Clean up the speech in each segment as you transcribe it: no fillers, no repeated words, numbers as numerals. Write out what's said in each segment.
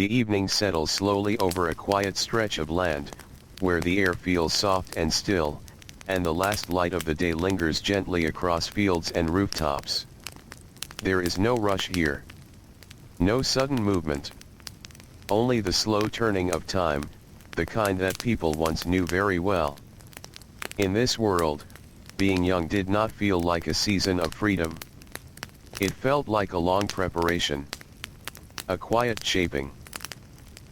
The evening settles slowly over a quiet stretch of land, where the air feels soft and still, and the last light of the day lingers gently across fields and rooftops. There is no rush here. No sudden movement. Only the slow turning of time, the kind that people once knew very well. In this world, being young did not feel like a season of freedom. It felt like a long preparation. A quiet shaping.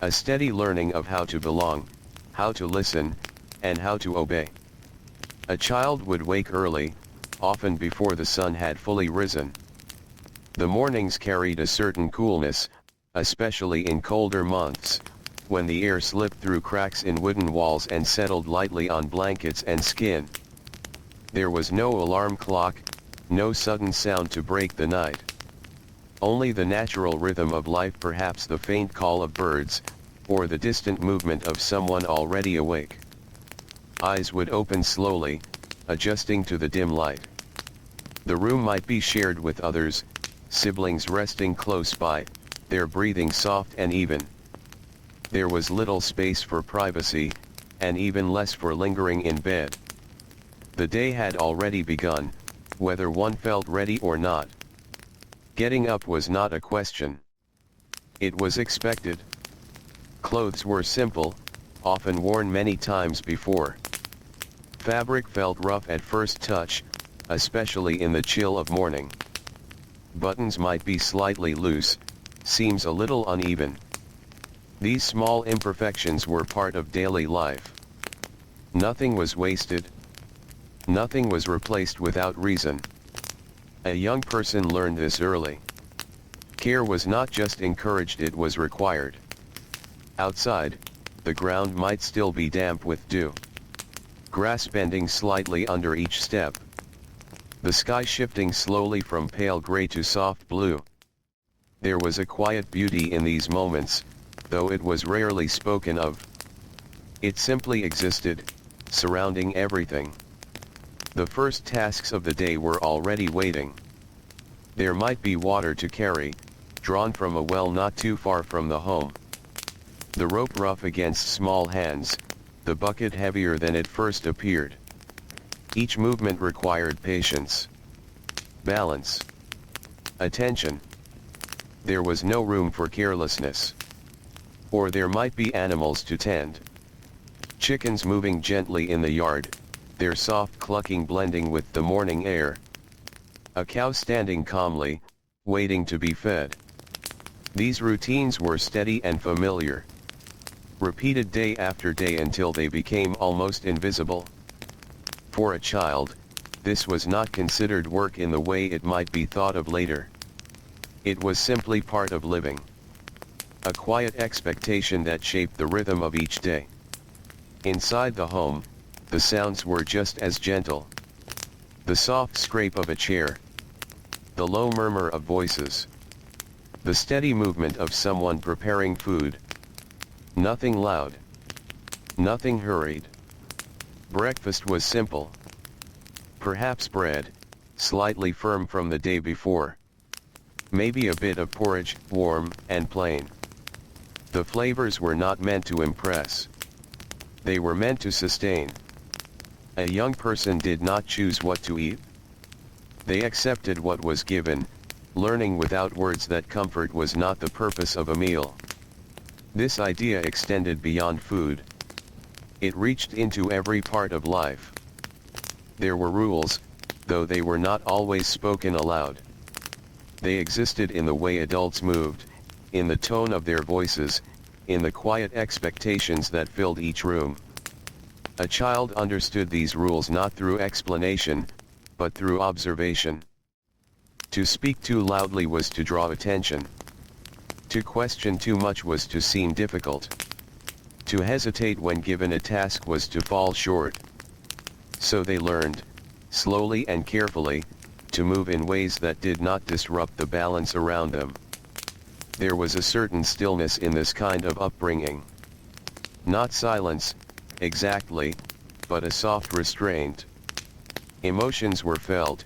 A steady learning of how to belong, how to listen, and how to obey. A child would wake early, often before the sun had fully risen. The mornings carried a certain coolness, especially in colder months, when the air slipped through cracks in wooden walls and settled lightly on blankets and skin. There was no alarm clock, no sudden sound to break the night. Only the natural rhythm of life, perhaps the faint call of birds, or the distant movement of someone already awake. Eyes would open slowly, adjusting to the dim light. The room might be shared with others, siblings resting close by, their breathing soft and even. There was little space for privacy, and even less for lingering in bed. The day had already begun, whether one felt ready or not. Getting up was not a question. It was expected. Clothes were simple, often worn many times before. Fabric felt rough at first touch, especially in the chill of morning. Buttons might be slightly loose, seams a little uneven. These small imperfections were part of daily life. Nothing was wasted. Nothing was replaced without reason. A young person learned this early. Care was not just encouraged, it was required. Outside, the ground might still be damp with dew. Grass bending slightly under each step. The sky shifting slowly from pale gray to soft blue. There was a quiet beauty in these moments, though it was rarely spoken of. It simply existed, surrounding everything. The first tasks of the day were already waiting. There might be water to carry, drawn from a well not too far from the home. The rope rough against small hands, the bucket heavier than it first appeared. Each movement required patience, balance, attention. There was no room for carelessness. Or there might be animals to tend. Chickens moving gently in the yard, their soft clucking blending with the morning air. A cow standing calmly, waiting to be fed. These routines were steady and familiar. Repeated day after day until they became almost invisible. For a child, this was not considered work in the way it might be thought of later. It was simply part of living. A quiet expectation that shaped the rhythm of each day. Inside the home, the sounds were just as gentle. The soft scrape of a chair. The low murmur of voices. The steady movement of someone preparing food. Nothing loud. Nothing hurried. Breakfast was simple. Perhaps bread, slightly firm from the day before. Maybe a bit of porridge, warm and plain. The flavors were not meant to impress. They were meant to sustain. A young person did not choose what to eat. They accepted what was given, learning without words that comfort was not the purpose of a meal. This idea extended beyond food. It reached into every part of life. There were rules, though they were not always spoken aloud. They existed in the way adults moved, in the tone of their voices, in the quiet expectations that filled each room. A child understood these rules not through explanation, but through observation. To speak too loudly was to draw attention. To question too much was to seem difficult. To hesitate when given a task was to fall short. So they learned, slowly and carefully, to move in ways that did not disrupt the balance around them. There was a certain stillness in this kind of upbringing. Not silence, exactly, but a soft restraint. Emotions were felt,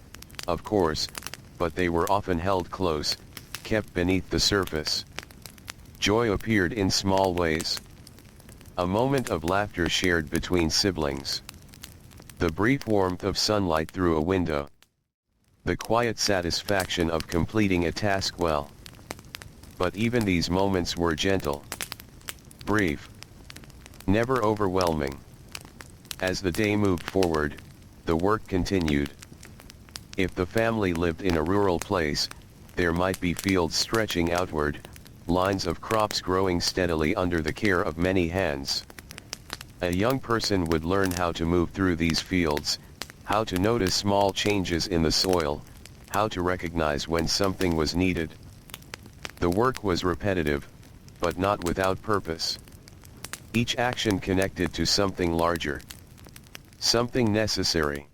of course, but they were often held close, kept beneath the surface. Joy appeared in small ways. A moment of laughter shared between siblings. The brief warmth of sunlight through a window. The quiet satisfaction of completing a task well. But even these moments were gentle. Brief. Never overwhelming. As the day moved forward, the work continued. If the family lived in a rural place, there might be fields stretching outward, lines of crops growing steadily under the care of many hands. A young person would learn how to move through these fields, how to notice small changes in the soil, how to recognize when something was needed. The work was repetitive, but not without purpose. Each action connected to something larger. Something necessary.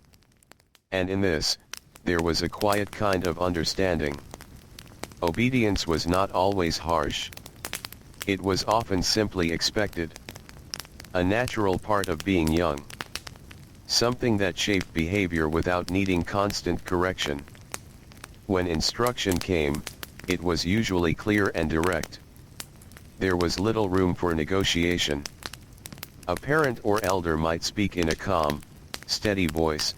And in this, there was a quiet kind of understanding. Obedience was not always harsh. It was often simply expected. A natural part of being young. Something that shaped behavior without needing constant correction. When instruction came, it was usually clear and direct. There was little room for negotiation. A parent or elder might speak in a calm, steady voice,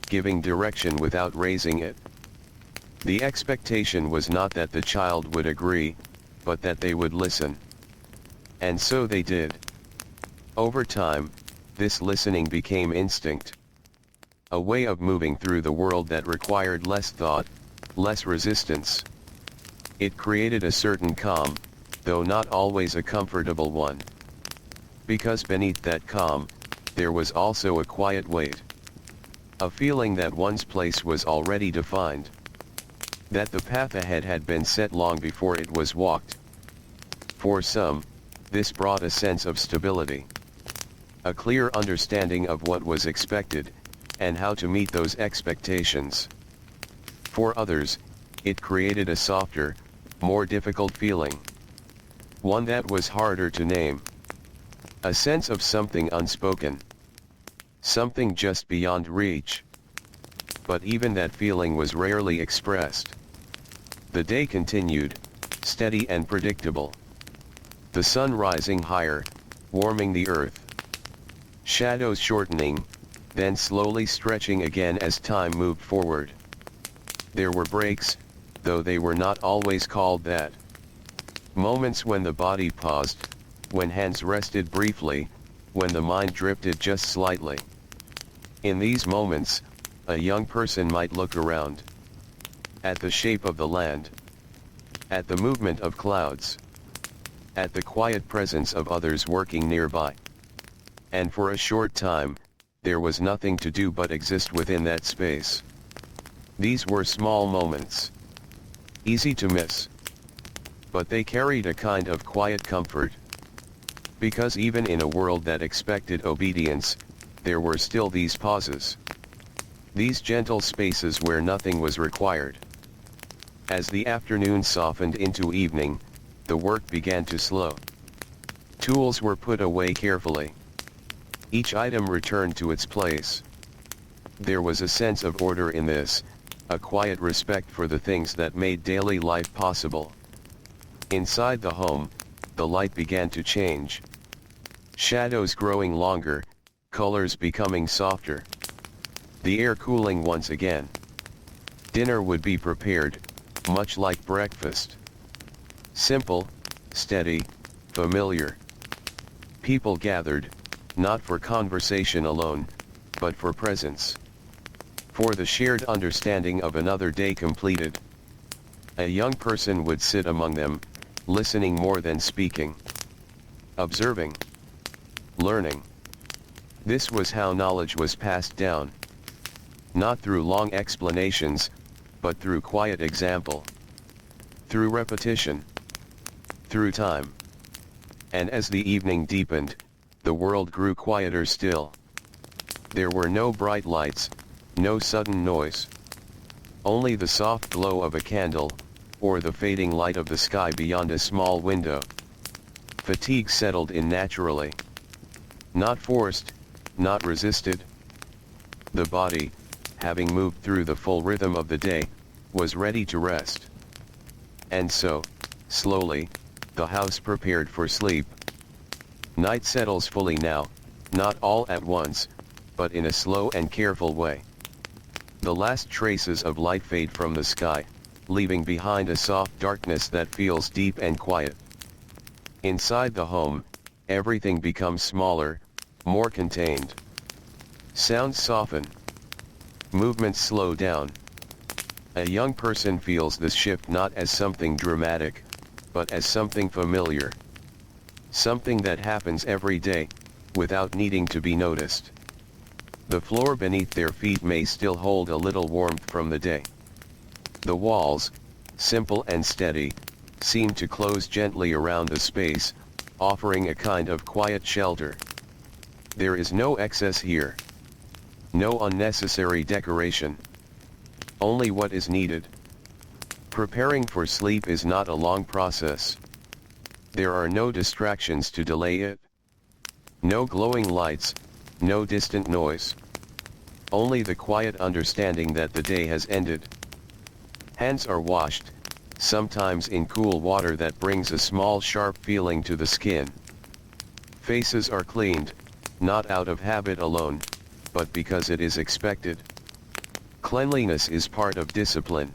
giving direction without raising it. The expectation was not that the child would agree, but that they would listen. And so they did. Over time, this listening became instinct. A way of moving through the world that required less thought, less resistance. It created a certain calm, though not always a comfortable one. Because beneath that calm, there was also a quiet weight. A feeling that one's place was already defined. That the path ahead had been set long before it was walked. For some, this brought a sense of stability. A clear understanding of what was expected, and how to meet those expectations. For others, it created a softer, more difficult feeling. One that was harder to name. A sense of something unspoken. Something just beyond reach. But even that feeling was rarely expressed. The day continued, steady and predictable. The sun rising higher, warming the earth. Shadows shortening, then slowly stretching again as time moved forward. There were breaks, though they were not always called that. Moments when the body paused, when hands rested briefly, when the mind drifted just slightly. In these moments, a young person might look around. At the shape of the land. At the movement of clouds. At the quiet presence of others working nearby. And for a short time, there was nothing to do but exist within that space. These were small moments. Easy to miss. But they carried a kind of quiet comfort. Because even in a world that expected obedience, there were still these pauses. These gentle spaces where nothing was required. As the afternoon softened into evening, the work began to slow. Tools were put away carefully. Each item returned to its place. There was a sense of order in this, a quiet respect for the things that made daily life possible. Inside the home, the light began to change. Shadows growing longer, colors becoming softer. The air cooling once again. Dinner would be prepared, much like breakfast. Simple, steady, familiar. People gathered, not for conversation alone, but for presence. For the shared understanding of another day completed. A young person would sit among them, listening more than speaking. Observing. Learning. This was how knowledge was passed down. Not through long explanations, but through quiet example. Through repetition. Through time. And as the evening deepened, the world grew quieter still. There were no bright lights, no sudden noise. Only the soft glow of a candle, or the fading light of the sky beyond a small window. Fatigue settled in naturally. Not forced, not resisted. The body, having moved through the full rhythm of the day, was ready to rest. And so, slowly, the house prepared for sleep. Night settles fully now, not all at once, but in a slow and careful way. The last traces of light fade from the sky, leaving behind a soft darkness that feels deep and quiet. Inside the home, everything becomes smaller, more contained. Sounds soften. Movements slow down. A young person feels this shift not as something dramatic, but as something familiar. Something that happens every day, without needing to be noticed. The floor beneath their feet may still hold a little warmth from the day. The walls, simple and steady, seem to close gently around the space, offering a kind of quiet shelter. There is no excess here. No unnecessary decoration. Only what is needed. Preparing for sleep is not a long process. There are no distractions to delay it. No glowing lights, no distant noise. Only the quiet understanding that the day has ended. Hands are washed, sometimes in cool water that brings a small sharp feeling to the skin. Faces are cleaned, not out of habit alone, but because it is expected. Cleanliness is part of discipline.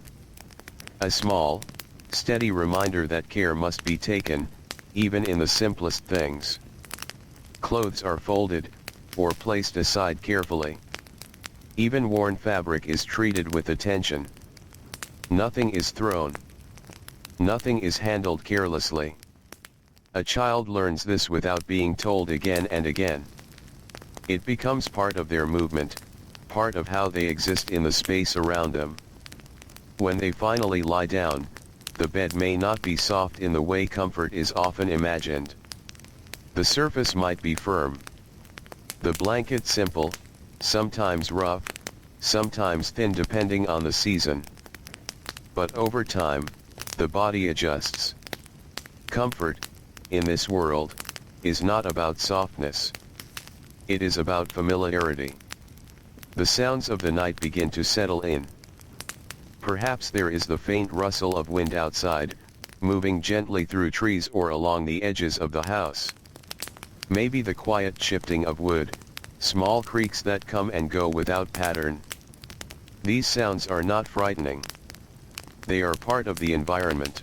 A small, steady reminder that care must be taken, even in the simplest things. Clothes are folded, or placed aside carefully. Even worn fabric is treated with attention. Nothing is thrown. Nothing is handled carelessly. A child learns this without being told again and again. It becomes part of their movement, part of how they exist in the space around them. When they finally lie down, the bed may not be soft in the way comfort is often imagined. The surface might be firm. The blanket simple, sometimes rough, sometimes thin depending on the season. But over time, the body adjusts. Comfort, in this world, is not about softness. It is about familiarity. The sounds of the night begin to settle in. Perhaps there is the faint rustle of wind outside, moving gently through trees or along the edges of the house. Maybe the quiet shifting of wood, small creaks that come and go without pattern. These sounds are not frightening. They are part of the environment.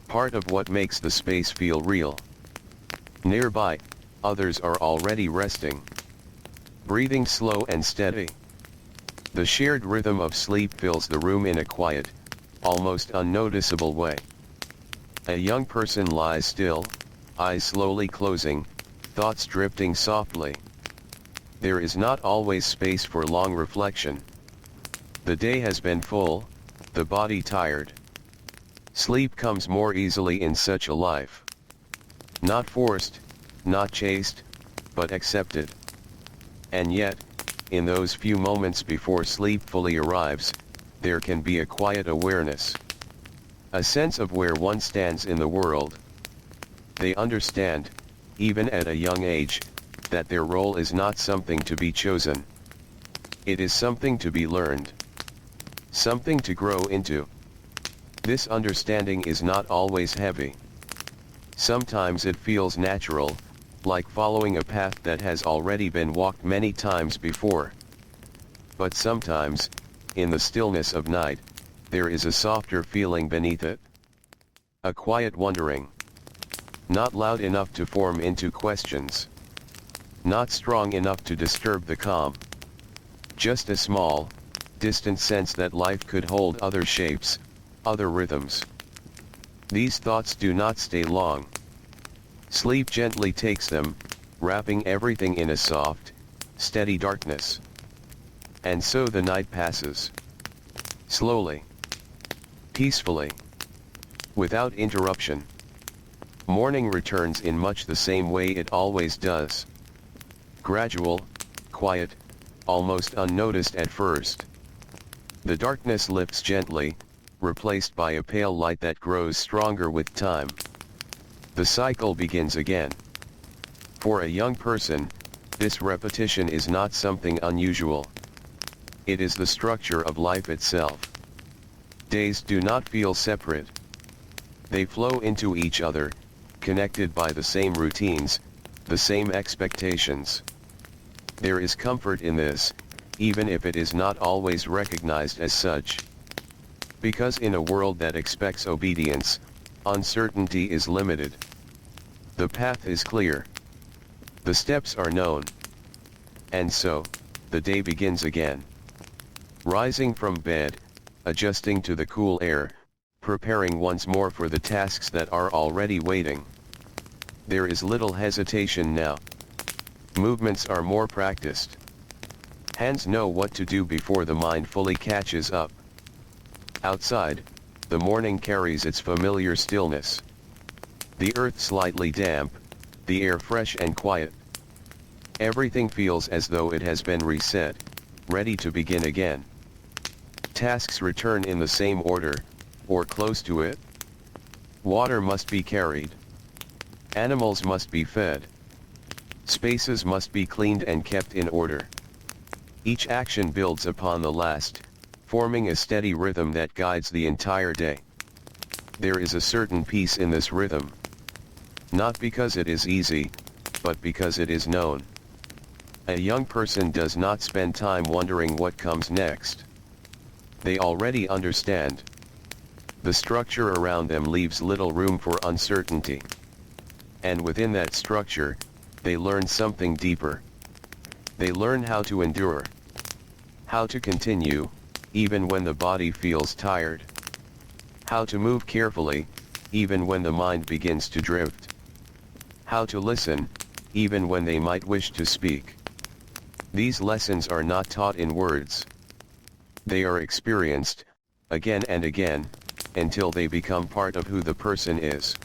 Part of what makes the space feel real. Nearby, others are already resting. Breathing slow and steady. The shared rhythm of sleep fills the room in a quiet, almost unnoticeable way. A young person lies still, eyes slowly closing, thoughts drifting softly. There is not always space for long reflection. The day has been full, the body tired. Sleep comes more easily in such a life. Not forced, not chased, but accepted. And yet, in those few moments before sleep fully arrives, there can be a quiet awareness. A sense of where one stands in the world. They understand, even at a young age, that their role is not something to be chosen. It is something to be learned. Something to grow into. This understanding is not always heavy. Sometimes it feels natural, like following a path that has already been walked many times before. But sometimes, in the stillness of night, there is a softer feeling beneath it. A quiet wondering. Not loud enough to form into questions. Not strong enough to disturb the calm. Just a small, distant sense that life could hold other shapes, other rhythms. These thoughts do not stay long. Sleep gently takes them, wrapping everything in a soft, steady darkness. And so the night passes. Slowly. Peacefully. Without interruption. Morning returns in much the same way it always does. Gradual, quiet, almost unnoticed at first. The darkness lifts gently, replaced by a pale light that grows stronger with time. The cycle begins again. For a young person, this repetition is not something unusual. It is the structure of life itself. Days do not feel separate. They flow into each other, connected by the same routines, the same expectations. There is comfort in this, even if it is not always recognized as such. Because in a world that expects obedience, uncertainty is limited. The path is clear. The steps are known. And so, the day begins again. Rising from bed, adjusting to the cool air, preparing once more for the tasks that are already waiting. There is little hesitation now. Movements are more practiced. Hands know what to do before the mind fully catches up. Outside, the morning carries its familiar stillness. The earth slightly damp, the air fresh and quiet. Everything feels as though it has been reset, ready to begin again. Tasks return in the same order, or close to it. Water must be carried. Animals must be fed. Spaces must be cleaned and kept in order. Each action builds upon the last, forming a steady rhythm that guides the entire day. There is a certain peace in this rhythm. Not because it is easy, but because it is known. A young person does not spend time wondering what comes next. They already understand. The structure around them leaves little room for uncertainty. And within that structure, they learn something deeper. They learn how to endure. How to continue, even when the body feels tired. How to move carefully, even when the mind begins to drift. How to listen, even when they might wish to speak. These lessons are not taught in words. They are experienced, again and again, until they become part of who the person is.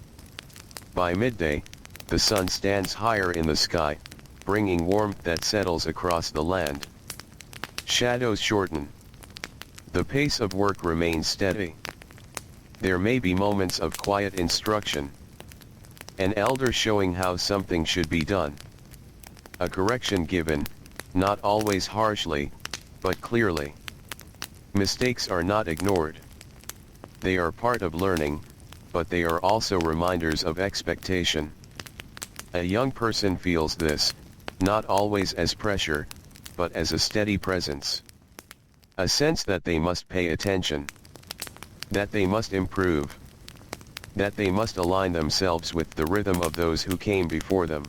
By midday, the sun stands higher in the sky, bringing warmth that settles across the land. Shadows shorten. The pace of work remains steady. There may be moments of quiet instruction. An elder showing how something should be done. A correction given, not always harshly, but clearly. Mistakes are not ignored. They are part of learning, but they are also reminders of expectation. A young person feels this, not always as pressure, but as a steady presence. A sense that they must pay attention. That they must improve. That they must align themselves with the rhythm of those who came before them.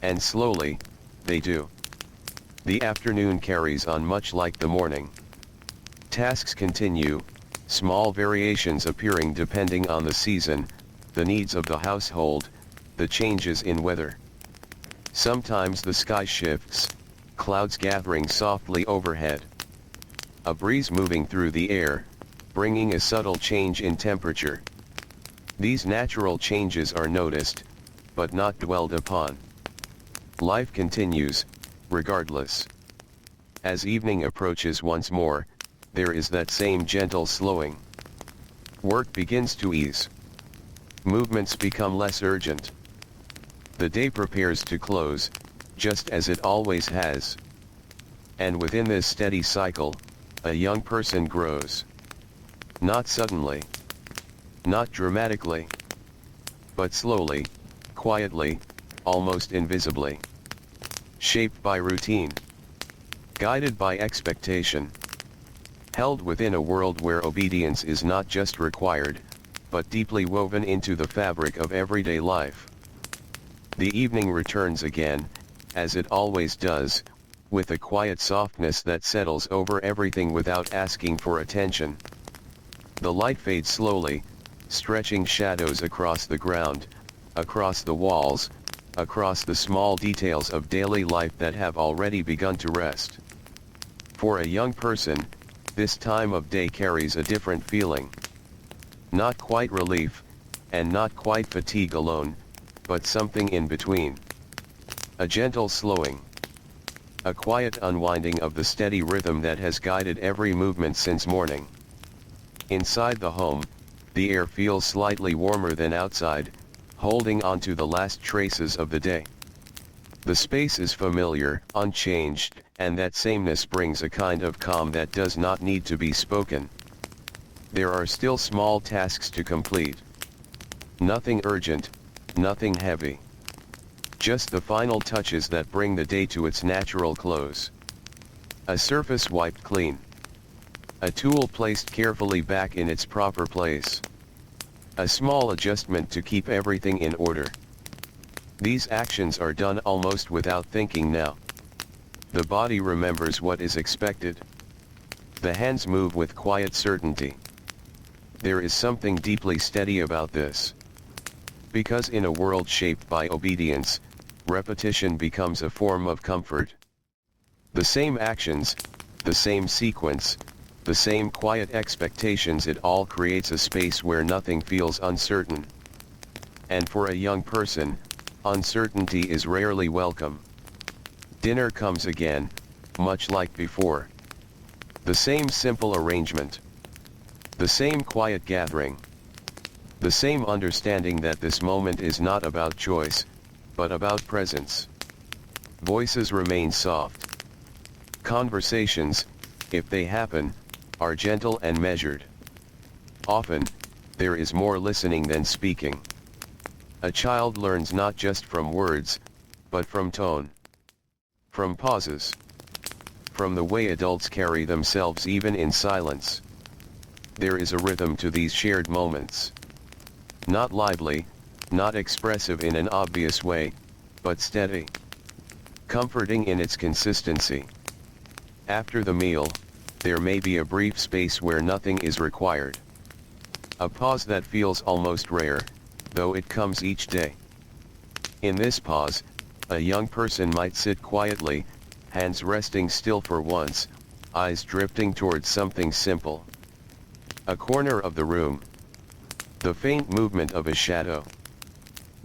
And slowly, they do. The afternoon carries on much like the morning. Tasks continue, small variations appearing depending on the season, the needs of the household, the changes in weather. Sometimes the sky shifts, clouds gathering softly overhead. A breeze moving through the air, bringing a subtle change in temperature. These natural changes are noticed, but not dwelled upon. Life continues, regardless. As evening approaches once more, there is that same gentle slowing. Work begins to ease. Movements become less urgent. The day prepares to close, just as it always has. And within this steady cycle, a young person grows. Not suddenly. Not dramatically. But slowly, quietly, almost invisibly. Shaped by routine. Guided by expectation. Held within a world where obedience is not just required, but deeply woven into the fabric of everyday life. The evening returns again, as it always does, with a quiet softness that settles over everything without asking for attention. The light fades slowly, stretching shadows across the ground, across the walls, across the small details of daily life that have already begun to rest. For a young person, this time of day carries a different feeling. Not quite relief, and not quite fatigue alone, but something in between. A gentle slowing. A quiet unwinding of the steady rhythm that has guided every movement since morning. Inside the home, the air feels slightly warmer than outside, holding on to the last traces of the day. The space is familiar, unchanged, and that sameness brings a kind of calm that does not need to be spoken. There are still small tasks to complete. Nothing urgent, nothing heavy. Just the final touches that bring the day to its natural close. A surface wiped clean. A tool placed carefully back in its proper place. A small adjustment to keep everything in order. These actions are done almost without thinking now. The body remembers what is expected. The hands move with quiet certainty. There is something deeply steady about this. Because in a world shaped by obedience, repetition becomes a form of comfort. The same actions, the same sequence, the same quiet expectations, it all creates a space where nothing feels uncertain. And for a young person, uncertainty is rarely welcome. Dinner comes again, much like before. The same simple arrangement. The same quiet gathering. The same understanding that this moment is not about choice, but about presence. Voices remain soft. Conversations, if they happen, are gentle and measured. Often, there is more listening than speaking. A child learns not just from words, but from tone. From pauses. From the way adults carry themselves even in silence. There is a rhythm to these shared moments. Not lively, not expressive in an obvious way, but steady. Comforting in its consistency. After the meal, there may be a brief space where nothing is required. A pause that feels almost rare, though it comes each day. In this pause, a young person might sit quietly, hands resting still for once, eyes drifting towards something simple. A corner of the room. The faint movement of a shadow.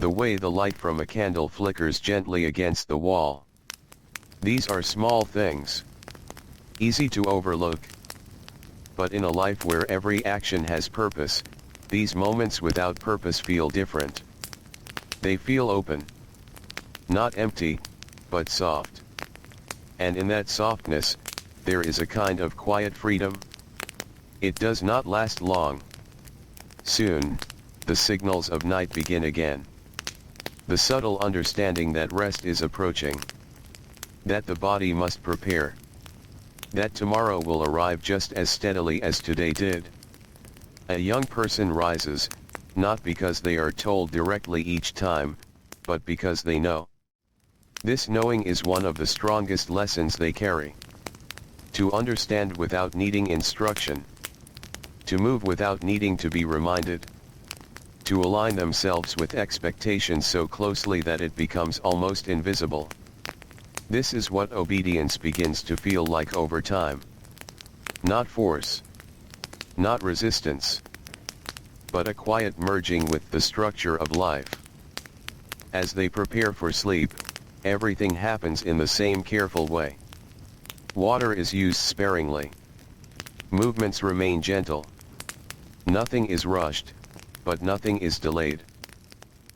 The way the light from a candle flickers gently against the wall. These are small things. Easy to overlook. But in a life where every action has purpose, these moments without purpose feel different. They feel open. Not empty, but soft. And in that softness, there is a kind of quiet freedom. It does not last long. Soon, the signals of night begin again. The subtle understanding that rest is approaching. That the body must prepare. That tomorrow will arrive just as steadily as today did. A young person rises, not because they are told directly each time, but because they know. This knowing is one of the strongest lessons they carry. To understand without needing instruction. To move without needing to be reminded. To align themselves with expectations so closely that it becomes almost invisible. This is what obedience begins to feel like over time. Not force. Not resistance. But a quiet merging with the structure of life. As they prepare for sleep, everything happens in the same careful way. Water is used sparingly. Movements remain gentle. Nothing is rushed, but nothing is delayed.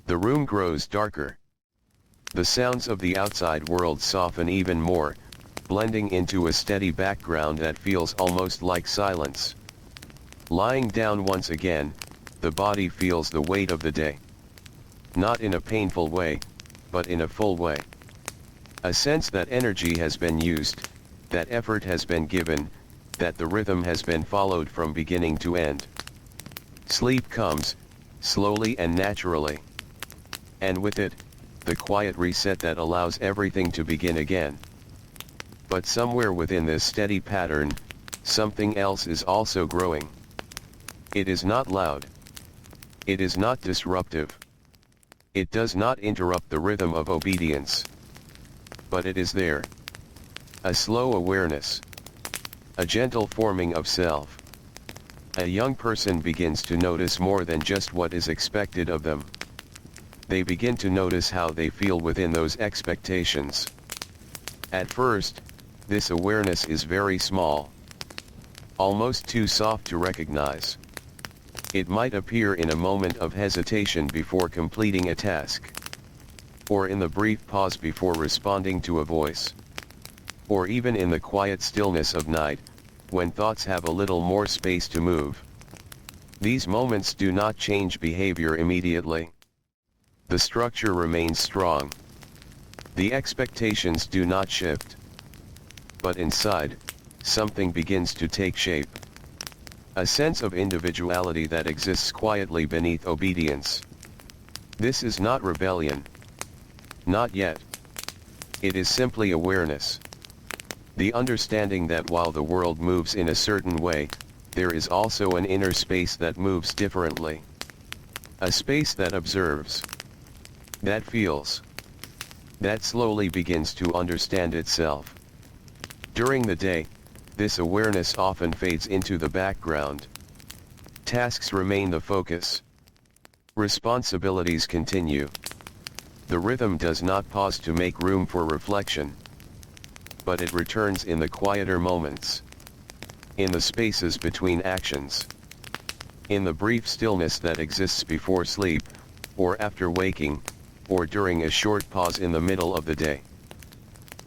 The room grows darker. The sounds of the outside world soften even more, blending into a steady background that feels almost like silence. Lying down once again, the body feels the weight of the day. Not in a painful way, but in a full way. A sense that energy has been used, that effort has been given, that the rhythm has been followed from beginning to end. Sleep comes, slowly and naturally. And with it, the quiet reset that allows everything to begin again. But somewhere within this steady pattern, something else is also growing. It is not loud. It is not disruptive. It does not interrupt the rhythm of obedience. But it is there. A slow awareness. A gentle forming of self. A young person begins to notice more than just what is expected of them. They begin to notice how they feel within those expectations. At first, this awareness is very small. Almost too soft to recognize. It might appear in a moment of hesitation before completing a task. Or in the brief pause before responding to a voice. Or even in the quiet stillness of night, when thoughts have a little more space to move. These moments do not change behavior immediately. The structure remains strong. The expectations do not shift. But inside, something begins to take shape. A sense of individuality that exists quietly beneath obedience. This is not rebellion. Not yet. It is simply awareness. The understanding that while the world moves in a certain way, there is also an inner space that moves differently. A space that observes. That feels. That slowly begins to understand itself. During the day, this awareness often fades into the background. Tasks remain the focus. Responsibilities continue. The rhythm does not pause to make room for reflection. But it returns in the quieter moments. In the spaces between actions. In the brief stillness that exists before sleep, or after waking, or during a short pause in the middle of the day.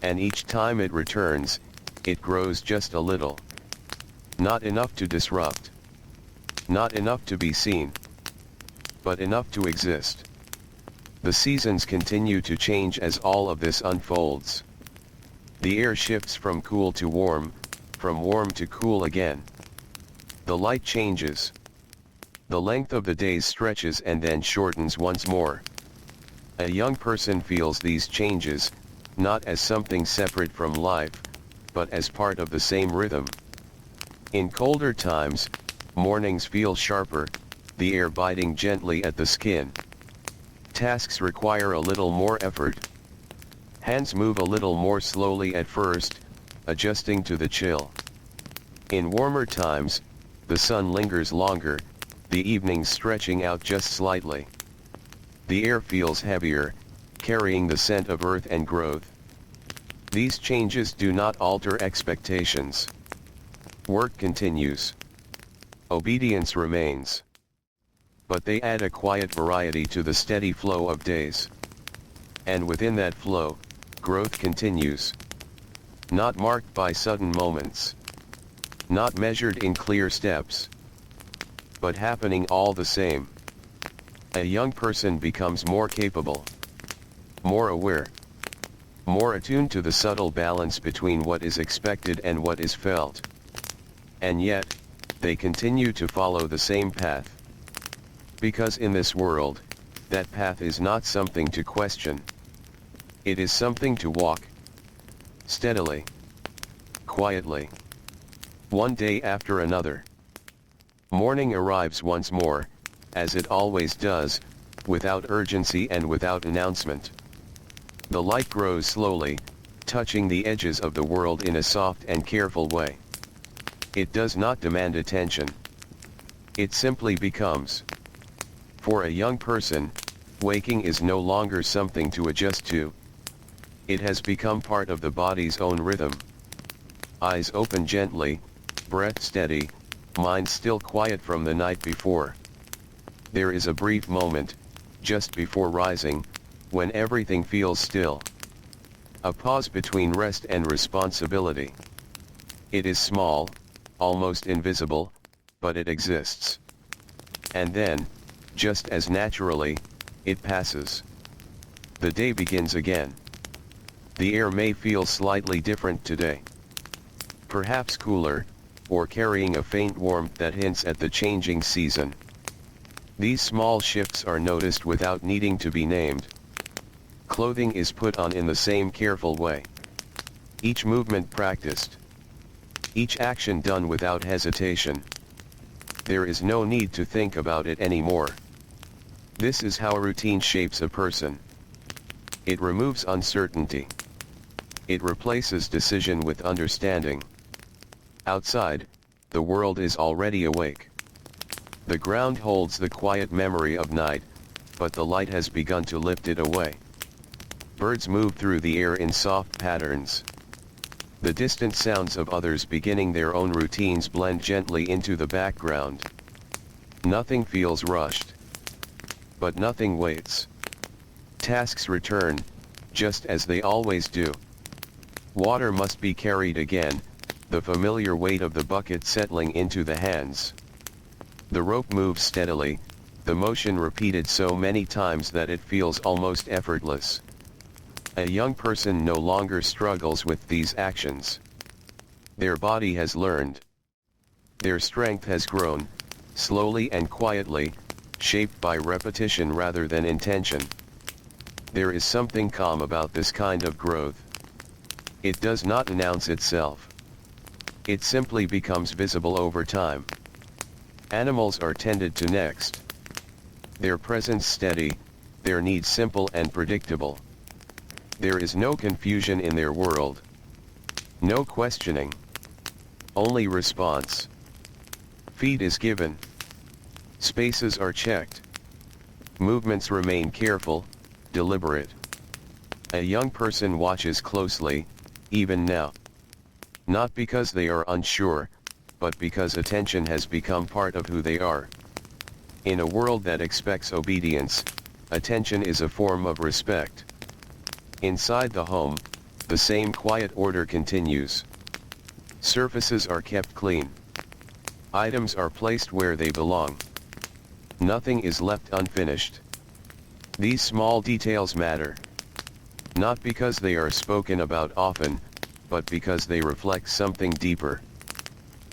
And each time it returns, it grows just a little. Not enough to disrupt. Not enough to be seen. But enough to exist. The seasons continue to change as all of this unfolds. The air shifts from cool to warm, from warm to cool again. The light changes. The length of the days stretches and then shortens once more. A young person feels these changes, not as something separate from life, but as part of the same rhythm. In colder times, mornings feel sharper, the air biting gently at the skin. Tasks require a little more effort. Hands move a little more slowly at first, adjusting to the chill. In warmer times, the sun lingers longer, the evenings stretching out just slightly. The air feels heavier, carrying the scent of earth and growth. These changes do not alter expectations. Work continues. Obedience remains. But they add a quiet variety to the steady flow of days. And within that flow, growth continues. Not marked by sudden moments. Not measured in clear steps. But happening all the same. A young person becomes more capable. More aware. More attuned to the subtle balance between what is expected and what is felt. And yet, they continue to follow the same path. Because in this world, that path is not something to question. It is something to walk. Steadily. Quietly. One day after another. Morning arrives once more, as it always does, without urgency and without announcement. The light grows slowly, touching the edges of the world in a soft and careful way. It does not demand attention. It simply becomes. For a young person, waking is no longer something to adjust to. It has become part of the body's own rhythm. Eyes open gently, breath steady, mind still quiet from the night before. There is a brief moment, just before rising, when everything feels still. A pause between rest and responsibility. It is small, almost invisible, but it exists. And then, just as naturally, it passes. The day begins again. The air may feel slightly different today. Perhaps cooler, or carrying a faint warmth that hints at the changing season. These small shifts are noticed without needing to be named. Clothing is put on in the same careful way. Each movement practiced. Each action done without hesitation. There is no need to think about it anymore. This is how routine shapes a person. It removes uncertainty. It replaces decision with understanding. Outside, the world is already awake. The ground holds the quiet memory of night, but the light has begun to lift it away. Birds move through the air in soft patterns. The distant sounds of others beginning their own routines blend gently into the background. Nothing feels rushed. But nothing waits. Tasks return, just as they always do. Water must be carried again, the familiar weight of the bucket settling into the hands. The rope moves steadily, the motion repeated so many times that it feels almost effortless. A young person no longer struggles with these actions. Their body has learned. Their strength has grown, slowly and quietly, shaped by repetition rather than intention. There is something calm about this kind of growth. It does not announce itself. It simply becomes visible over time. Animals are tended to next. Their presence steady, their needs simple and predictable. There is no confusion in their world. No questioning. Only response. Feed is given. Spaces are checked. Movements remain careful, deliberate. A young person watches closely, even now. Not because they are unsure, but because attention has become part of who they are. In a world that expects obedience, attention is a form of respect. Inside the home, the same quiet order continues. Surfaces are kept clean. Items are placed where they belong. Nothing is left unfinished. These small details matter. Not because they are spoken about often, but because they reflect something deeper.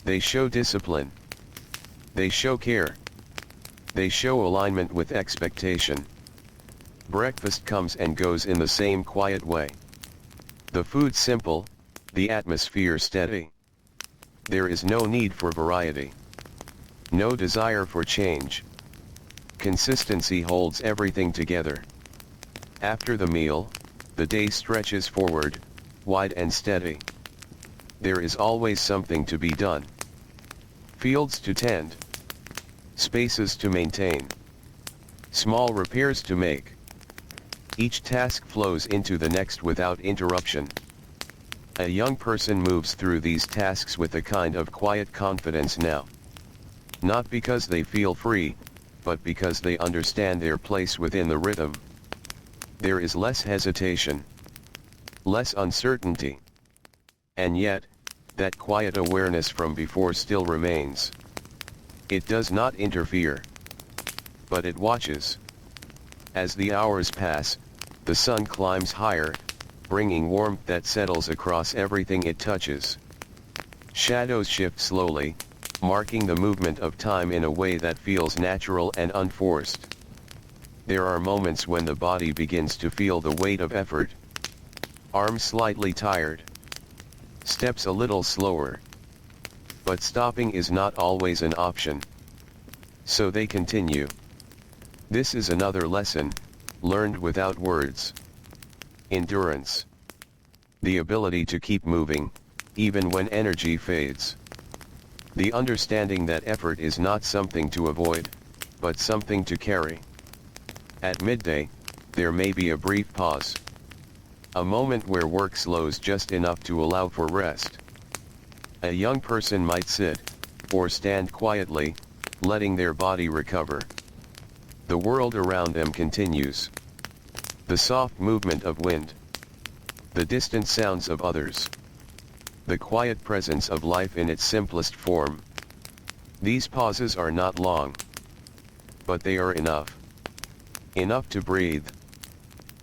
They show discipline. They show care. They show alignment with expectation. Breakfast comes and goes in the same quiet way. The food simple, the atmosphere steady. There is no need for variety. No desire for change. Consistency holds everything together. After the meal, the day stretches forward, wide and steady. There is always something to be done. Fields to tend. Spaces to maintain. Small repairs to make. Each task flows into the next without interruption. A young person moves through these tasks with a kind of quiet confidence now. Not because they feel free, but because they understand their place within the rhythm. There is less hesitation. Less uncertainty. And yet, that quiet awareness from before still remains. It does not interfere. But it watches. As the hours pass, the sun climbs higher, bringing warmth that settles across everything it touches. Shadows shift slowly, marking the movement of time in a way that feels natural and unforced. There are moments when the body begins to feel the weight of effort. Arms slightly tired. Steps a little slower. But stopping is not always an option. So they continue. This is another lesson, learned without words. Endurance. The ability to keep moving, even when energy fades. The understanding that effort is not something to avoid, but something to carry. At midday, there may be a brief pause. A moment where work slows just enough to allow for rest. A young person might sit, or stand quietly, letting their body recover. The world around them continues. The soft movement of wind. The distant sounds of others. The quiet presence of life in its simplest form. These pauses are not long. But they are enough. Enough to breathe.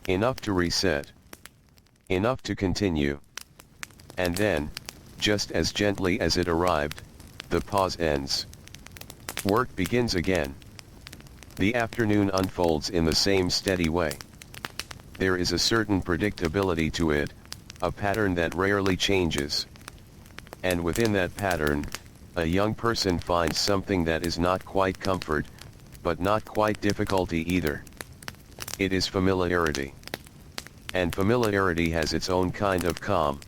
Enough to reset. Enough to continue. And then, just as gently as it arrived, the pause ends. Work begins again. The afternoon unfolds in the same steady way. There is a certain predictability to it, a pattern that rarely changes. And within that pattern, a young person finds something that is not quite comfort, but not quite difficulty either. It is familiarity. And familiarity has its own kind of calm.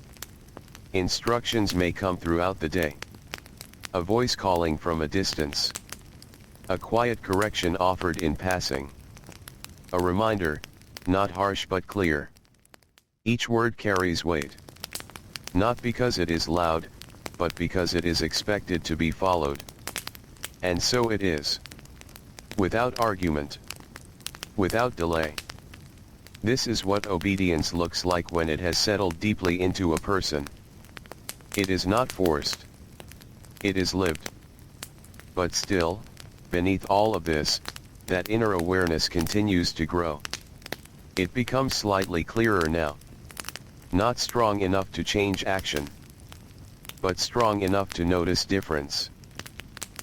Instructions may come throughout the day. A voice calling from a distance. A quiet correction offered in passing. A reminder, not harsh but clear. Each word carries weight. Not because it is loud, but because it is expected to be followed. And so it is. Without argument. Without delay. This is what obedience looks like when it has settled deeply into a person. It is not forced. It is lived. But still, Beneath all of this, that inner awareness continues to grow. It becomes slightly clearer now. Not strong enough to change action, but strong enough to notice difference.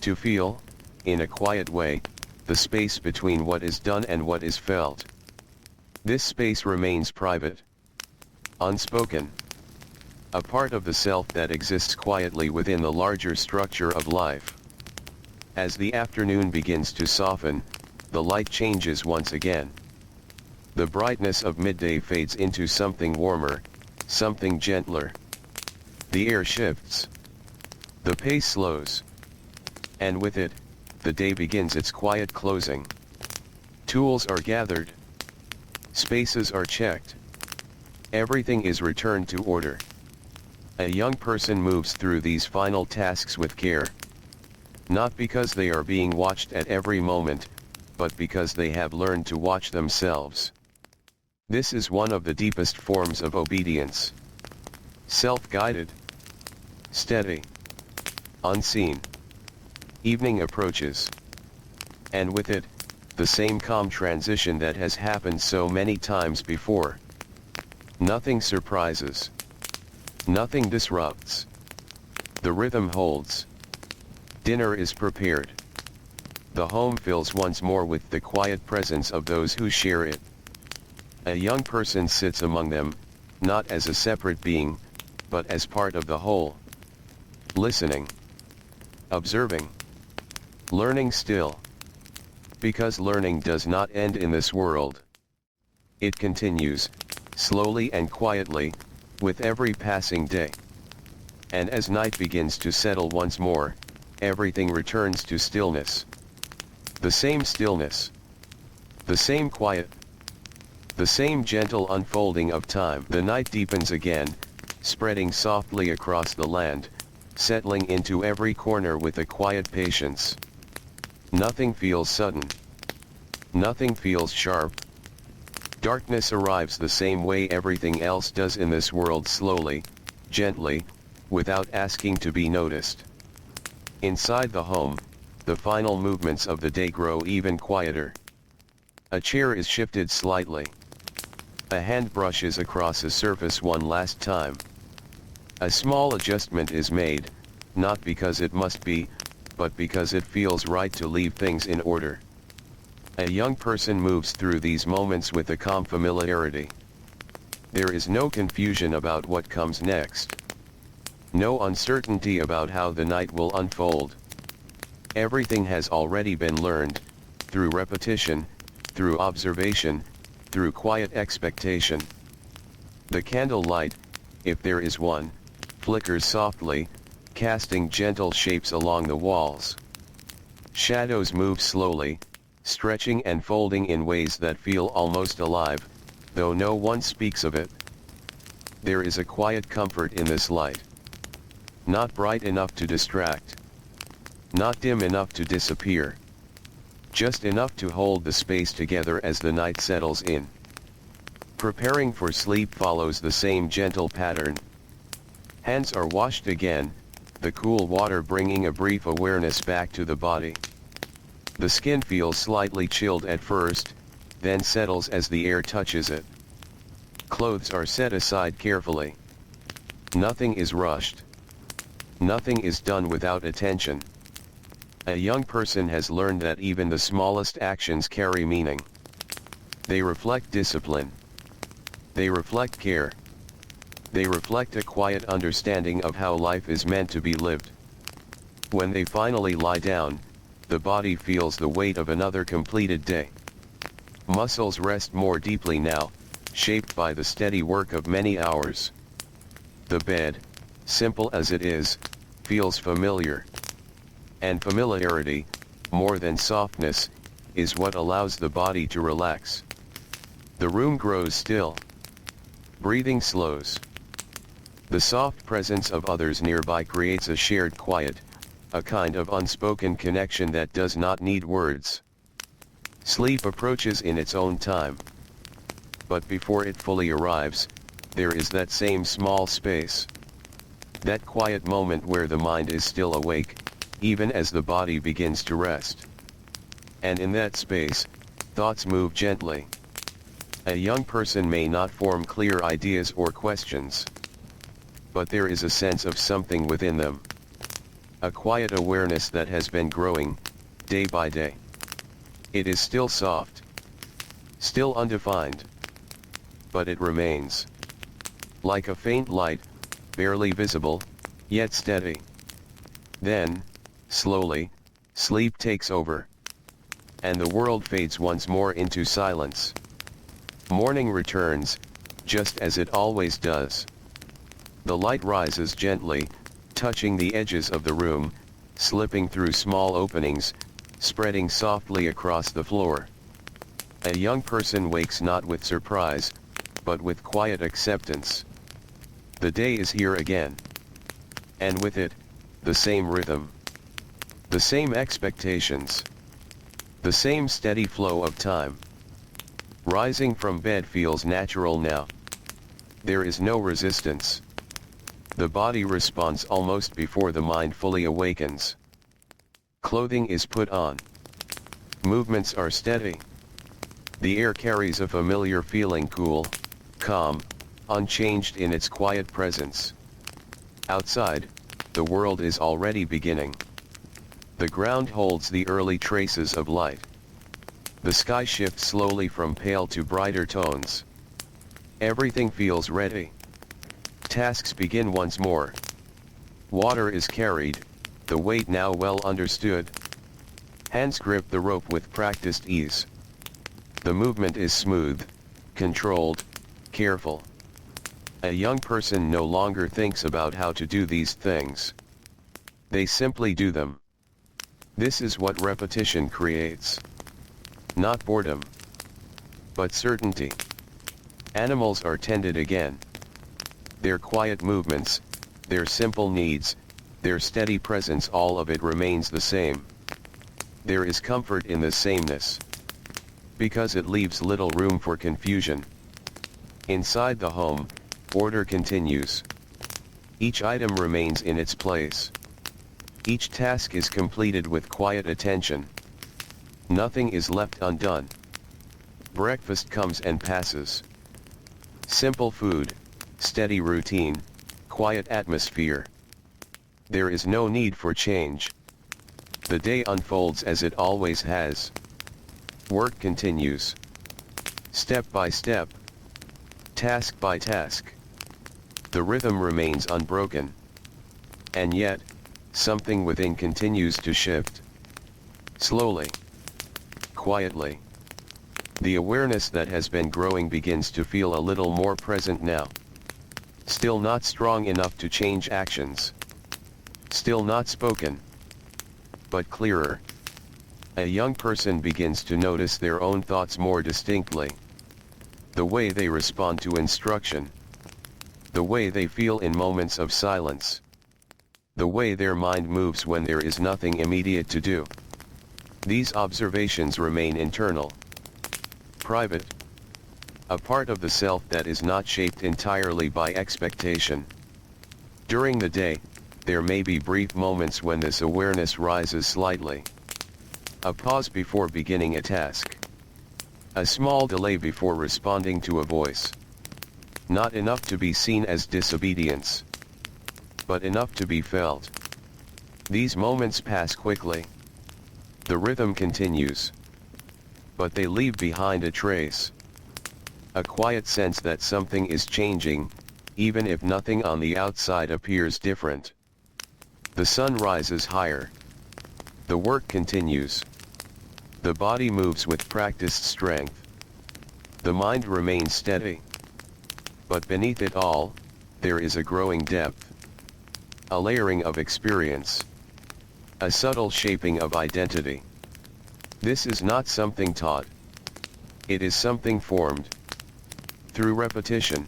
To feel, in a quiet way, the space between what is done and what is felt. This space remains private, unspoken. A part of the self that exists quietly within the larger structure of life. As the afternoon begins to soften, the light changes once again. The brightness of midday fades into something warmer, something gentler. The air shifts. The pace slows. And with it, the day begins its quiet closing. Tools are gathered. Spaces are checked. Everything is returned to order. A young person moves through these final tasks with care. Not because they are being watched at every moment, but because they have learned to watch themselves. This is one of the deepest forms of obedience. Self-guided. Steady. Unseen. Evening approaches. And with it, the same calm transition that has happened so many times before. Nothing surprises. Nothing disrupts. The rhythm holds. Dinner is prepared. The home fills once more with the quiet presence of those who share it. A young person sits among them, not as a separate being, but as part of the whole. Listening. Observing. Learning still. Because learning does not end in this world. It continues, slowly and quietly, with every passing day. And as night begins to settle once more, everything returns to stillness. The same stillness. The same quiet. The same gentle unfolding of time. The night deepens again, spreading softly across the land, settling into every corner with a quiet patience. Nothing feels sudden. Nothing feels sharp. Darkness arrives the same way everything else does in this world, slowly, gently, without asking to be noticed. Inside the home, the final movements of the day grow even quieter. A chair is shifted slightly. A hand brushes across a surface one last time. A small adjustment is made, not because it must be, but because it feels right to leave things in order. A young person moves through these moments with a calm familiarity. There is no confusion about what comes next. No uncertainty about how the night will unfold. Everything has already been learned, through repetition, through observation, through quiet expectation. The candle light, if there is one, flickers softly, casting gentle shapes along the walls. Shadows move slowly, stretching and folding in ways that feel almost alive, though no one speaks of it. There is a quiet comfort in this light. Not bright enough to distract. Not dim enough to disappear. Just enough to hold the space together as the night settles in. Preparing for sleep follows the same gentle pattern. Hands are washed again, the cool water bringing a brief awareness back to the body. The skin feels slightly chilled at first, then settles as the air touches it. Clothes are set aside carefully. Nothing is rushed. Nothing is done without attention. A young person has learned that even the smallest actions carry meaning. They reflect discipline. They reflect care. They reflect a quiet understanding of how life is meant to be lived. When they finally lie down, the body feels the weight of another completed day. Muscles rest more deeply now, shaped by the steady work of many hours. The bed, simple as it is, feels familiar. And familiarity, more than softness, is what allows the body to relax. The room grows still. Breathing slows. The soft presence of others nearby creates a shared quiet, a kind of unspoken connection that does not need words. Sleep approaches in its own time. But before it fully arrives, there is that same small space. That quiet moment where the mind is still awake, even as the body begins to rest. and in that space, thoughts move gently. A young person may not form clear ideas or questions, but there is a sense of something within them. A quiet awareness that has been growing, day by day. It is still soft, still undefined, but it remains. Like a faint light, barely visible, yet steady. Then, slowly, sleep takes over, and the world fades once more into silence. Morning returns, just as it always does. The light rises gently, touching the edges of the room, slipping through small openings, spreading softly across the floor. A young person wakes not with surprise, but with quiet acceptance. The day is here again. And with it, the same rhythm. The same expectations. The same steady flow of time. Rising from bed feels natural now. There is no resistance. The body responds almost before the mind fully awakens. Clothing is put on. Movements are steady. The air carries a familiar feeling, cool, calm, unchanged in its quiet presence. Outside, the world is already beginning. The ground holds the early traces of light. The sky shifts slowly from pale to brighter tones. Everything feels ready. Tasks begin once more. Water is carried, the weight now well understood. Hands grip the rope with practiced ease. The movement is smooth, controlled, careful. A young person no longer thinks about how to do these things. They simply do them. This is what repetition creates. Not boredom, but certainty. Animals are tended again. Their quiet movements, their simple needs, their steady presence, all of it remains the same. There is comfort in the sameness, because it leaves little room for confusion. Inside the home, order continues. Each item remains in its place. Each task is completed with quiet attention. Nothing is left undone. Breakfast comes and passes. Simple food, steady routine, quiet atmosphere. There is no need for change. The day unfolds as it always has. Work continues. Step by step. Task by task. The rhythm remains unbroken. And yet, something within continues to shift. Slowly. Quietly. The awareness that has been growing begins to feel a little more present now. Still not strong enough to change actions. Still not spoken. But clearer. A young person begins to notice their own thoughts more distinctly. The way they respond to instruction. The way they feel in moments of silence. The way their mind moves when there is nothing immediate to do. These observations remain internal. Private. A part of the self that is not shaped entirely by expectation. During the day, there may be brief moments when this awareness rises slightly. A pause before beginning a task. A small delay before responding to a voice. Not enough to be seen as disobedience, but enough to be felt. These moments pass quickly. The rhythm continues. But they leave behind a trace. A quiet sense that something is changing, even if nothing on the outside appears different. The sun rises higher. The work continues. The body moves with practiced strength. The mind remains steady. But beneath it all, there is a growing depth. A layering of experience. A subtle shaping of identity. This is not something taught. It is something formed. Through repetition.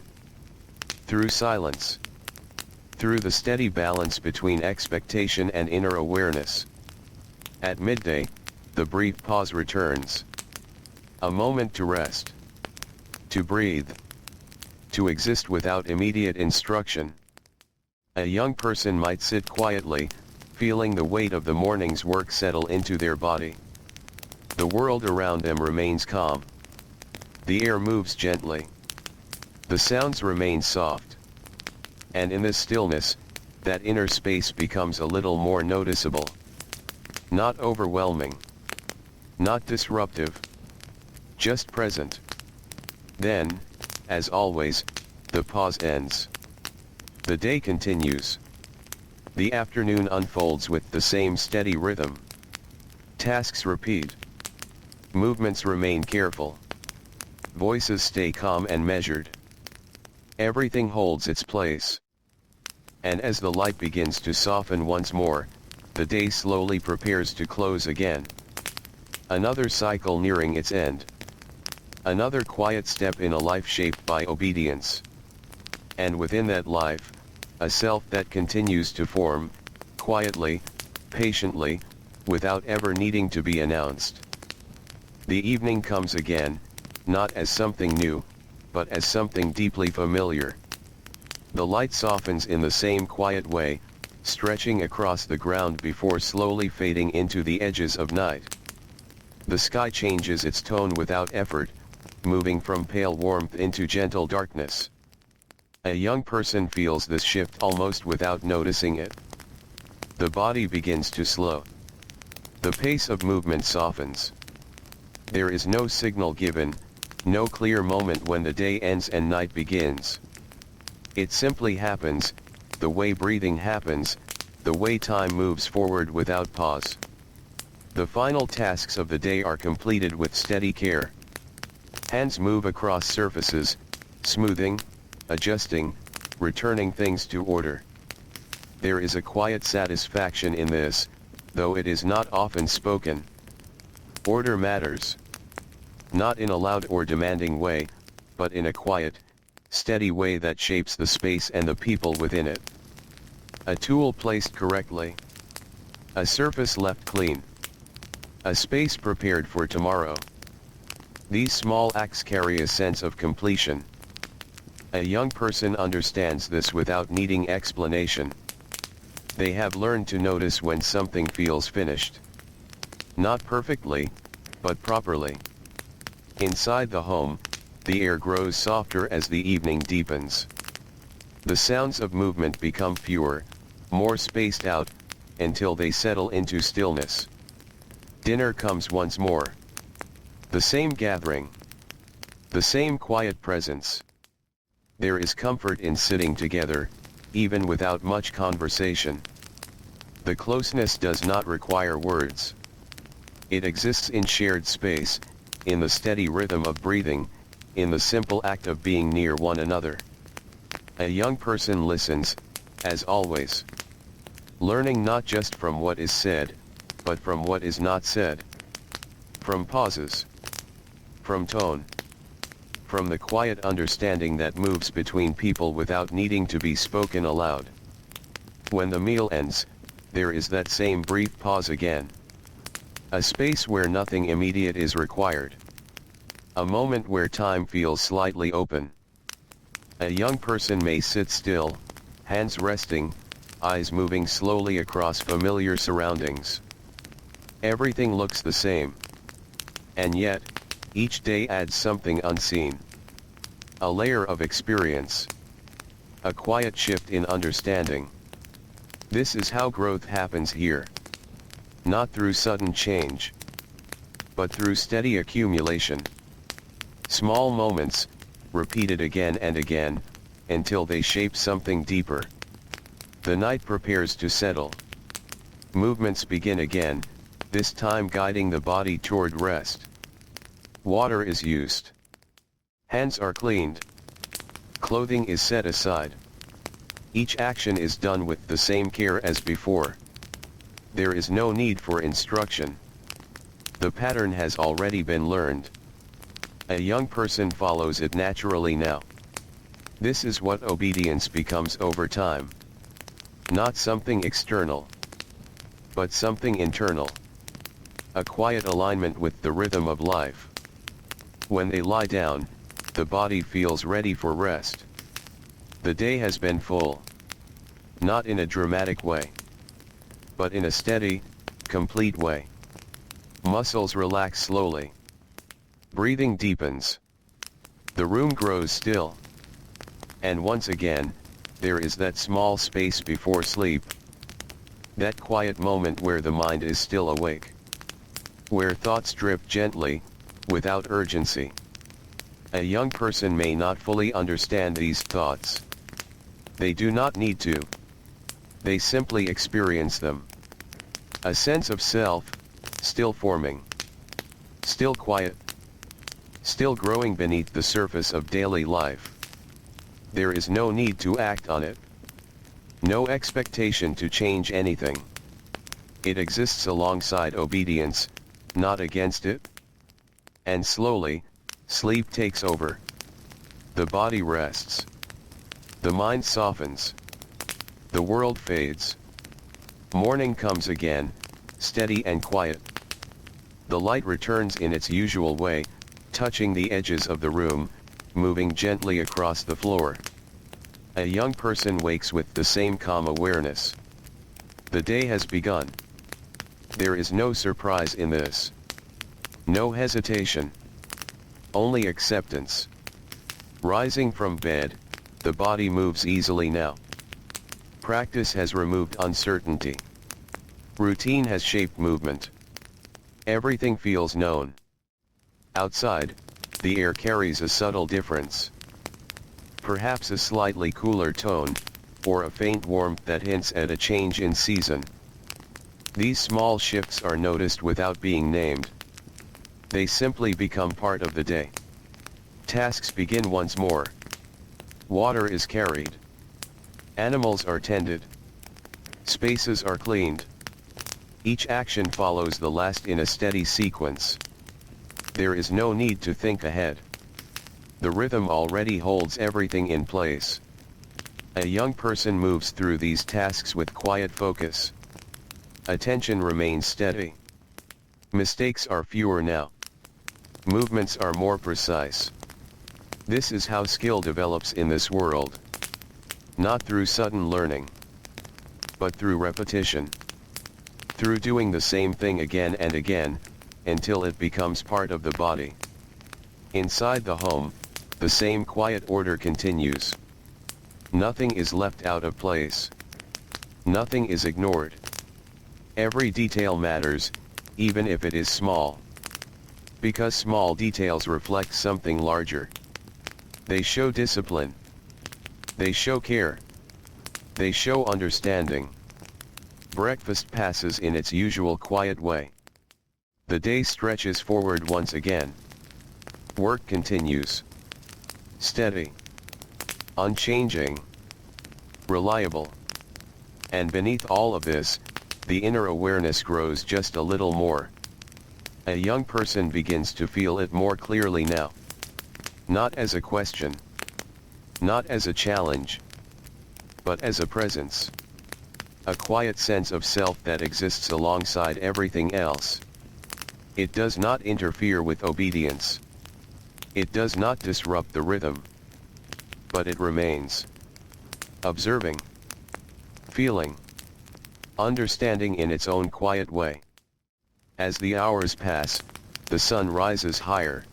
Through silence. Through the steady balance between expectation and inner awareness. At midday, the brief pause returns. A moment to rest. To breathe. To exist without immediate instruction. A young person might sit quietly, feeling the weight of the morning's work settle into their body. The world around them remains calm. The air moves gently. The sounds remain soft. And in this stillness, that inner space becomes a little more noticeable. Not overwhelming. Not disruptive. Just present. Then, as always, the pause ends. The day continues. The afternoon unfolds with the same steady rhythm. Tasks repeat. Movements remain careful. Voices stay calm and measured. Everything holds its place. And as the light begins to soften once more, the day slowly prepares to close again. Another cycle nearing its end. Another quiet step in a life shaped by obedience. And within that life, a self that continues to form, quietly, patiently, without ever needing to be announced. The evening comes again, not as something new, but as something deeply familiar. The light softens in the same quiet way, stretching across the ground before slowly fading into the edges of night. The sky changes its tone without effort, moving from pale warmth into gentle darkness. A young person feels this shift almost without noticing it. The body begins to slow. The pace of movement softens. There is no signal given, no clear moment when the day ends and night begins. It simply happens, the way breathing happens, the way time moves forward without pause. The final tasks of the day are completed with steady care. Hands move across surfaces, smoothing, adjusting, returning things to order. There is a quiet satisfaction in this, though it is not often spoken. Order matters. Not in a loud or demanding way, but in a quiet, steady way that shapes the space and the people within it. A tool placed correctly. A surface left clean. A space prepared for tomorrow. These small acts carry a sense of completion. A young person understands this without needing explanation. They have learned to notice when something feels finished. Not perfectly, but properly. Inside the home, the air grows softer as the evening deepens. The sounds of movement become fewer, more spaced out, until they settle into stillness. Dinner comes once more. The same gathering. The same quiet presence. There is comfort in sitting together, even without much conversation. The closeness does not require words. It exists in shared space, in the steady rhythm of breathing, in the simple act of being near one another. A young person listens, as always. Learning not just from what is said, but from what is not said. From pauses. From tone. From the quiet understanding that moves between people without needing to be spoken aloud. When the meal ends, there is that same brief pause again. A space where nothing immediate is required. A moment where time feels slightly open. A young person may sit still, hands resting, eyes moving slowly across familiar surroundings. Everything looks the same. And yet, each day adds something unseen. A layer of experience. A quiet shift in understanding. This is how growth happens here. Not through sudden change, but through steady accumulation. Small moments, repeated again and again, until they shape something deeper. The night prepares to settle. Movements begin again, this time guiding the body toward rest. Water is used. Hands are cleaned. Clothing is set aside. Each action is done with the same care as before. There is no need for instruction. The pattern has already been learned. A young person follows it naturally now. This is what obedience becomes over time. Not something external, but something internal. A quiet alignment with the rhythm of life. When they lie down, the body feels ready for rest. The day has been full. Not in a dramatic way, but in a steady, complete way. Muscles relax slowly. Breathing deepens. The room grows still. And once again, there is that small space before sleep. That quiet moment where the mind is still awake. Where thoughts drift gently, without urgency. A young person may not fully understand these thoughts. They do not need to. They simply experience them. A sense of self, still forming. Still quiet. Still growing beneath the surface of daily life. There is no need to act on it. No expectation to change anything. It exists alongside obedience, not against it. And slowly, sleep takes over. The body rests. The mind softens. The world fades. Morning comes again, steady and quiet. The light returns in its usual way, touching the edges of the room, moving gently across the floor. A young person wakes with the same calm awareness. The day has begun. There is no surprise in this. No hesitation. Only acceptance. Rising from bed, the body moves easily now. Practice has removed uncertainty. Routine has shaped movement. Everything feels known. Outside, the air carries a subtle difference. Perhaps a slightly cooler tone, or a faint warmth that hints at a change in season. These small shifts are noticed without being named. They simply become part of the day. Tasks begin once more. Water is carried. Animals are tended. Spaces are cleaned. Each action follows the last in a steady sequence. There is no need to think ahead. The rhythm already holds everything in place. A young person moves through these tasks with quiet focus. Attention remains steady. Mistakes are fewer now. Movements are more precise. This is how skill develops in this world. Not through sudden learning, but through repetition. Through doing the same thing again and again, until it becomes part of the body. Inside the home, the same quiet order continues. Nothing is left out of place. Nothing is ignored. Every detail matters, even if it is small. Because small details reflect something larger. They show discipline. They show care. They show understanding. Breakfast passes in its usual quiet way. The day stretches forward once again. Work continues. Steady. Unchanging. Reliable. And beneath all of this, the inner awareness grows just a little more. A young person begins to feel it more clearly now. Not as a question. Not as a challenge. But as a presence. A quiet sense of self that exists alongside everything else. It does not interfere with obedience. It does not disrupt the rhythm. But it remains. Observing. Feeling. Understanding in its own quiet way. As the hours pass, the sun rises higher.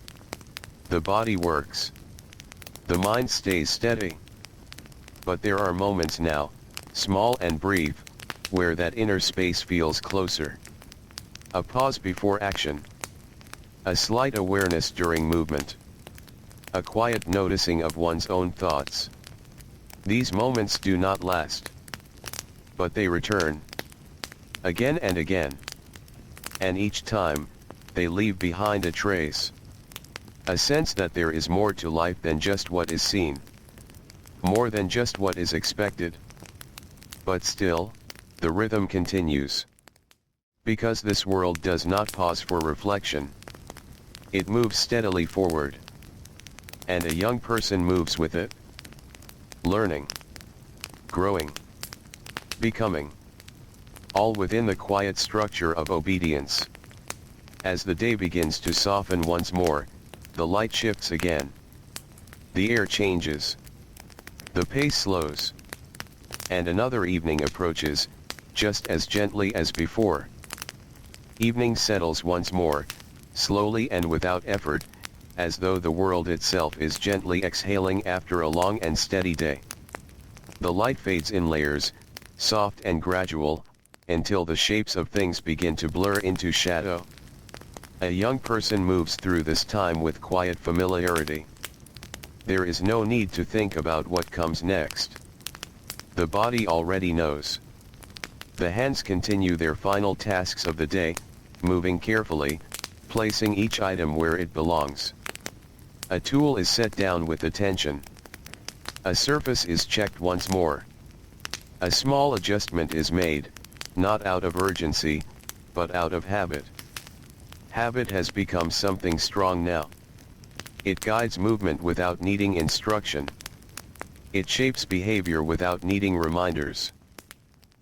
The body works. The mind stays steady. But there are moments now, small and brief, where that inner space feels closer. A pause before action. A slight awareness during movement. A quiet noticing of one's own thoughts. These moments do not last. But they return. Again and again. And each time, they leave behind a trace. A sense that there is more to life than just what is seen. More than just what is expected. But still, the rhythm continues. Because this world does not pause for reflection. It moves steadily forward. And a young person moves with it. Learning. Growing. Becoming. All within the quiet structure of obedience. As the day begins to soften once more, the light shifts again. The air changes. The pace slows. And another evening approaches, just as gently as before. Evening settles once more, slowly and without effort, as though the world itself is gently exhaling after a long and steady day. The light fades in layers, soft and gradual, until the shapes of things begin to blur into shadow. A young person moves through this time with quiet familiarity. There is no need to think about what comes next. The body already knows. The hands continue their final tasks of the day, moving carefully, placing each item where it belongs. A tool is set down with attention. A surface is checked once more. A small adjustment is made, not out of urgency, but out of habit. Habit has become something strong now. It guides movement without needing instruction. It shapes behavior without needing reminders.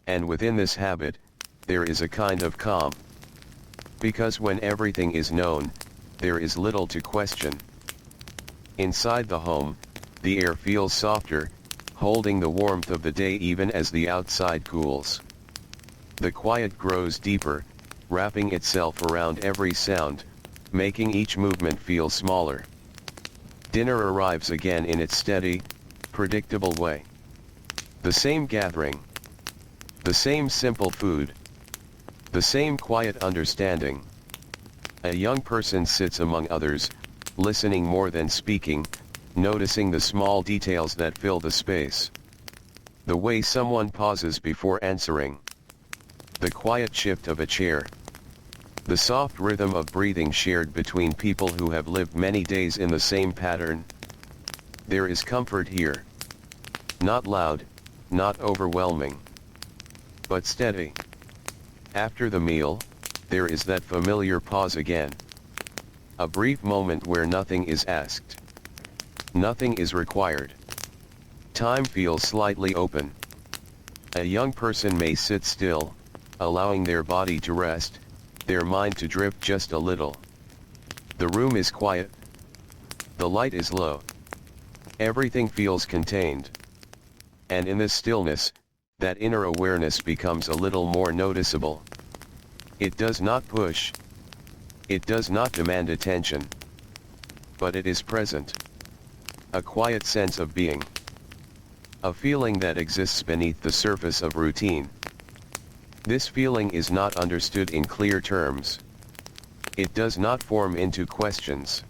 And within this habit, there is a kind of calm. Because when everything is known, there is little to question. Inside the home, the air feels softer, holding the warmth of the day even as the outside cools. The quiet grows deeper, wrapping itself around every sound, making each movement feel smaller. Dinner arrives again in its steady, predictable way. The same gathering. The same simple food. The same quiet understanding. A young person sits among others, listening more than speaking, noticing the small details that fill the space. The way someone pauses before answering. The quiet shift of a chair. The soft rhythm of breathing shared between people who have lived many days in the same pattern. There is comfort here. Not loud, not overwhelming, but steady. After the meal, there is that familiar pause again. A brief moment where nothing is asked. Nothing is required. Time feels slightly open. A young person may sit still, allowing their body to rest, their mind to drift just a little. The room is quiet. The light is low. Everything feels contained. And in this stillness, that inner awareness becomes a little more noticeable. It does not push. It does not demand attention. But it is present. A quiet sense of being. A feeling that exists beneath the surface of routine. This feeling is not understood in clear terms. It does not form into questions.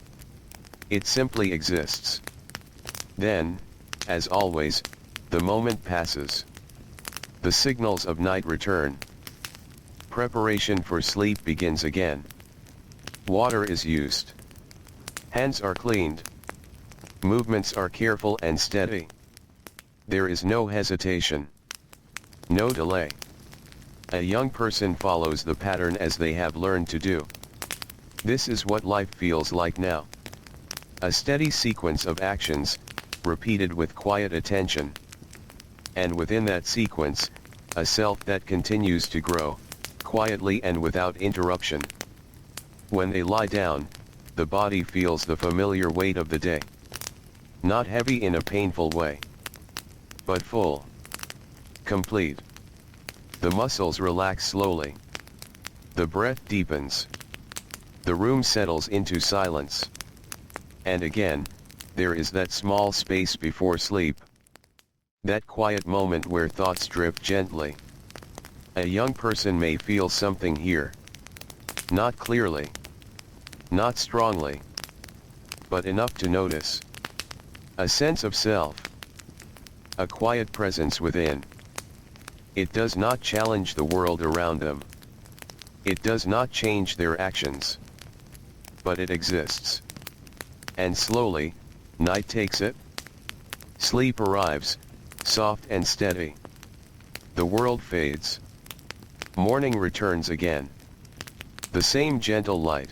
It simply exists. Then, as always, the moment passes. The signals of night return. Preparation for sleep begins again. Water is used. Hands are cleaned. Movements are careful and steady. There is no hesitation. No delay. A young person follows the pattern as they have learned to do. This is what life feels like now. A steady sequence of actions, repeated with quiet attention. And within that sequence, a self that continues to grow, quietly and without interruption. When they lie down, the body feels the familiar weight of the day. Not heavy in a painful way, but full. Complete. The muscles relax slowly. The breath deepens. The room settles into silence. And again, there is that small space before sleep. That quiet moment where thoughts drift gently. A young person may feel something here. Not clearly. Not strongly. But enough to notice. A sense of self. A quiet presence within. It does not challenge the world around them. It does not change their actions. But it exists. And slowly, night takes it. Sleep arrives, soft and steady. The world fades. Morning returns again. The same gentle light.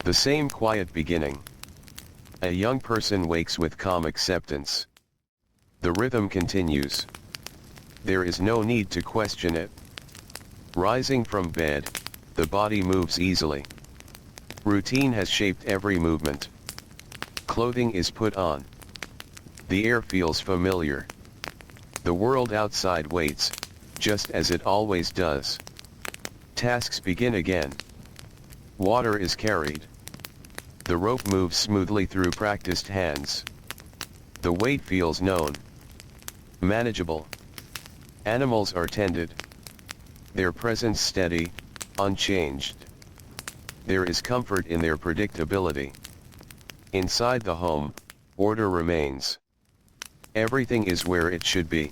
The same quiet beginning. A young person wakes with calm acceptance. The rhythm continues. There is no need to question it. Rising from bed, the body moves easily. Routine has shaped every movement. Clothing is put on. The air feels familiar. The world outside waits, just as it always does. Tasks begin again. Water is carried. The rope moves smoothly through practiced hands. The weight feels known. Manageable. Animals are tended. Their presence steady, unchanged. There is comfort in their predictability. Inside the home, order remains. Everything is where it should be.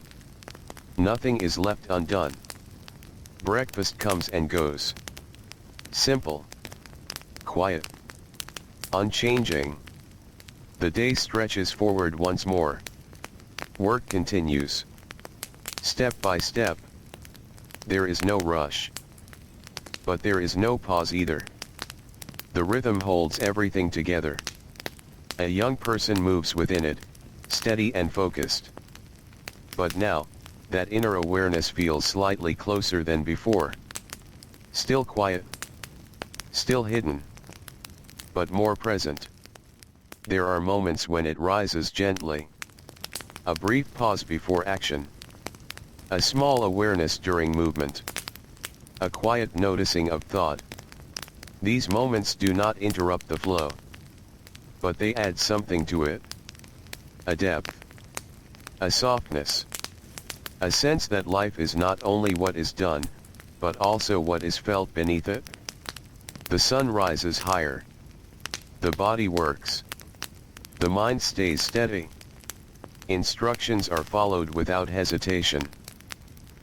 Nothing is left undone. Breakfast comes and goes. Simple. Quiet. Unchanging. The day stretches forward once more. Work continues. Step by step. There is no rush. But there is no pause either. The rhythm holds everything together. A young person moves within it, steady and focused. But now, that inner awareness feels slightly closer than before. Still quiet. Still hidden. But more present. There are moments when it rises gently. A brief pause before action. A small awareness during movement. A quiet noticing of thought. These moments do not interrupt the flow. But they add something to it. A depth. A softness. A sense that life is not only what is done, but also what is felt beneath it. The sun rises higher. The body works. The mind stays steady. Instructions are followed without hesitation.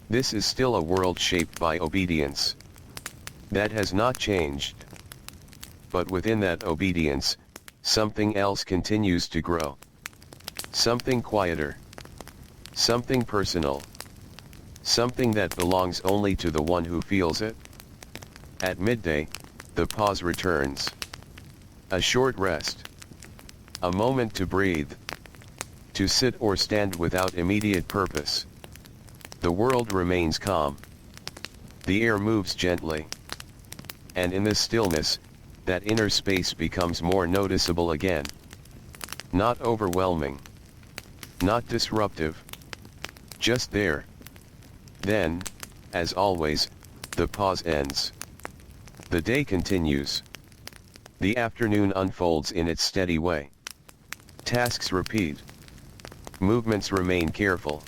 This is still a world shaped by obedience. That has not changed. But within that obedience, something else continues to grow. Something quieter. Something personal. Something that belongs only to the one who feels it. At midday, the pause returns. A short rest. A moment to breathe. To sit or stand without immediate purpose. The world remains calm. The air moves gently. And in this stillness, that inner space becomes more noticeable again. Not overwhelming. Not disruptive. Just there. Then, as always, the pause ends. The day continues. The afternoon unfolds in its steady way. Tasks repeat. Movements remain careful.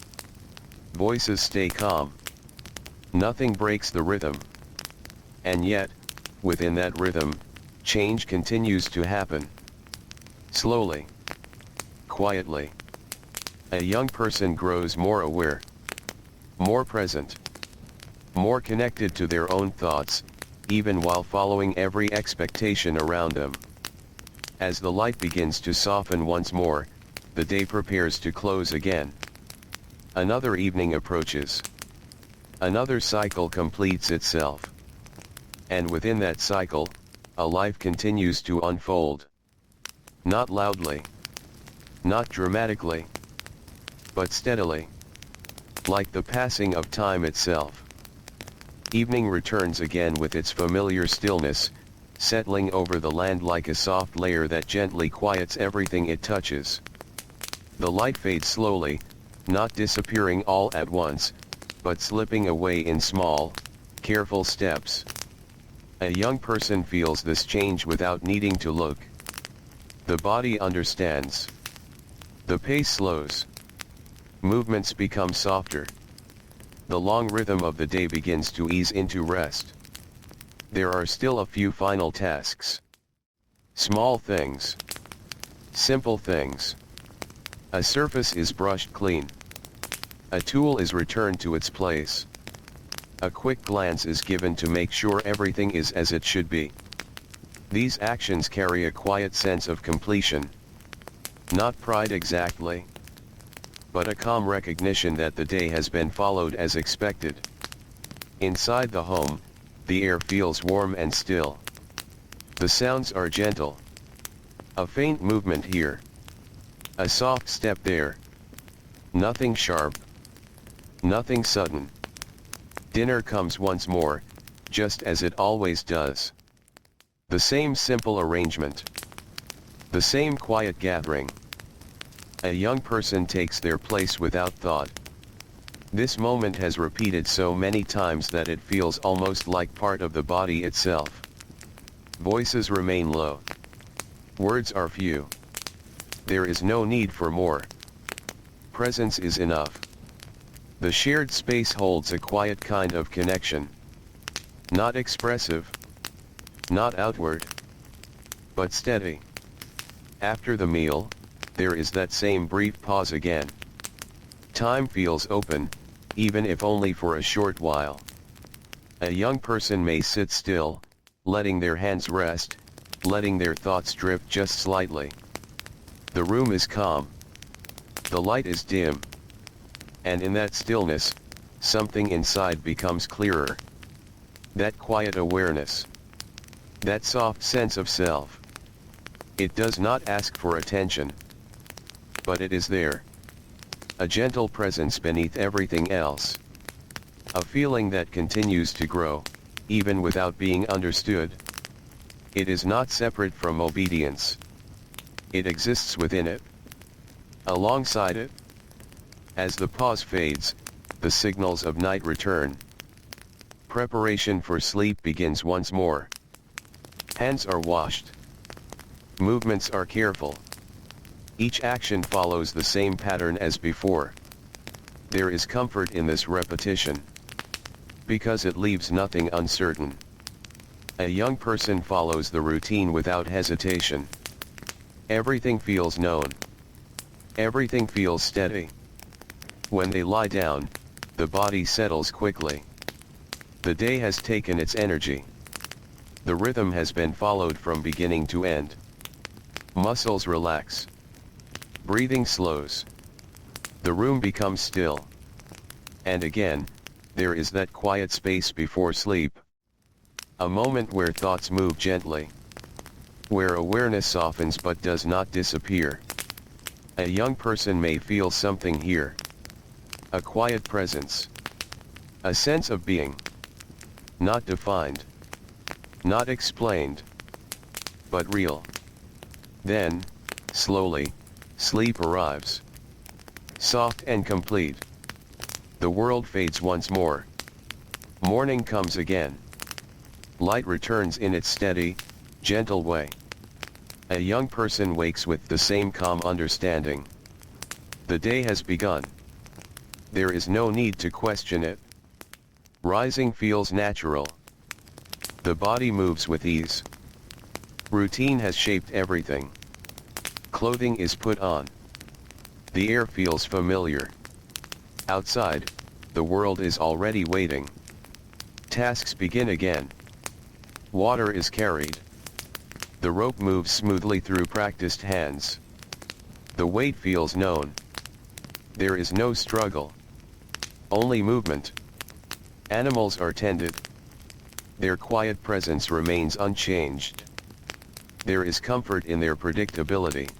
Voices stay calm. Nothing breaks the rhythm. And yet, within that rhythm, change continues to happen. Slowly. Quietly. A young person grows more aware. More present. More connected to their own thoughts, even while following every expectation around them. As the light begins to soften once more, the day prepares to close again. Another evening approaches. Another cycle completes itself. And within that cycle, a life continues to unfold. Not loudly. Not dramatically. But steadily. Like the passing of time itself. Evening returns again with its familiar stillness, settling over the land like a soft layer that gently quiets everything it touches. The light fades slowly, not disappearing all at once, but slipping away in small, careful steps. A young person feels this change without needing to look. The body understands. The pace slows. Movements become softer. The long rhythm of the day begins to ease into rest. There are still a few final tasks. Small things. Simple things. A surface is brushed clean. A tool is returned to its place. A quick glance is given to make sure everything is as it should be. These actions carry a quiet sense of completion. Not pride exactly, but a calm recognition that the day has been followed as expected. Inside the home, the air feels warm and still. The sounds are gentle. A faint movement here. A soft step there. Nothing sharp. Nothing sudden. Dinner comes once more, just as it always does. The same simple arrangement. The same quiet gathering. A young person takes their place without thought. This moment has repeated so many times that it feels almost like part of the body itself. Voices remain low. Words are few. There is no need for more. Presence is enough. The shared space holds a quiet kind of connection. Not expressive. Not outward. But steady. After the meal, there is that same brief pause again. Time feels open, even if only for a short while. A young person may sit still, letting their hands rest, letting their thoughts drift just slightly. The room is calm. The light is dim. And in that stillness, something inside becomes clearer. That quiet awareness. That soft sense of self. It does not ask for attention. But it is there. A gentle presence beneath everything else. A feeling that continues to grow, even without being understood. It is not separate from obedience. It exists within it. Alongside it. As the pause fades, the signals of night return. Preparation for sleep begins once more. Hands are washed. Movements are careful. Each action follows the same pattern as before. There is comfort in this repetition. Because it leaves nothing uncertain. A young person follows the routine without hesitation. Everything feels known. Everything feels steady. When they lie down, the body settles quickly. The day has taken its energy. The rhythm has been followed from beginning to end. Muscles relax. Breathing slows. The room becomes still. And again, there is that quiet space before sleep. A moment where thoughts move gently. Where awareness softens but does not disappear. A young person may feel something here. A quiet presence. A sense of being. Not defined. Not explained. But real. Then, slowly, sleep arrives. Soft and complete. The world fades once more. Morning comes again. Light returns in its steady, gentle way. A young person wakes with the same calm understanding. The day has begun. There is no need to question it. Rising feels natural. The body moves with ease. Routine has shaped everything. Clothing is put on. The air feels familiar. Outside, the world is already waiting. Tasks begin again. Water is carried. The rope moves smoothly through practiced hands. The weight feels known. There is no struggle. Only movement. Animals are tended. Their quiet presence remains unchanged. There is comfort in their predictability.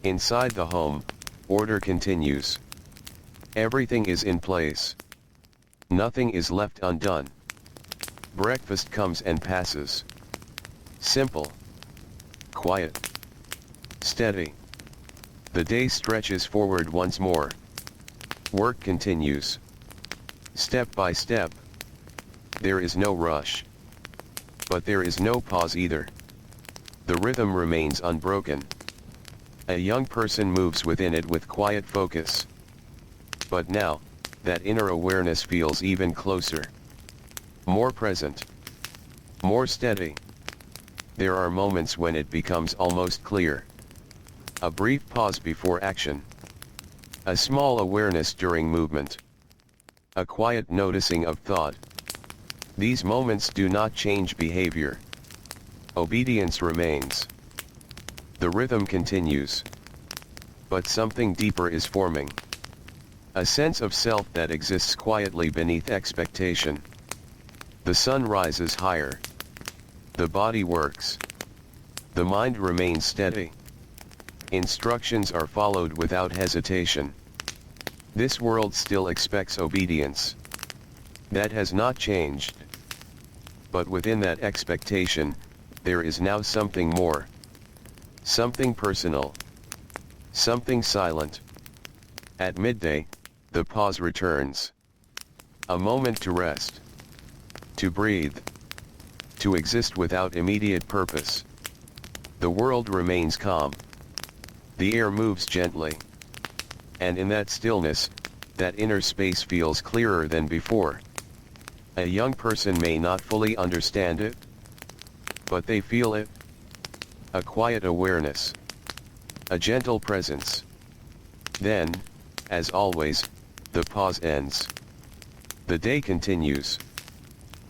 Inside the home, order continues. Everything is in place. Nothing is left undone. Breakfast comes and passes. Simple. Quiet. Steady. The day stretches forward once more. Work continues. Step by step. There is no rush. But there is no pause either. The rhythm remains unbroken. A young person moves within it with quiet focus. But now, that inner awareness feels even closer. More present. More steady. There are moments when it becomes almost clear. A brief pause before action. A small awareness during movement. A quiet noticing of thought. These moments do not change behavior. Obedience remains. The rhythm continues. But something deeper is forming. A sense of self that exists quietly beneath expectation. The sun rises higher. The body works. The mind remains steady. Instructions are followed without hesitation. This world still expects obedience. That has not changed. But within that expectation, there is now something more. Something personal. Something silent. At midday, the pause returns. A moment to rest. To breathe. To exist without immediate purpose. The world remains calm. The air moves gently. And in that stillness, that inner space feels clearer than before. A young person may not fully understand it, but they feel it. A quiet awareness. A gentle presence. Then, as always, the pause ends. The day continues.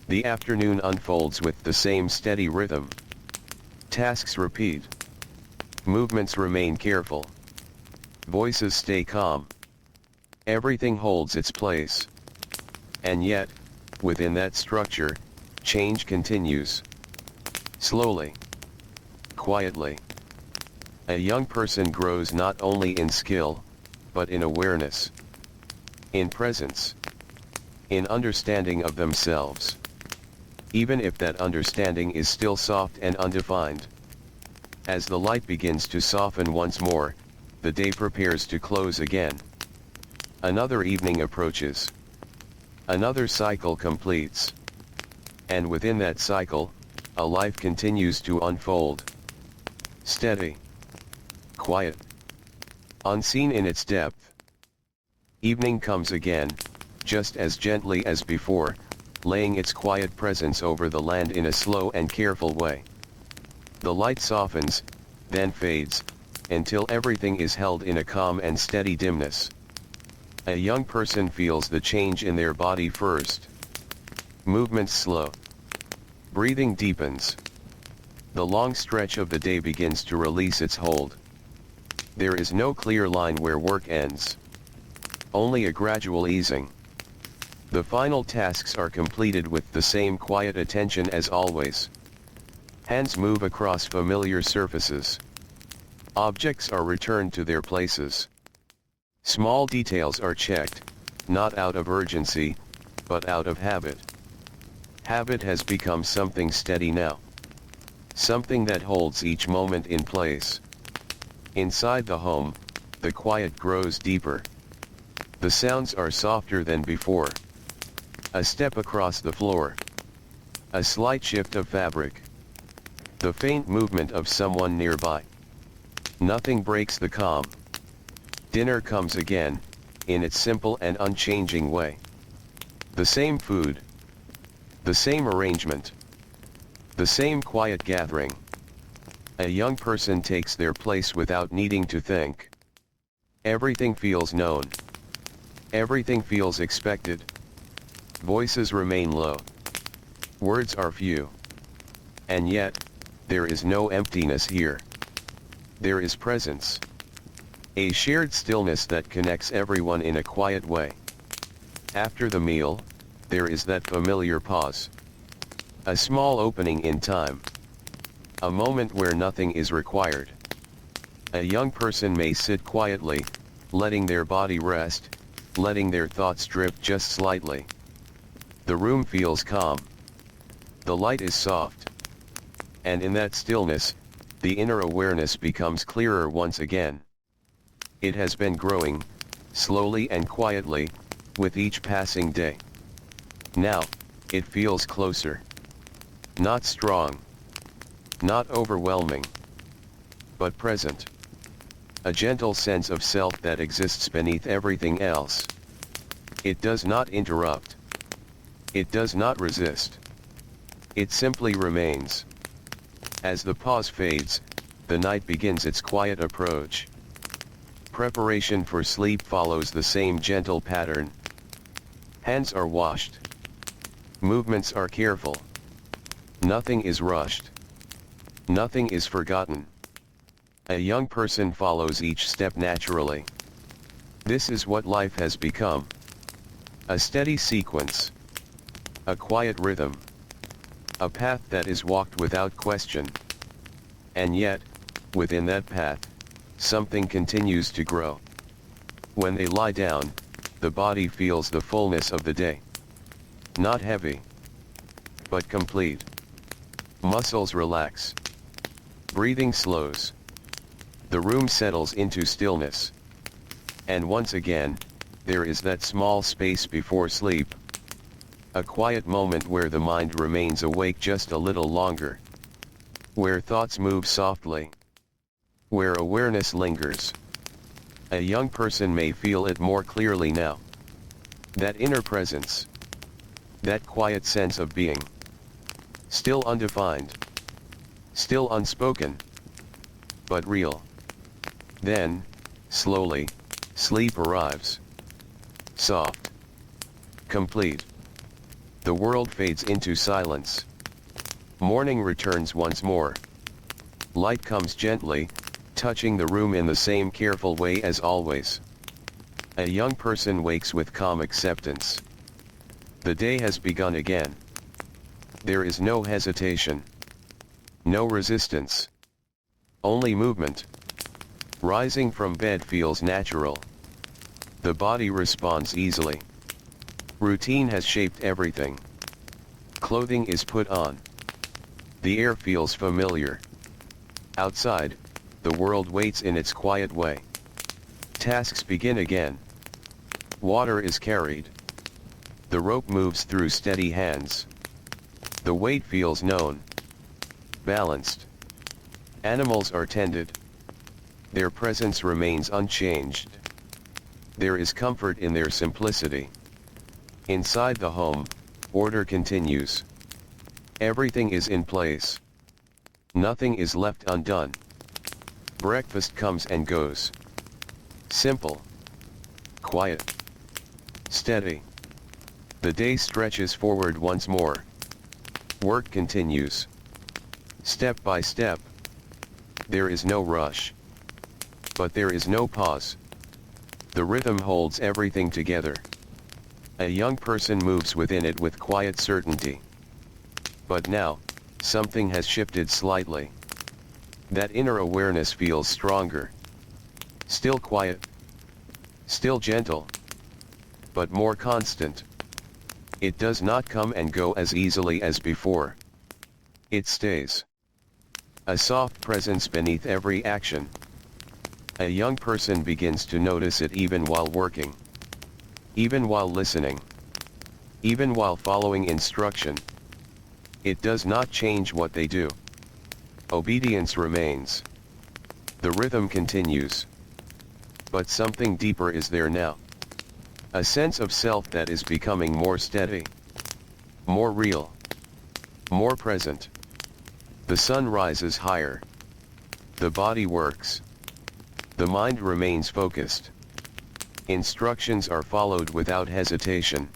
The afternoon unfolds with the same steady rhythm. Tasks repeat. Movements remain careful. Voices stay calm. Everything holds its place. And yet, within that structure, change continues. Slowly. Quietly. A young person grows not only in skill, but in awareness. In presence. In understanding of themselves. Even if that understanding is still soft and undefined. As the light begins to soften once more, the day prepares to close again. Another evening approaches. Another cycle completes. And within that cycle, a life continues to unfold. Steady. Quiet. Unseen in its depth. Evening comes again, just as gently as before, laying its quiet presence over the land in a slow and careful way. The light softens, then fades, until everything is held in a calm and steady dimness. A young person feels the change in their body first. Movements slow. Breathing deepens. The long stretch of the day begins to release its hold. There is no clear line where work ends. Only a gradual easing. The final tasks are completed with the same quiet attention as always. Hands move across familiar surfaces. Objects are returned to their places. Small details are checked, not out of urgency, but out of habit. Habit has become something steady now. Something that holds each moment in place. Inside the home, the quiet grows deeper. The sounds are softer than before. A step across the floor. A slight shift of fabric. The faint movement of someone nearby. Nothing breaks the calm. Dinner comes again, in its simple and unchanging way. The same food. The same arrangement. The same quiet gathering. A young person takes their place without needing to think. Everything feels known. Everything feels expected. Voices remain low. Words are few. And yet, there is no emptiness here. There is presence. A shared stillness that connects everyone in a quiet way. After the meal, there is that familiar pause. A small opening in time. A moment where nothing is required. A young person may sit quietly, letting their body rest, letting their thoughts drift just slightly. The room feels calm. The light is soft. And in that stillness, the inner awareness becomes clearer once again. It has been growing, slowly and quietly, with each passing day. Now, it feels closer. Not strong. Not overwhelming. But present. A gentle sense of self that exists beneath everything else. It does not interrupt. It does not resist. It simply remains. As the pause fades, the night begins its quiet approach. Preparation for sleep follows the same gentle pattern. Hands are washed. Movements are careful. Nothing is rushed. Nothing is forgotten. A young person follows each step naturally. This is what life has become. A steady sequence. A quiet rhythm. A path that is walked without question. And yet, within that path, something continues to grow. When they lie down, the body feels the fullness of the day. Not heavy, but complete. Muscles relax. Breathing slows. The room settles into stillness. And once again, there is that small space before sleep. A quiet moment where the mind remains awake just a little longer. Where thoughts move softly. Where awareness lingers. A young person may feel it more clearly now. That inner presence. That quiet sense of being. Still undefined. Still unspoken. But real. Then, slowly, sleep arrives. Soft. Complete. The world fades into silence. Morning returns once more. Light comes gently, touching the room in the same careful way as always. A young person wakes with calm acceptance. The day has begun again. There is no hesitation. No resistance. Only movement. Rising from bed feels natural. The body responds easily. Routine has shaped everything. Clothing is put on. The air feels familiar. Outside, the world waits in its quiet way. Tasks begin again. Water is carried. The rope moves through steady hands. The weight feels known. Balanced. Animals are tended. Their presence remains unchanged. There is comfort in their simplicity. Inside the home, order continues. Everything is in place. Nothing is left undone. Breakfast comes and goes. Simple. Quiet. Steady. The day stretches forward once more. Work continues. Step by step. There is no rush. But there is no pause. The rhythm holds everything together. A young person moves within it with quiet certainty. But now, something has shifted slightly. That inner awareness feels stronger. Still quiet. Still gentle. But more constant. It does not come and go as easily as before. It stays. A soft presence beneath every action. A young person begins to notice it even while working. Even while listening. Even while following instruction. It does not change what they do. Obedience remains. The rhythm continues. But something deeper is there now. A sense of self that is becoming more steady. More real. More present. The sun rises higher. The body works. The mind remains focused. Instructions are followed without hesitation.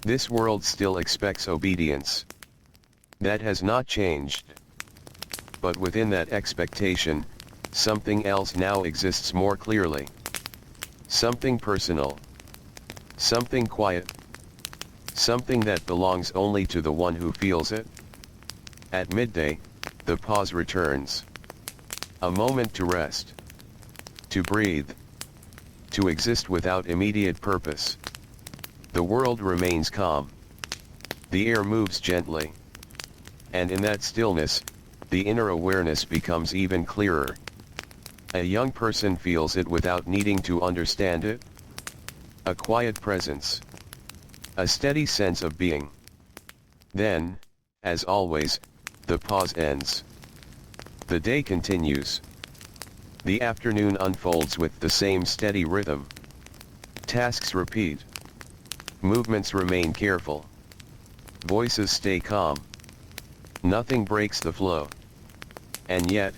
This world still expects obedience. That has not changed. But within that expectation, something else now exists more clearly. Something personal. Something quiet. Something that belongs only to the one who feels it. At midday, the pause returns. A moment to rest. To breathe. To exist without immediate purpose. The world remains calm. The air moves gently. And in that stillness, the inner awareness becomes even clearer. A young person feels it without needing to understand it. A quiet presence. A steady sense of being. Then, as always, the pause ends. The day continues. The afternoon unfolds with the same steady rhythm. Tasks repeat. Movements remain careful. Voices stay calm. Nothing breaks the flow. And yet,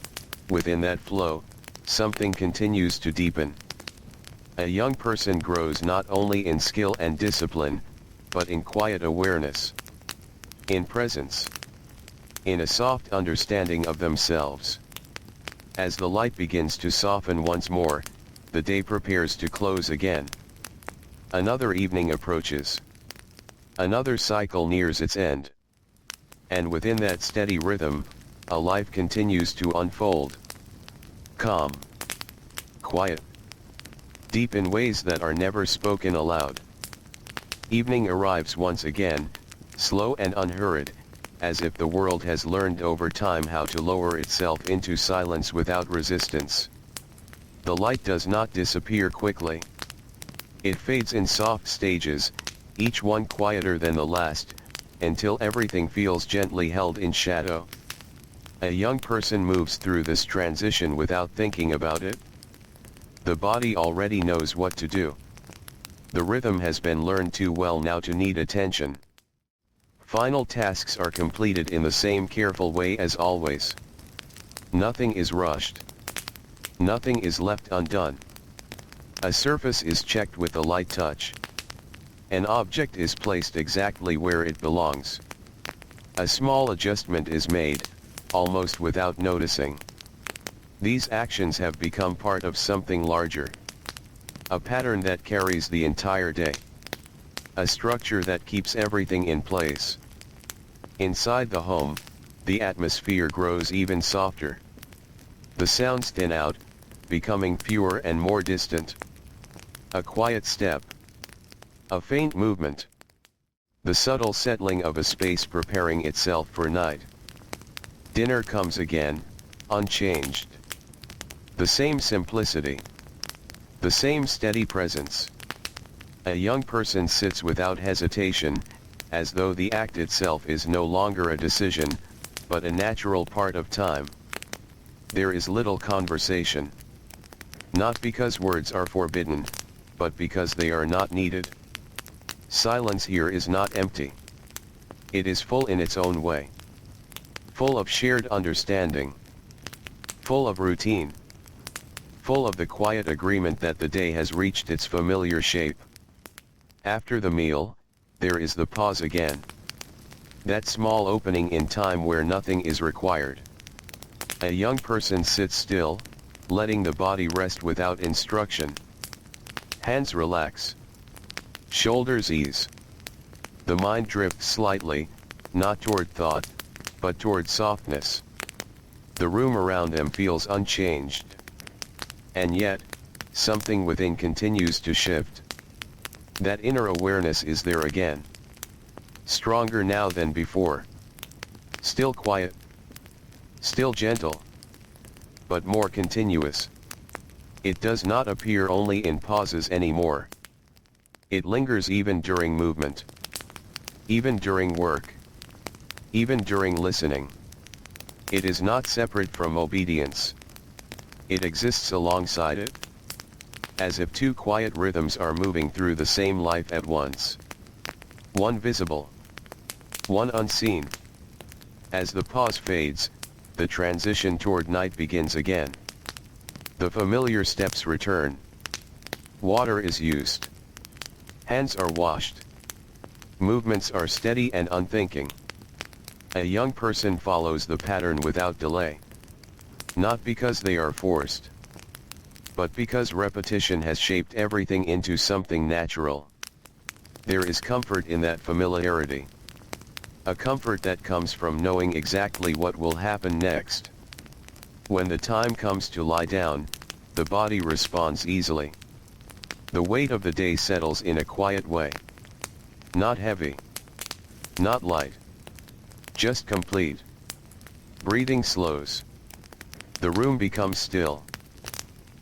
within that flow, something continues to deepen. A young person grows not only in skill and discipline, but in quiet awareness. In presence. In a soft understanding of themselves. As the light begins to soften once more, the day prepares to close again. Another evening approaches. Another cycle nears its end. And within that steady rhythm, a life continues to unfold. Calm. Quiet. Deep in ways that are never spoken aloud. Evening arrives once again, slow and unhurried, as if the world has learned over time how to lower itself into silence without resistance. The light does not disappear quickly. It fades in soft stages, each one quieter than the last, until everything feels gently held in shadow. A young person moves through this transition without thinking about it. The body already knows what to do. The rhythm has been learned too well now to need attention. Final tasks are completed in the same careful way as always. Nothing is rushed. Nothing is left undone. A surface is checked with a light touch. An object is placed exactly where it belongs. A small adjustment is made, almost without noticing. These actions have become part of something larger. A pattern that carries the entire day. A structure that keeps everything in place. Inside the home, the atmosphere grows even softer. The sounds thin out, becoming fewer and more distant. A quiet step. A faint movement. The subtle settling of a space preparing itself for night. Dinner comes again, unchanged. The same simplicity. The same steady presence. A young person sits without hesitation, as though the act itself is no longer a decision, but a natural part of time. There is little conversation. Not because words are forbidden, but because they are not needed. Silence here is not empty. It is full in its own way. Full of shared understanding. Full of routine. Full of the quiet agreement that the day has reached its familiar shape. After the meal, there is the pause again. That small opening in time where nothing is required. A young person sits still, letting the body rest without instruction. Hands relax. Shoulders ease. The mind drifts slightly, not toward thought, but toward softness. The room around them feels unchanged. And yet, something within continues to shift. That inner awareness is there again. Stronger now than before. Still quiet. Still gentle. But more continuous. It does not appear only in pauses anymore. It lingers even during movement. Even during work. Even during listening. It is not separate from obedience. It exists alongside it. As if two quiet rhythms are moving through the same life at once. One visible. One unseen. As the pause fades, the transition toward night begins again. The familiar steps return. Water is used. Hands are washed. Movements are steady and unthinking. A young person follows the pattern without delay. Not because they are forced, but because repetition has shaped everything into something natural. There is comfort in that familiarity. A comfort that comes from knowing exactly what will happen next. When the time comes to lie down, the body responds easily. The weight of the day settles in a quiet way. Not heavy. Not light. Just complete. Breathing slows. The room becomes still.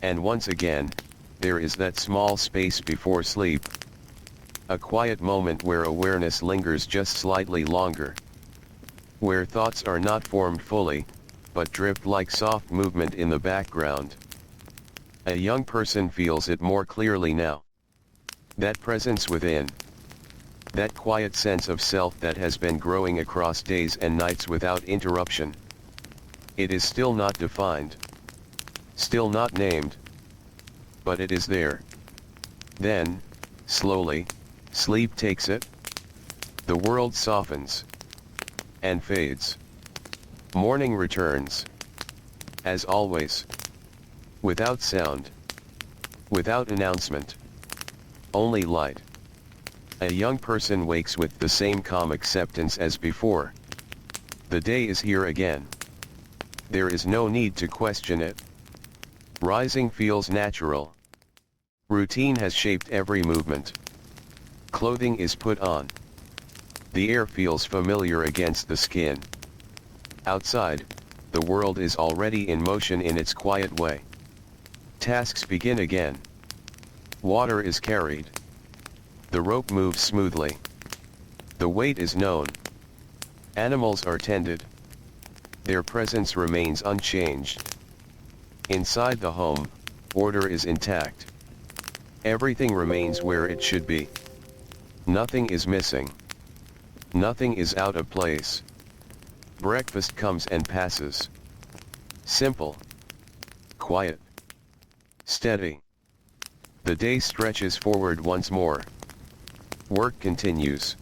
And once again, there is that small space before sleep. A quiet moment where awareness lingers just slightly longer. Where thoughts are not formed fully, but drift like soft movement in the background. A young person feels it more clearly now. That presence within. That quiet sense of self that has been growing across days and nights without interruption. It is still not defined. Still not named. But it is there. Then, slowly, sleep takes it. The world softens. And fades. Morning returns. As always. Without sound. Without announcement. Only light. A young person wakes with the same calm acceptance as before. The day is here again. There is no need to question it. Rising feels natural. Routine has shaped every movement. Clothing is put on. The air feels familiar against the skin. Outside, the world is already in motion in its quiet way. Tasks begin again. Water is carried. The rope moves smoothly. The weight is known. Animals are tended. Their presence remains unchanged. Inside the home, order is intact. Everything remains where it should be. Nothing is missing. Nothing is out of place. Breakfast comes and passes. Simple. Quiet. Steady. The day stretches forward once more. Work continues.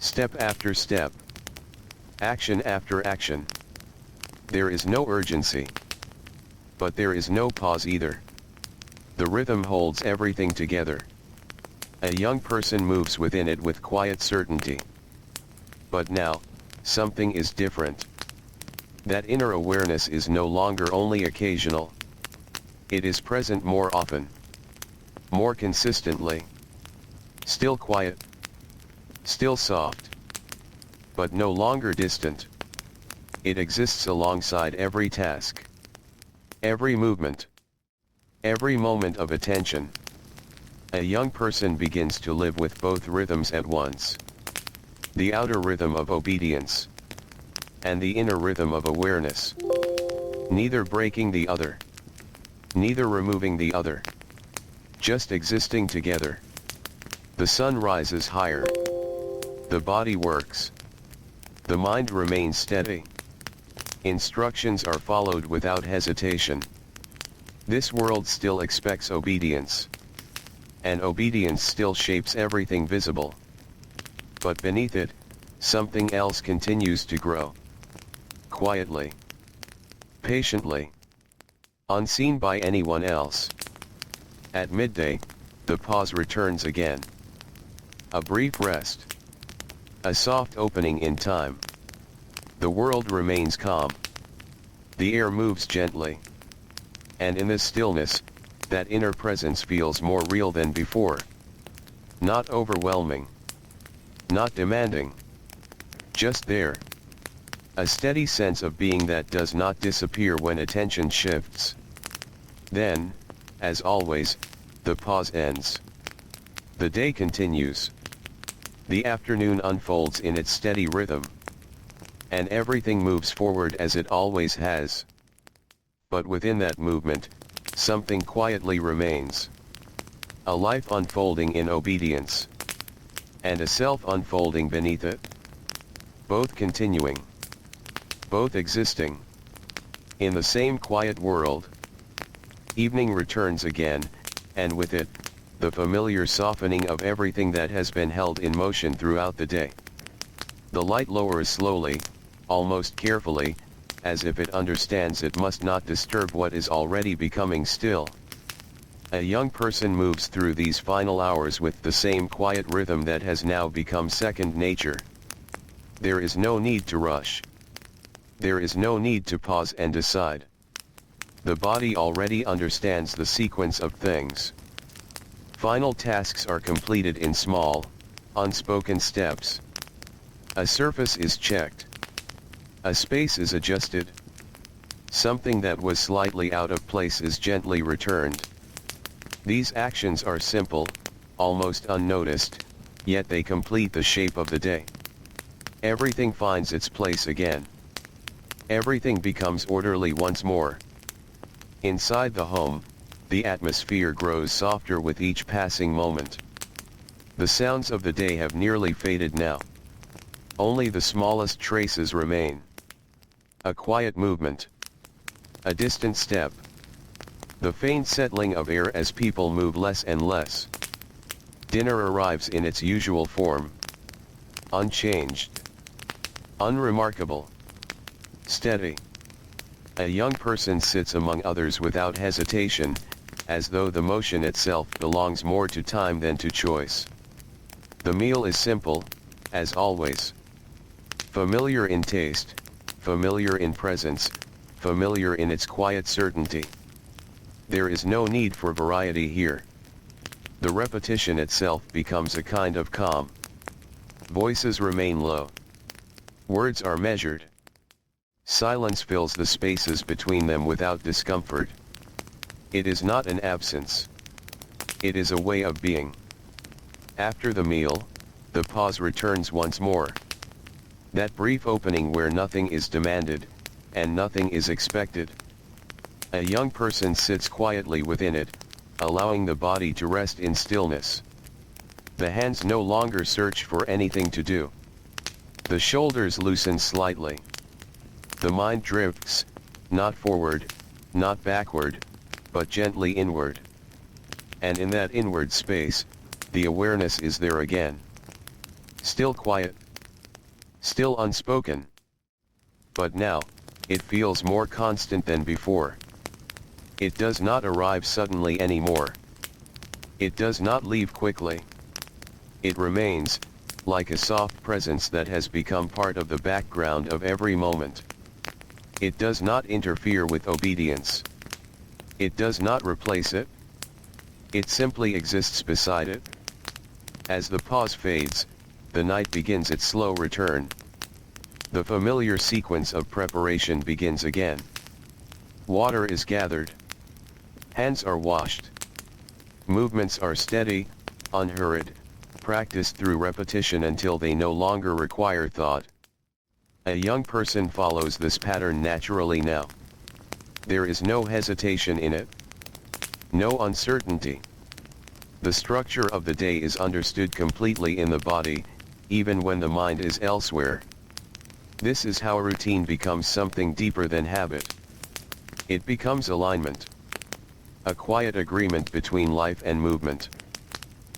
Step after step. Action after action. There is no urgency. But there is no pause either. The rhythm holds everything together. A young person moves within it with quiet certainty. But now, something is different. That inner awareness is no longer only occasional. It is present more often. More consistently. Still quiet. Still soft. But no longer distant. It exists alongside every task. Every movement. Every moment of attention. A young person begins to live with both rhythms at once. The outer rhythm of obedience. And the inner rhythm of awareness. Neither breaking the other. Neither removing the other. Just existing together. The sun rises higher. The body works. The mind remains steady. Instructions are followed without hesitation. This world still expects obedience. And obedience still shapes everything visible. But beneath it, something else continues to grow. Quietly. Patiently. Unseen by anyone else. At midday, the pause returns again. A brief rest. A soft opening in time. The world remains calm. The air moves gently. And in this stillness, that inner presence feels more real than before. Not overwhelming. Not demanding. Just there. A steady sense of being that does not disappear when attention shifts. Then, as always, the pause ends. The day continues. The afternoon unfolds in its steady rhythm. And everything moves forward as it always has. But within that movement, something quietly remains. A life unfolding in obedience. And a self unfolding beneath it. Both continuing. Both existing. In the same quiet world. Evening returns again, and with it, the familiar softening of everything that has been held in motion throughout the day. The light lowers slowly, almost carefully, as if it understands it must not disturb what is already becoming still. A young person moves through these final hours with the same quiet rhythm that has now become second nature. There is no need to rush. There is no need to pause and decide. The body already understands the sequence of things. Final tasks are completed in small, unspoken steps. A surface is checked. A space is adjusted. Something that was slightly out of place is gently returned. These actions are simple, almost unnoticed, yet they complete the shape of the day. Everything finds its place again. Everything becomes orderly once more. Inside the home, the atmosphere grows softer with each passing moment. The sounds of the day have nearly faded now. Only the smallest traces remain. A quiet movement. A distant step. The faint settling of air as people move less and less. Dinner arrives in its usual form. Unchanged. Unremarkable. Steady. A young person sits among others without hesitation, as though the motion itself belongs more to time than to choice. The meal is simple, as always. Familiar in taste, familiar in presence, familiar in its quiet certainty. There is no need for variety here. The repetition itself becomes a kind of calm. Voices remain low. Words are measured. Silence fills the spaces between them without discomfort. It is not an absence. It is a way of being. After the meal, the pause returns once more. That brief opening where nothing is demanded, and nothing is expected. A young person sits quietly within it, allowing the body to rest in stillness. The hands no longer search for anything to do. The shoulders loosen slightly. The mind drifts, not forward, not backward, but gently inward. And in that inward space, the awareness is there again. Still quiet. Still unspoken. But now, it feels more constant than before. It does not arrive suddenly anymore. It does not leave quickly. It remains, like a soft presence that has become part of the background of every moment. It does not interfere with obedience. It does not replace it. It simply exists beside it. As the pause fades, the night begins its slow return. The familiar sequence of preparation begins again. Water is gathered. Hands are washed. Movements are steady, unhurried, practiced through repetition until they no longer require thought. A young person follows this pattern naturally now. There is no hesitation in it. No uncertainty. The structure of the day is understood completely in the body, even when the mind is elsewhere. This is how routine becomes something deeper than habit. It becomes alignment. A quiet agreement between life and movement.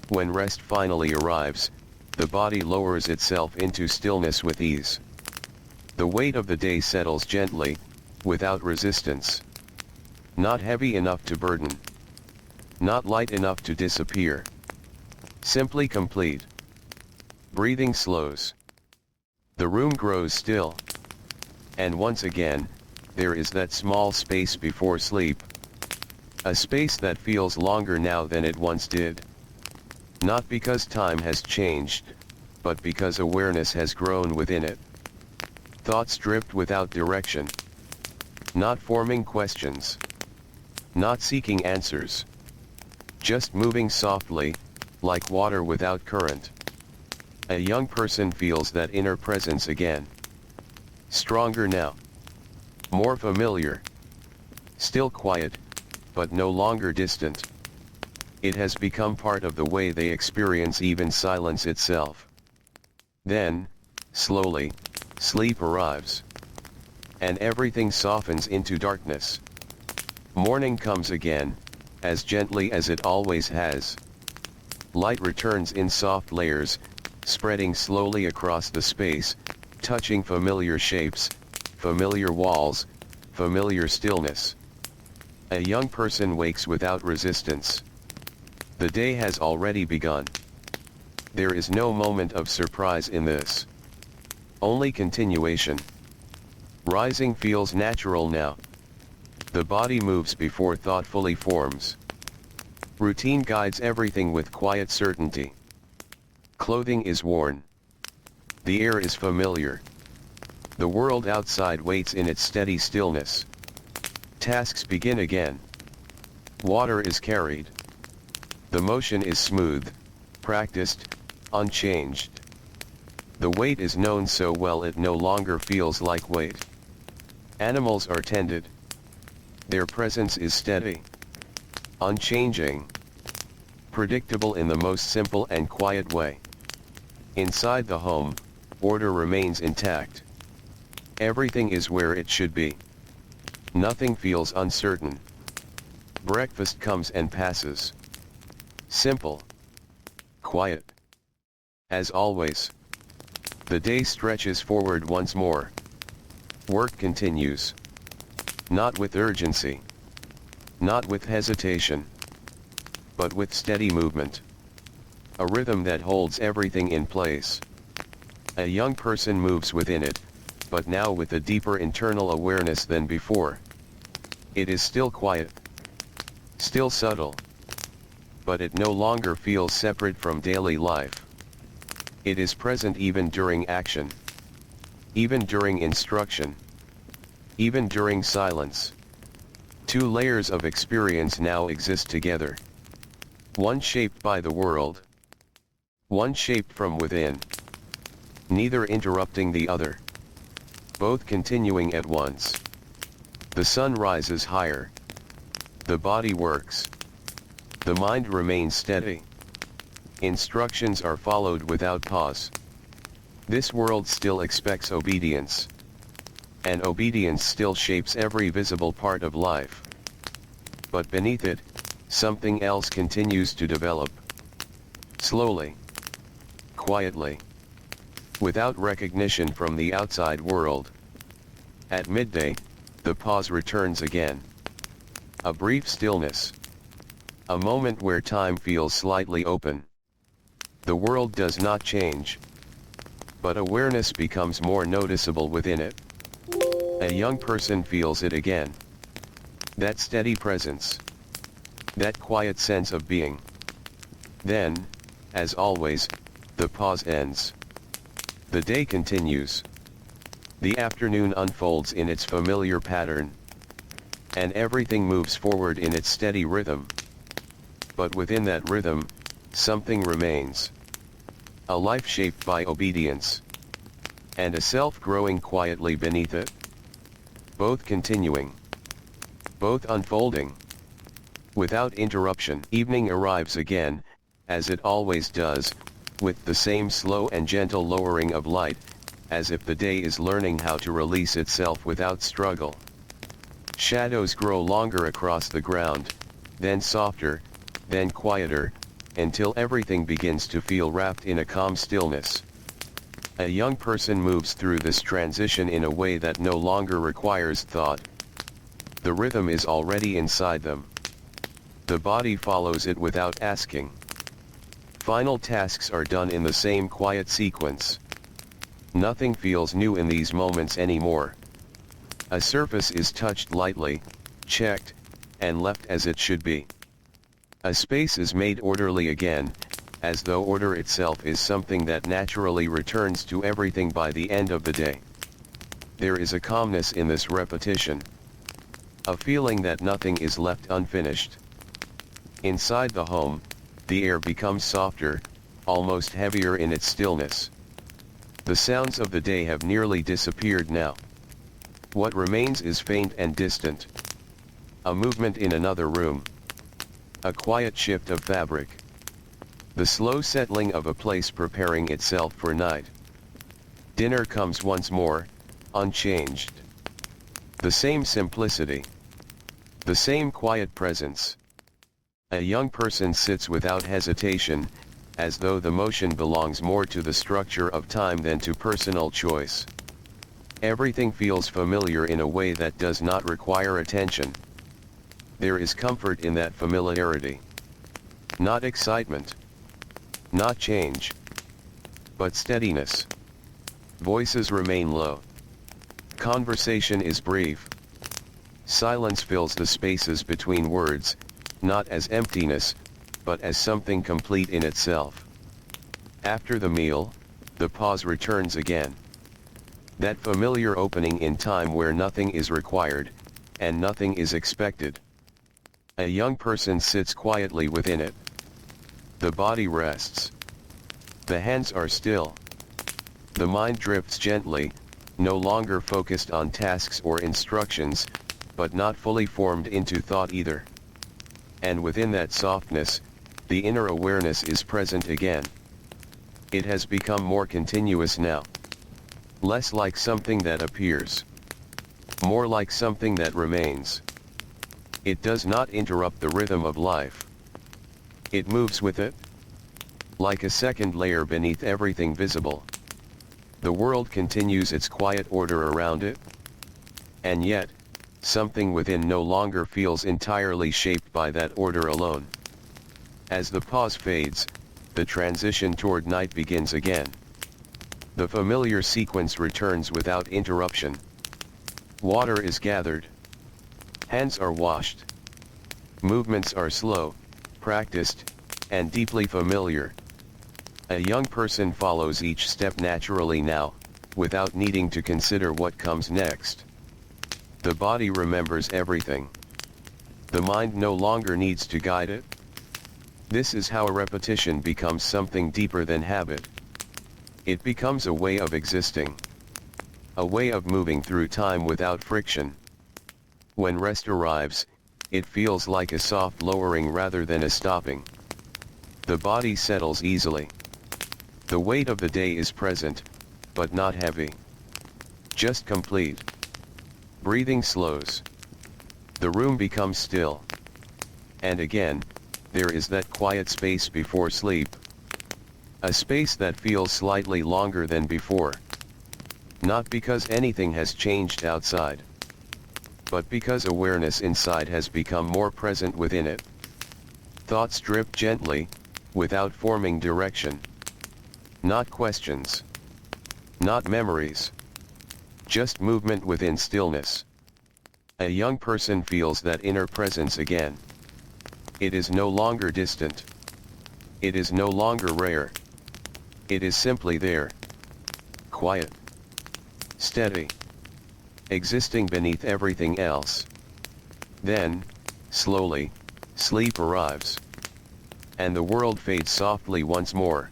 When rest finally arrives, the body lowers itself into stillness with ease. The weight of the day settles gently, without resistance. Not heavy enough to burden. Not light enough to disappear. Simply complete. Breathing slows. The room grows still. And once again, there is that small space before sleep. A space that feels longer now than it once did. Not because time has changed, but because awareness has grown within it. Thoughts drift without direction. Not forming questions. Not seeking answers. Just moving softly, like water without current. A young person feels that inner presence again. Stronger now. More familiar. Still quiet, but no longer distant. It has become part of the way they experience even silence itself. Then, slowly, sleep arrives. And everything softens into darkness. Morning comes again, as gently as it always has. Light returns in soft layers, spreading slowly across the space, touching familiar shapes, familiar walls, familiar stillness. A young person wakes without resistance. The day has already begun. There is no moment of surprise in this. Only continuation. Rising feels natural now. The body moves before thought fully forms. Routine guides everything with quiet certainty. Clothing is worn. The air is familiar. The world outside waits in its steady stillness. Tasks begin again. Water is carried. The motion is smooth, practiced, unchanged. The weight is known so well it no longer feels like weight. Animals are tended. Their presence is steady. Unchanging. Predictable in the most simple and quiet way. Inside the home, order remains intact. Everything is where it should be. Nothing feels uncertain. Breakfast comes and passes. Simple. Quiet. As always. The day stretches forward once more. Work continues. Not with urgency. Not with hesitation. But with steady movement. A rhythm that holds everything in place. A young person moves within it, but now with a deeper internal awareness than before. It is still quiet. Still subtle. But it no longer feels separate from daily life. It is present even during action. Even during instruction. Even during silence. Two layers of experience now exist together. One shaped by the world. One shaped from within. Neither interrupting the other. Both continuing at once. The sun rises higher. The body works. The mind remains steady. Instructions are followed without pause. This world still expects obedience. And obedience still shapes every visible part of life. But beneath it, something else continues to develop. Slowly. Quietly. Without recognition from the outside world. At midday, the pause returns again. A brief stillness. A moment where time feels slightly open. The world does not change. But awareness becomes more noticeable within it. A young person feels it again. That steady presence. That quiet sense of being. Then, as always, the pause ends. The day continues. The afternoon unfolds in its familiar pattern. And everything moves forward in its steady rhythm. But within that rhythm, something remains. A life shaped by obedience. And a self growing quietly beneath it. Both continuing. Both unfolding. Without interruption. Evening arrives again, as it always does, with the same slow and gentle lowering of light, as if the day is learning how to release itself without struggle. Shadows grow longer across the ground, then softer, then quieter, until everything begins to feel wrapped in a calm stillness. A young person moves through this transition in a way that no longer requires thought. The rhythm is already inside them. The body follows it without asking. Final tasks are done in the same quiet sequence. Nothing feels new in these moments anymore. A surface is touched lightly, checked, and left as it should be. A space is made orderly again, as though order itself is something that naturally returns to everything by the end of the day. There is a calmness in this repetition. A feeling that nothing is left unfinished. Inside the home, the air becomes softer, almost heavier in its stillness. The sounds of the day have nearly disappeared now. What remains is faint and distant. A movement in another room. A quiet shift of fabric. The slow settling of a place preparing itself for night. Dinner comes once more, unchanged. The same simplicity. The same quiet presence. A young person sits without hesitation, as though the motion belongs more to the structure of time than to personal choice. Everything feels familiar in a way that does not require attention. There is comfort in that familiarity. Not excitement. Not change. But steadiness. Voices remain low. Conversation is brief. Silence fills the spaces between words, not as emptiness, but as something complete in itself. After the meal, the pause returns again. That familiar opening in time where nothing is required, and nothing is expected. A young person sits quietly within it. The body rests. The hands are still. The mind drifts gently, no longer focused on tasks or instructions, but not fully formed into thought either. And within that softness, the inner awareness is present again. It has become more continuous now. Less like something that appears. More like something that remains. It does not interrupt the rhythm of life. It moves with it. Like a second layer beneath everything visible. The world continues its quiet order around it. And yet, something within no longer feels entirely shaped by that order alone. As the pause fades, the transition toward night begins again. The familiar sequence returns without interruption. Water is gathered. Hands are washed. Movements are slow, practiced, and deeply familiar. A young person follows each step naturally now, without needing to consider what comes next. The body remembers everything. The mind no longer needs to guide it. This is how a repetition becomes something deeper than habit. It becomes a way of existing. A way of moving through time without friction. When rest arrives, it feels like a soft lowering rather than a stopping. The body settles easily. The weight of the day is present, but not heavy. Just complete. Breathing slows. The room becomes still. And again, there is that quiet space before sleep. A space that feels slightly longer than before. Not because anything has changed outside, but because awareness inside has become more present within it. Thoughts drift gently, without forming direction. Not questions. Not memories. Just movement within stillness. A young person feels that inner presence again. It is no longer distant. It is no longer rare. It is simply there. Quiet. Steady. Existing beneath everything else. Then, slowly, sleep arrives. And the world fades softly once more.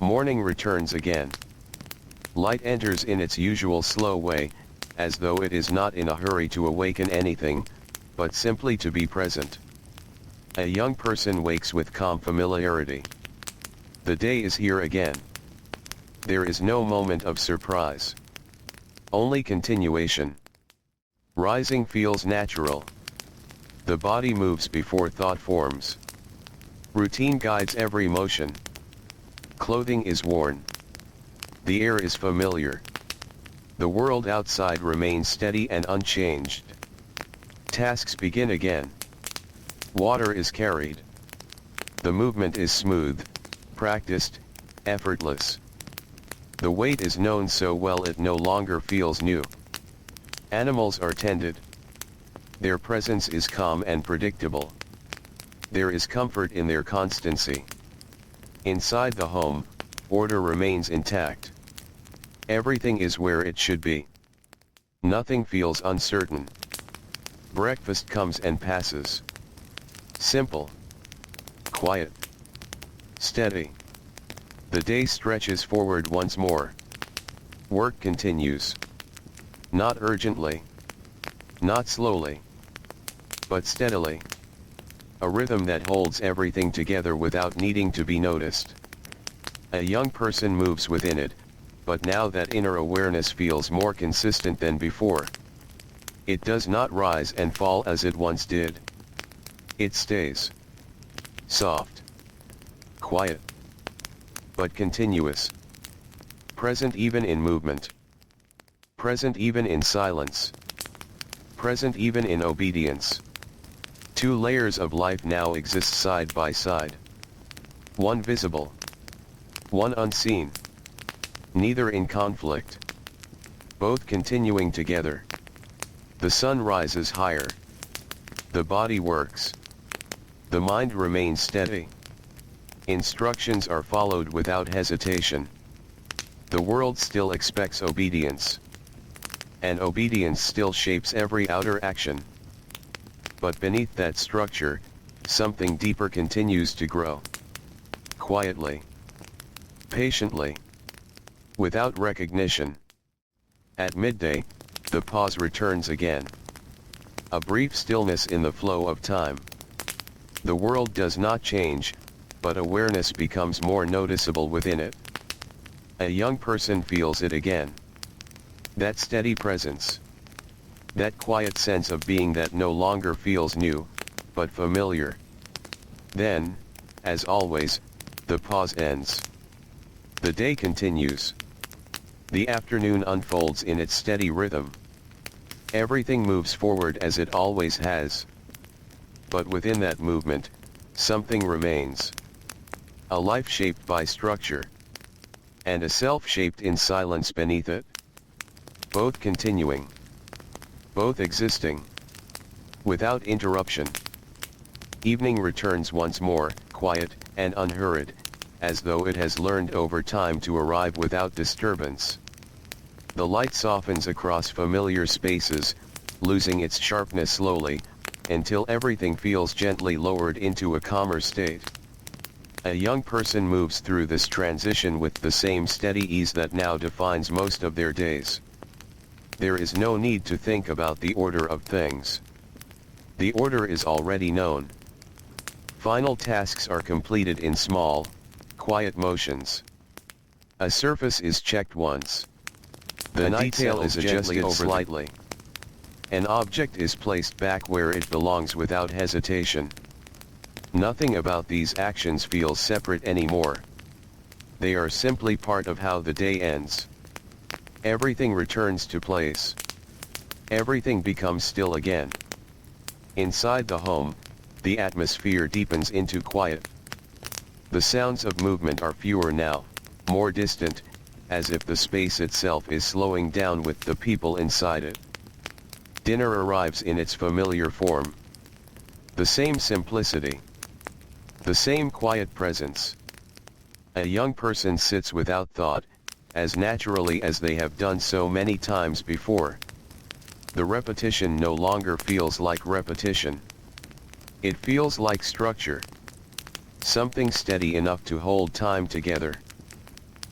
Morning returns again. Light enters in its usual slow way, as though it is not in a hurry to awaken anything, but simply to be present. A young person wakes with calm familiarity. The day is here again. There is no moment of surprise. Only continuation. Rising feels natural. The body moves before thought forms. Routine guides every motion. Clothing is worn. The air is familiar. The world outside remains steady and unchanged. Tasks begin again. Water is carried. The movement is smooth, practiced, effortless. The weight is known so well it no longer feels new. Animals are tended. Their presence is calm and predictable. There is comfort in their constancy. Inside the home, order remains intact. Everything is where it should be. Nothing feels uncertain. Breakfast comes and passes. Simple. Quiet. Steady. The day stretches forward once more. Work continues. Not urgently. Not slowly. But steadily. A rhythm that holds everything together without needing to be noticed. A young person moves within it, but now that inner awareness feels more consistent than before. It does not rise and fall as it once did. It stays. Soft. Quiet. But continuous. Present even in movement. Present even in silence. Present even in obedience. Two layers of life now exist side by side. One visible. One unseen. Neither in conflict. Both continuing together. The sun rises higher. The body works. The mind remains steady. Instructions are followed without hesitation. The world still expects obedience. And obedience still shapes every outer action. But beneath that structure, something deeper continues to grow. Quietly. Patiently. Without recognition. At midday, the pause returns again. A brief stillness in the flow of time. The world does not change, but awareness becomes more noticeable within it. A young person feels it again. That steady presence. That quiet sense of being that no longer feels new, but familiar. Then, as always, the pause ends. The day continues. The afternoon unfolds in its steady rhythm. Everything moves forward as it always has. But within that movement, something remains. A life shaped by structure. And a self shaped in silence beneath it. Both continuing. Both existing. Without interruption. Evening returns once more, quiet and unhurried, as though it has learned over time to arrive without disturbance. The light softens across familiar spaces, losing its sharpness slowly, until everything feels gently lowered into a calmer state. A young person moves through this transition with the same steady ease that now defines most of their days. There is no need to think about the order of things. The order is already known. Final tasks are completed in small, quiet motions. A surface is checked once. The detail is adjusted slightly. An object is placed back where it belongs without hesitation. Nothing about these actions feels separate anymore. They are simply part of how the day ends. Everything returns to place. Everything becomes still again. Inside the home, the atmosphere deepens into quiet. The sounds of movement are fewer now, more distant, as if the space itself is slowing down with the people inside it. Dinner arrives in its familiar form. The same simplicity. The same quiet presence. A young person sits without thought, as naturally as they have done so many times before. The repetition no longer feels like repetition. It feels like structure. Something steady enough to hold time together.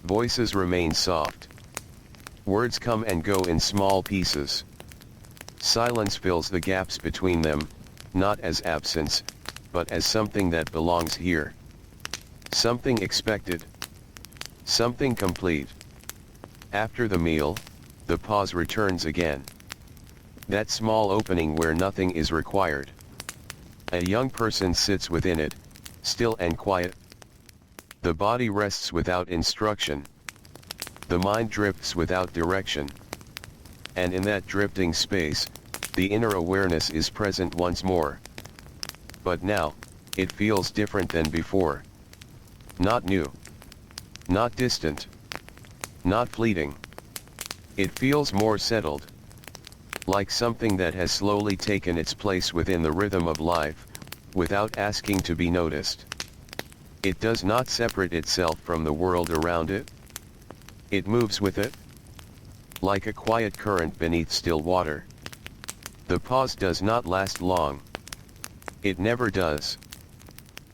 Voices remain soft. Words come and go in small pieces. Silence fills the gaps between them, not as absence, but as something that belongs here. Something expected. Something complete. After the meal, the pause returns again. That small opening where nothing is required. A young person sits within it, still and quiet. The body rests without instruction. The mind drifts without direction. And in that drifting space, the inner awareness is present once more. But now, it feels different than before. Not new. Not distant. Not fleeting. It feels more settled. Like something that has slowly taken its place within the rhythm of life, without asking to be noticed. It does not separate itself from the world around it. It moves with it. Like a quiet current beneath still water. The pause does not last long. It never does.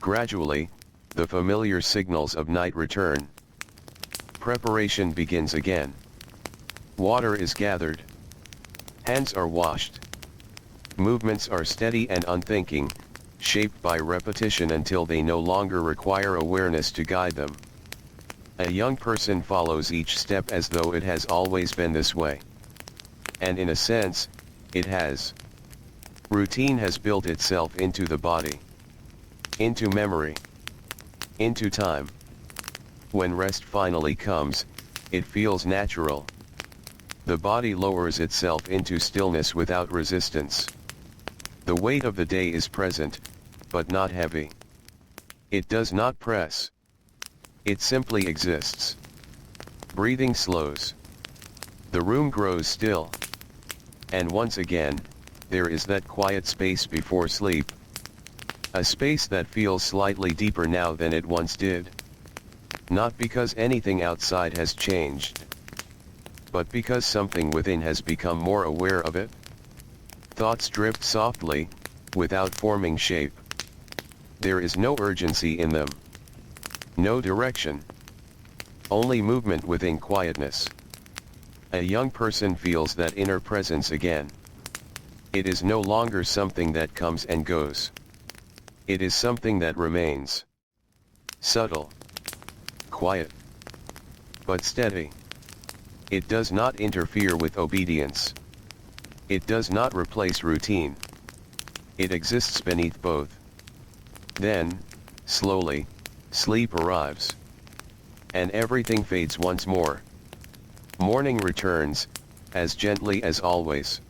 Gradually, the familiar signals of night return. Preparation begins again. Water is gathered. Hands are washed. Movements are steady and unthinking, shaped by repetition until they no longer require awareness to guide them. A young person follows each step as though it has always been this way. And in a sense, it has. Routine has built itself into the body. Into memory. Into time. When rest finally comes, it feels natural. The body lowers itself into stillness without resistance. The weight of the day is present, but not heavy. It does not press. It simply exists. Breathing slows. The room grows still. And once again, there is that quiet space before sleep. A space that feels slightly deeper now than it once did. Not because anything outside has changed, but because something within has become more aware of it. Thoughts drift softly, without forming shape. There is no urgency in them. No direction. Only movement within quietness. A young person feels that inner presence again. It is no longer something that comes and goes. It is something that remains. Subtle. Quiet. But steady. It does not interfere with obedience. It does not replace routine. It exists beneath both. Then, slowly, sleep arrives. And everything fades once more. Morning returns, as gently as always.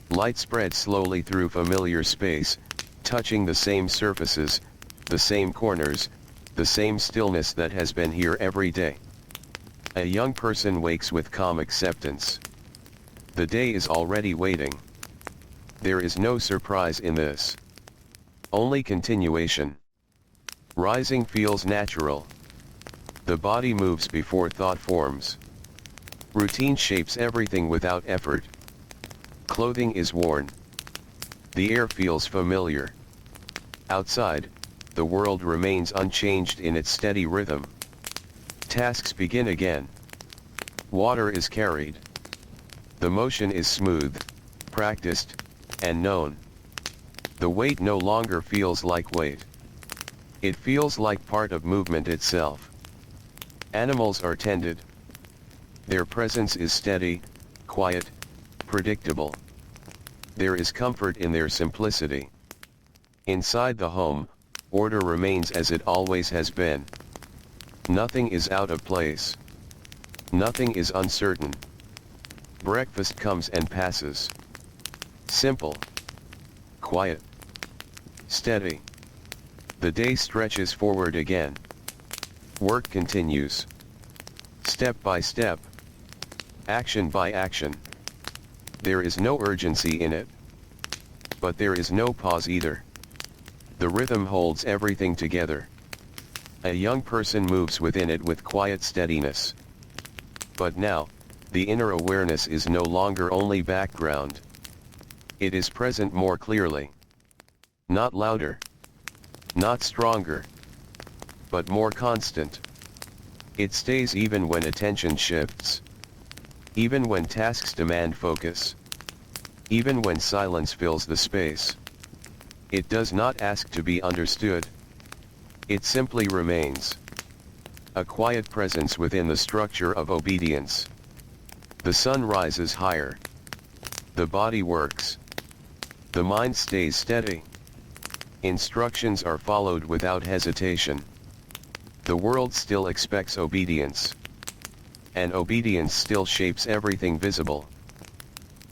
Light spreads slowly through familiar space, touching the same surfaces, the same corners, the same stillness that has been here every day. A young person wakes with calm acceptance. The day is already waiting. There is no surprise in this. Only continuation. Rising feels natural. The body moves before thought forms. Routine shapes everything without effort. Clothing is worn. The air feels familiar. Outside, the world remains unchanged in its steady rhythm. Tasks begin again. Water is carried. The motion is smooth, practiced, and known. The weight no longer feels like weight. It feels like part of movement itself. Animals are tended. Their presence is steady, quiet, predictable. There is comfort in their simplicity. Inside the home, order remains as it always has been. Nothing is out of place. Nothing is uncertain. Breakfast comes and passes. Simple. Quiet. Steady. The day stretches forward again. Work continues. Step by step. Action by action. There is no urgency in it. But there is no pause either. The rhythm holds everything together. A young person moves within it with quiet steadiness. But now, the inner awareness is no longer only background. It is present more clearly. Not louder. Not stronger. But more constant. It stays even when attention shifts. Even when tasks demand focus. Even when silence fills the space. It does not ask to be understood. It simply remains. A quiet presence within the structure of obedience. The sun rises higher. The body works. The mind stays steady. Instructions are followed without hesitation. The world still expects obedience. And obedience still shapes everything visible.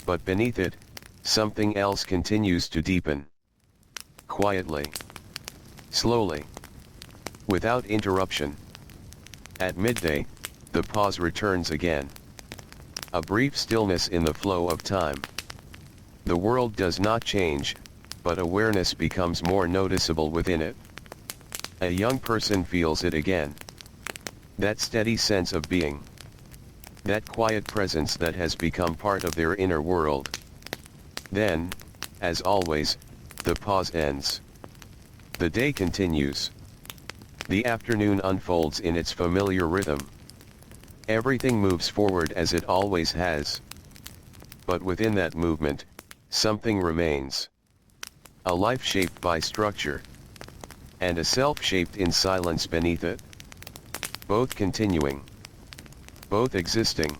But beneath it, something else continues to deepen. Quietly. Slowly. Without interruption. At midday, the pause returns again. A brief stillness in the flow of time. The world does not change, but awareness becomes more noticeable within it. A young person feels it again. That steady sense of being. That quiet presence that has become part of their inner world. Then, as always, the pause ends. The day continues. The afternoon unfolds in its familiar rhythm. Everything moves forward as it always has. But within that movement, something remains. A life shaped by structure. And a self shaped in silence beneath it. Both continuing. Both existing.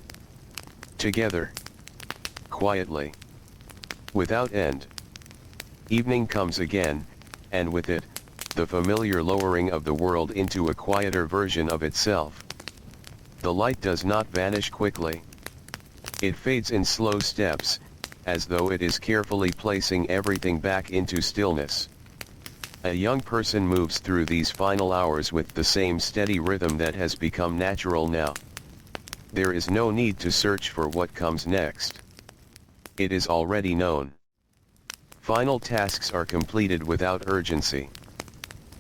Together. Quietly. Without end. Evening comes again, and with it, the familiar lowering of the world into a quieter version of itself. The light does not vanish quickly. It fades in slow steps, as though it is carefully placing everything back into stillness. A young person moves through these final hours with the same steady rhythm that has become natural now. There is no need to search for what comes next. It is already known. Final tasks are completed without urgency.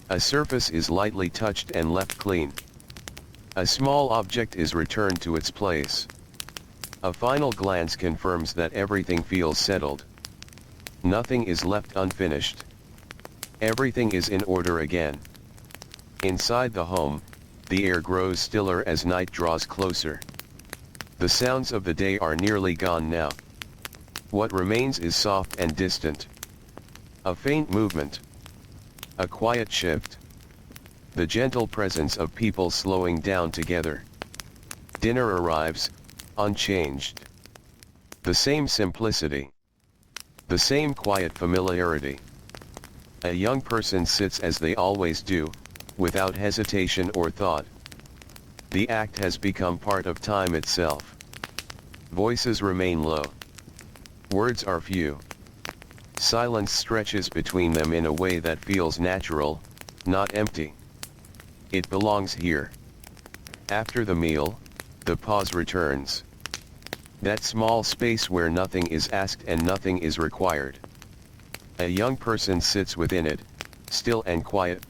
A surface is lightly touched and left clean. A small object is returned to its place. A final glance confirms that everything feels settled. Nothing is left unfinished. Everything is in order again. Inside the home, the air grows stiller as night draws closer. The sounds of the day are nearly gone now. What remains is soft and distant. A faint movement. A quiet shift. The gentle presence of people slowing down together. Dinner arrives, unchanged. The same simplicity. The same quiet familiarity. A young person sits as they always do, without hesitation or thought. The act has become part of time itself. Voices remain low. Words are few. Silence stretches between them in a way that feels natural, not empty. It belongs here. After the meal, the pause returns. That small space where nothing is asked and nothing is required. A young person sits within it, still and quiet.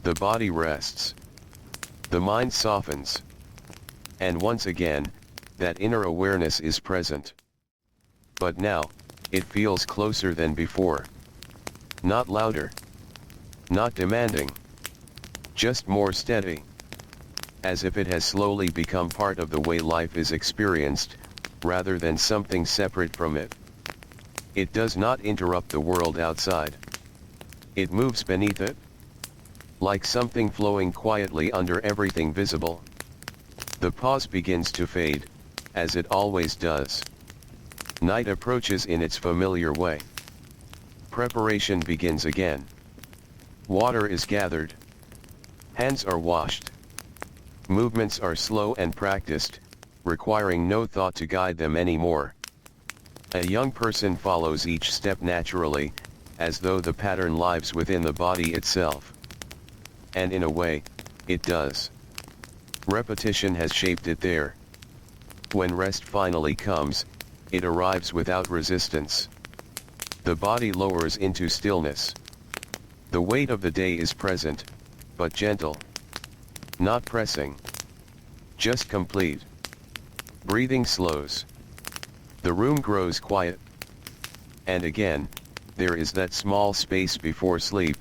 The body rests. The mind softens. And once again, that inner awareness is present. But now, It feels closer than before. Not louder. Not demanding. Just more steady. As if it has slowly become part of the way life is experienced, rather than something separate from it. It does not interrupt the world outside. It moves beneath it. Like something flowing quietly under everything visible. The pause begins to fade, as it always does. Night approaches in its familiar way. Preparation begins again. Water is gathered. Hands are washed. Movements are slow and practiced, requiring no thought to guide them anymore. A young person follows each step naturally, as though the pattern lives within the body itself. And in a way, it does. Repetition has shaped it there. When rest finally comes, it arrives without resistance. The body lowers into stillness. The weight of the day is present, but gentle. Not pressing. Just complete. Breathing slows. The room grows quiet. And again, there is that small space before sleep.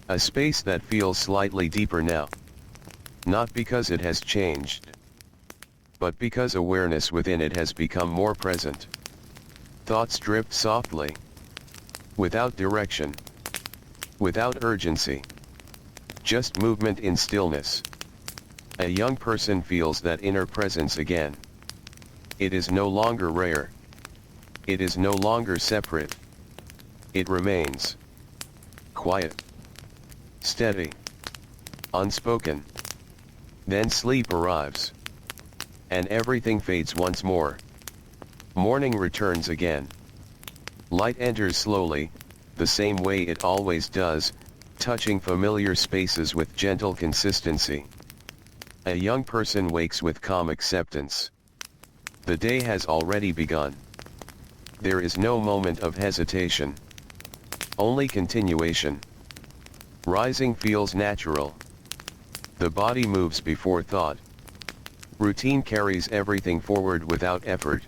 A space that feels slightly deeper now. Not because it has changed, but because awareness within it has become more present. Thoughts drift softly. Without direction. Without urgency. Just movement in stillness. A young person feels that inner presence again. It is no longer rare. It is no longer separate. It remains. Quiet. Steady. Unspoken. Then sleep arrives. And everything fades once more. Morning returns again. Light enters slowly, the same way it always does, touching familiar spaces with gentle consistency. A young person wakes with calm acceptance. The day has already begun. There is no moment of hesitation. Only continuation. Rising feels natural. The body moves before thought. Routine carries everything forward without effort.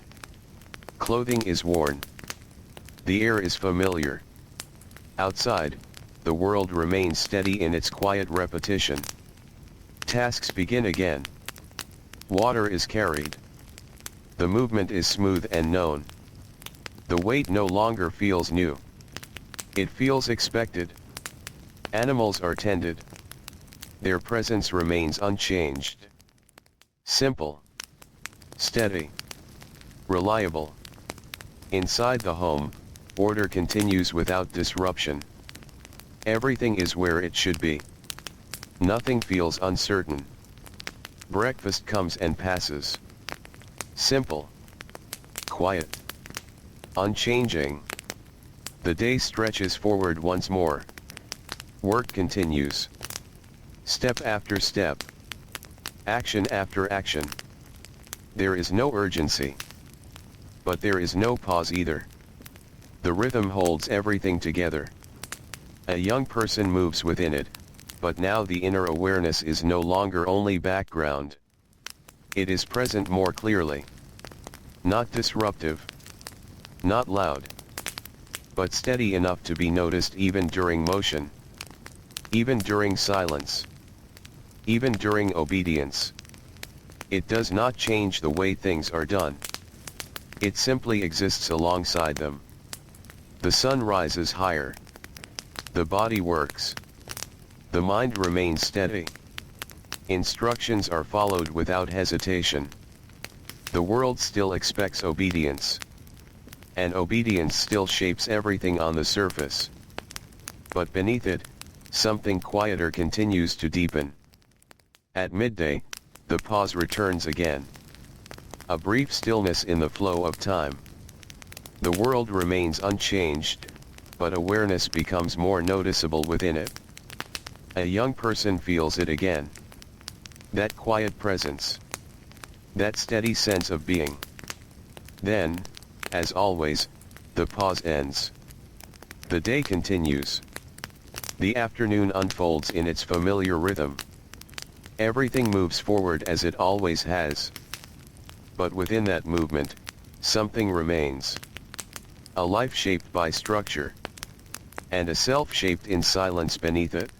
Clothing is worn. The air is familiar. Outside, the world remains steady in its quiet repetition. Tasks begin again. Water is carried. The movement is smooth and known. The weight no longer feels new. It feels expected. Animals are tended. Their presence remains unchanged. Simple. Steady. Reliable. Inside the home, order continues without disruption. Everything is where it should be. Nothing feels uncertain. Breakfast comes and passes. Simple. Quiet. Unchanging. The day stretches forward once more. Work continues. Step after step. Action after action. There is no urgency. But there is no pause either. The rhythm holds everything together. A young person moves within it, but now the inner awareness is no longer only background. It is present more clearly. Not disruptive. Not loud. But steady enough to be noticed even during motion. Even during silence. Even during obedience. It does not change the way things are done. It simply exists alongside them. The sun rises higher. The body works. The mind remains steady. Instructions are followed without hesitation. The world still expects obedience. And obedience still shapes everything on the surface. But beneath it, something quieter continues to deepen. At midday, the pause returns again. A brief stillness in the flow of time. The world remains unchanged, but awareness becomes more noticeable within it. A young person feels it again. That quiet presence. That steady sense of being. Then, as always, the pause ends. The day continues. The afternoon unfolds in its familiar rhythm. Everything moves forward as it always has. But within that movement, something remains. a life shaped by structure, and a self shaped in silence beneath it.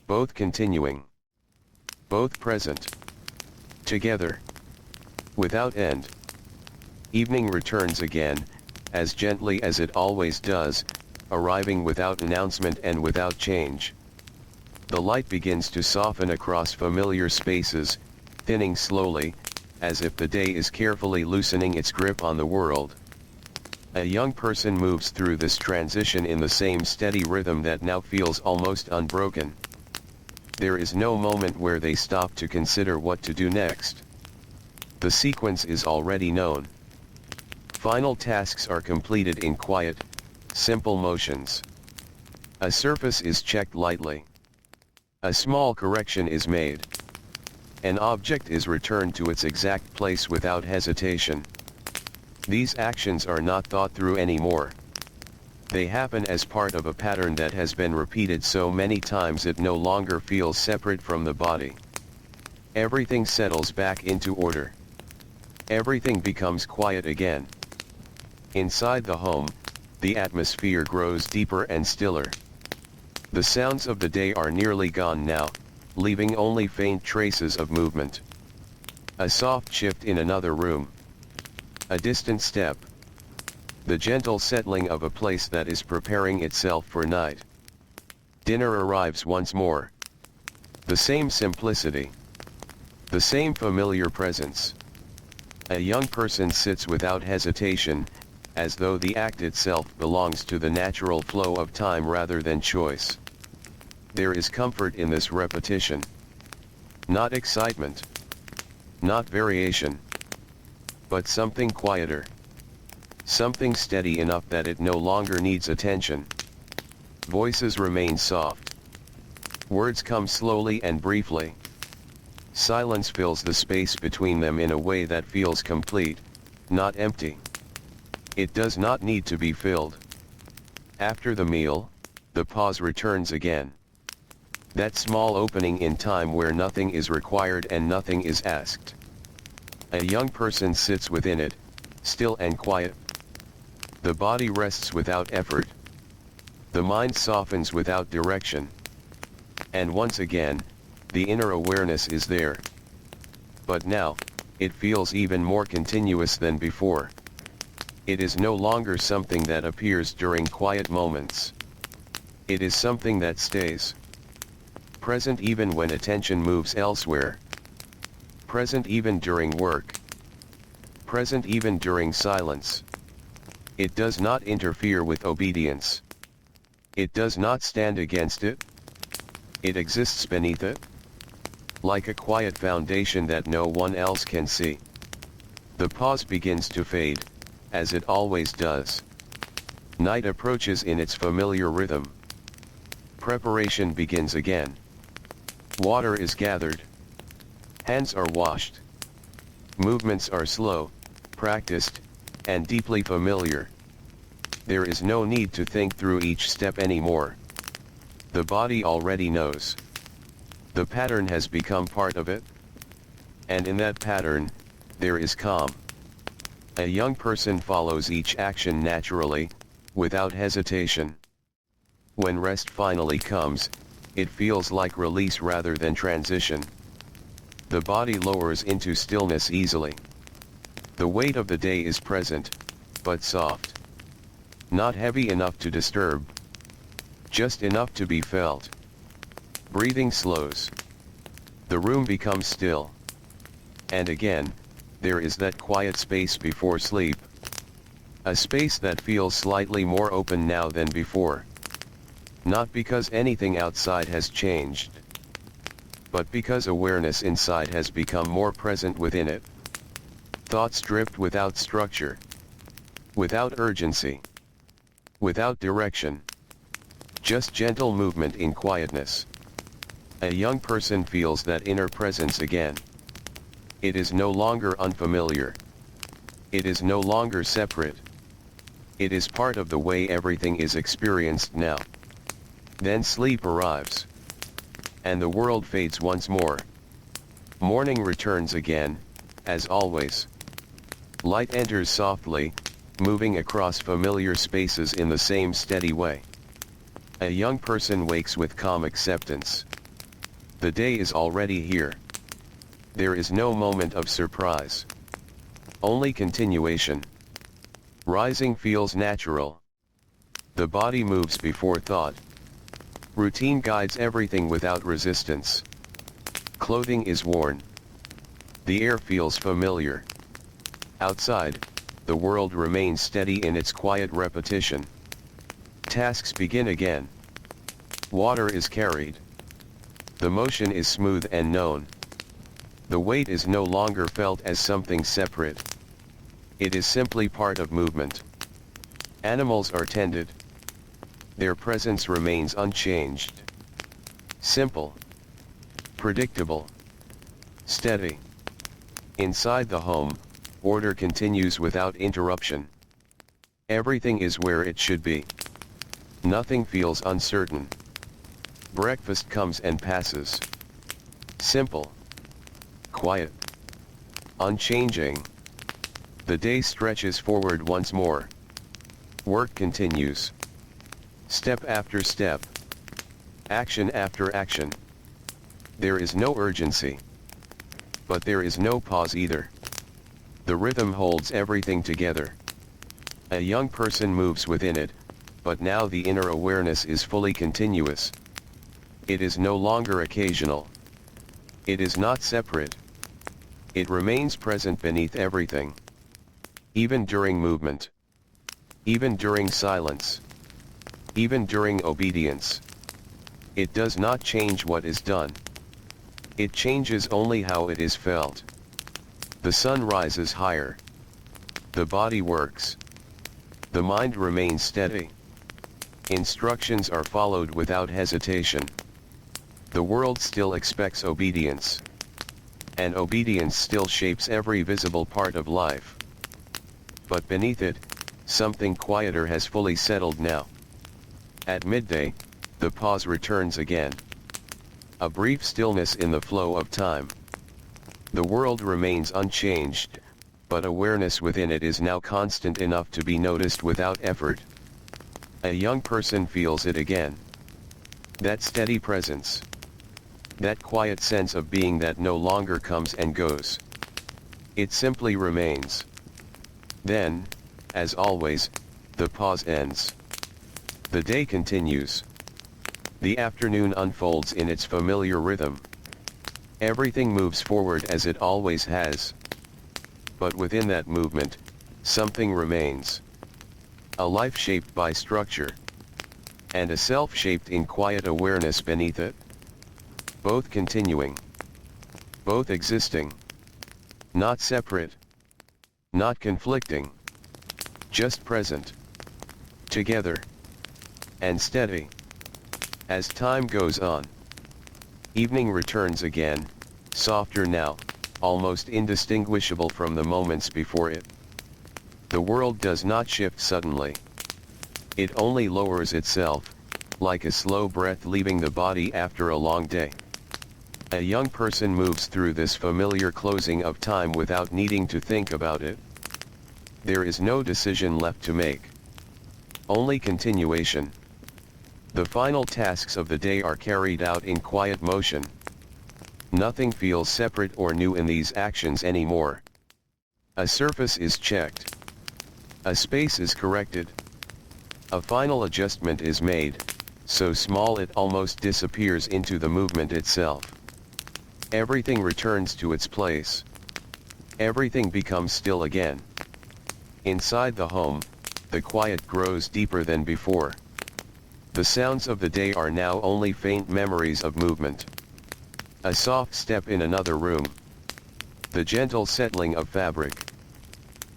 Both continuing, both present, together, without end. Evening returns again, as gently as it always does, arriving without announcement and without change. The light begins to soften across familiar spaces, thinning slowly, as if the day is carefully loosening its grip on the world. A young person moves through this transition in the same steady rhythm that now feels almost unbroken. There is no moment where they stop to consider what to do next. The sequence is already known. Final tasks are completed in quiet, simple motions. A surface is checked lightly. A small correction is made. An object is returned to its exact place without hesitation. These actions are not thought through anymore. They happen as part of a pattern that has been repeated so many times it no longer feels separate from the body. Everything settles back into order. Everything becomes quiet again. Inside the home, the atmosphere grows deeper and stiller. The sounds of the day are nearly gone now, leaving only faint traces of movement. A soft shift in another room. A distant step. The gentle settling of a place that is preparing itself for night. Dinner arrives once more. The same simplicity. The same familiar presence. A young person sits without hesitation, as though the act itself belongs to the natural flow of time rather than choice. There is comfort in this repetition. Not excitement. Not variation. But something quieter. Something steady enough that it no longer needs attention. Voices remain soft. Words come slowly and briefly. Silence fills the space between them in a way that feels complete, not empty. It does not need to be filled. After the meal, the pause returns again. That small opening in time where nothing is required and nothing is asked. A young person sits within it, still and quiet. The body rests without effort. The mind softens without direction. And once again, the inner awareness is there. But now, it feels even more continuous than before. It is no longer something that appears during quiet moments. It is something that stays. Present even when attention moves elsewhere. Present even during work. Present even during silence. It does not interfere with obedience. It does not stand against it. It exists beneath it. Like a quiet foundation that no one else can see. The pause begins to fade, as it always does. Night approaches in its familiar rhythm. Preparation begins again. Water is gathered. Hands are washed. Movements are slow, practiced, and deeply familiar. There is no need to think through each step anymore. The body already knows. The pattern has become part of it. And in that pattern, there is calm. A young person follows each action naturally, without hesitation. When rest finally comes, it feels like release rather than transition. The body lowers into stillness easily. The weight of the day is present, but soft. Not heavy enough to disturb. Just enough to be felt. Breathing slows. The room becomes still. And again, there is that quiet space before sleep. A space that feels slightly more open now than before. Not because anything outside has changed, but because awareness inside has become more present within it. Thoughts drift without structure. Without urgency. Without direction. Just gentle movement in quietness. A young person feels that inner presence again. It is no longer unfamiliar. It is no longer separate. It is part of the way everything is experienced now. Then sleep arrives. And the world fades once more. Morning returns again, as always. Light enters softly, moving across familiar spaces in the same steady way. A young person wakes with calm acceptance. The day is already here. There is no moment of surprise. Only continuation. Rising feels natural. The body moves before thought. Routine guides everything without resistance. Clothing is worn. The air feels familiar. Outside, the world remains steady in its quiet repetition. Tasks begin again. Water is carried. The motion is smooth and known. The weight is no longer felt as something separate. It is simply part of movement. Animals are tended. Their presence remains unchanged. Simple. Predictable. Steady. Inside the home, order continues without interruption. Everything is where it should be. Nothing feels uncertain. Breakfast comes and passes. Simple. Quiet. Unchanging. The day stretches forward once more. Work continues. Step after step. Action after action. There is no urgency. But there is no pause either. The rhythm holds everything together. A young person moves within it, but now the inner awareness is fully continuous. It is no longer occasional. It is not separate. It remains present beneath everything. Even during movement. Even during silence. Even during obedience. It does not change what is done. It changes only how it is felt. The sun rises higher. The body works. The mind remains steady. Instructions are followed without hesitation. The world still expects obedience. And obedience still shapes every visible part of life. But beneath it, something quieter has fully settled now. At midday, the pause returns again. A brief stillness in the flow of time. The world remains unchanged, but awareness within it is now constant enough to be noticed without effort. A young person feels it again. That steady presence. That quiet sense of being that no longer comes and goes. It simply remains. Then, as always, the pause ends. The day continues. The afternoon unfolds in its familiar rhythm. Everything moves forward as it always has. But within that movement, something remains. A life shaped by structure. And a self shaped in quiet awareness beneath it. Both continuing. Both existing. Not separate. Not conflicting. Just present. Together. And steady. As time goes on. Evening returns again, softer now, almost indistinguishable from the moments before it. The world does not shift suddenly. It only lowers itself, like a slow breath leaving the body after a long day. A young person moves through this familiar closing of time without needing to think about it. There is no decision left to make. Only continuation. The final tasks of the day are carried out in quiet motion. Nothing feels separate or new in these actions anymore. A surface is checked. A space is corrected. A final adjustment is made, so small it almost disappears into the movement itself. Everything returns to its place. Everything becomes still again. Inside the home, the quiet grows deeper than before. The sounds of the day are now only faint memories of movement. A soft step in another room. The gentle settling of fabric.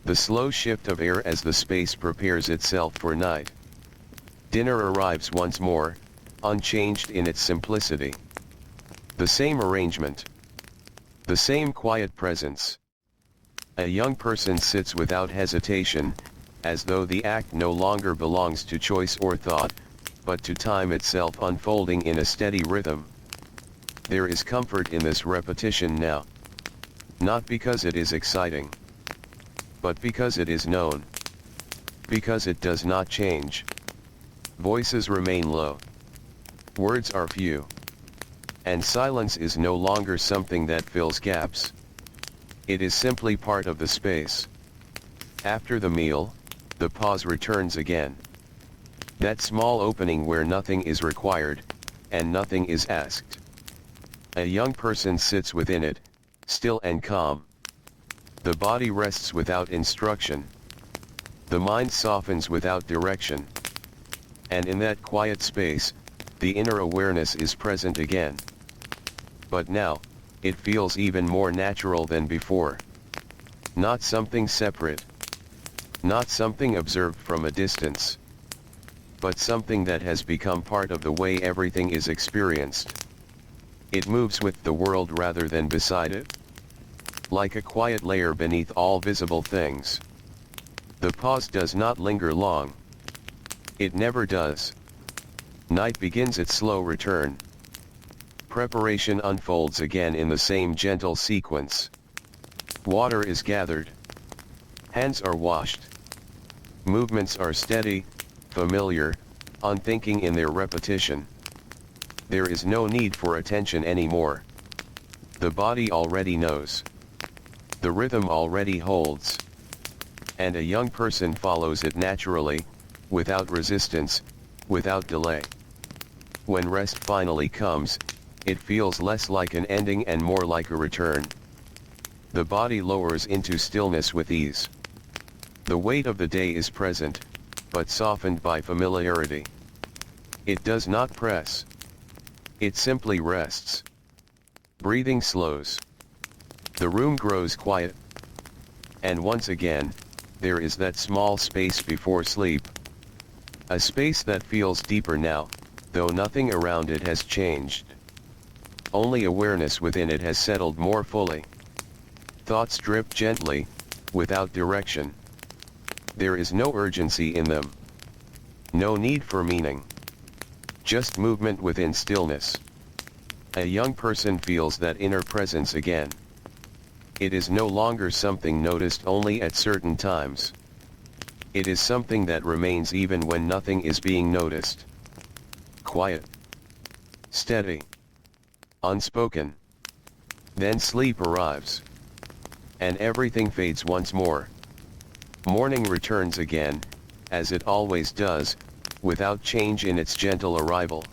The slow shift of air as the space prepares itself for night. Dinner arrives once more, unchanged in its simplicity. The same arrangement. The same quiet presence. A young person sits without hesitation, as though the act no longer belongs to choice or thought, but to time itself unfolding in a steady rhythm. There is comfort in this repetition now. Not because it is exciting, but because it is known. because it does not change. Voices remain low. Words are few. And silence is no longer something that fills gaps. It is simply part of the space. After the meal, the pause returns again. That small opening where nothing is required, and nothing is asked. A young person sits within it, still and calm. The body rests without instruction. The mind softens without direction. And in that quiet space, the inner awareness is present again. But now, it feels even more natural than before. Not something separate. Not something observed from a distance. But something that has become part of the way everything is experienced. It moves with the world rather than beside it. Like a quiet layer beneath all visible things. The pause does not linger long. It never does. Night begins its slow return. Preparation unfolds again in the same gentle sequence. Water is gathered. Hands are washed. Movements are steady, familiar, unthinking in their repetition. There is no need for attention anymore. The body already knows. The rhythm already holds. And a young person follows it naturally, without resistance, without delay. When rest finally comes, it feels less like an ending and more like a return. The body lowers into stillness with ease. The weight of the day is present, but softened by familiarity. It does not press. It simply rests. Breathing slows. The room grows quiet. And once again, there is that small space before sleep. A space that feels deeper now, though nothing around it has changed. Only awareness within it has settled more fully. Thoughts drip gently, without direction. There is no urgency in them. No need for meaning. Just movement within stillness. A young person feels that inner presence again. It is no longer something noticed only at certain times. It is something that remains even when nothing is being noticed. Quiet. Steady. Unspoken. Then sleep arrives. And everything fades once more. Morning returns again, as it always does, without change in its gentle arrival.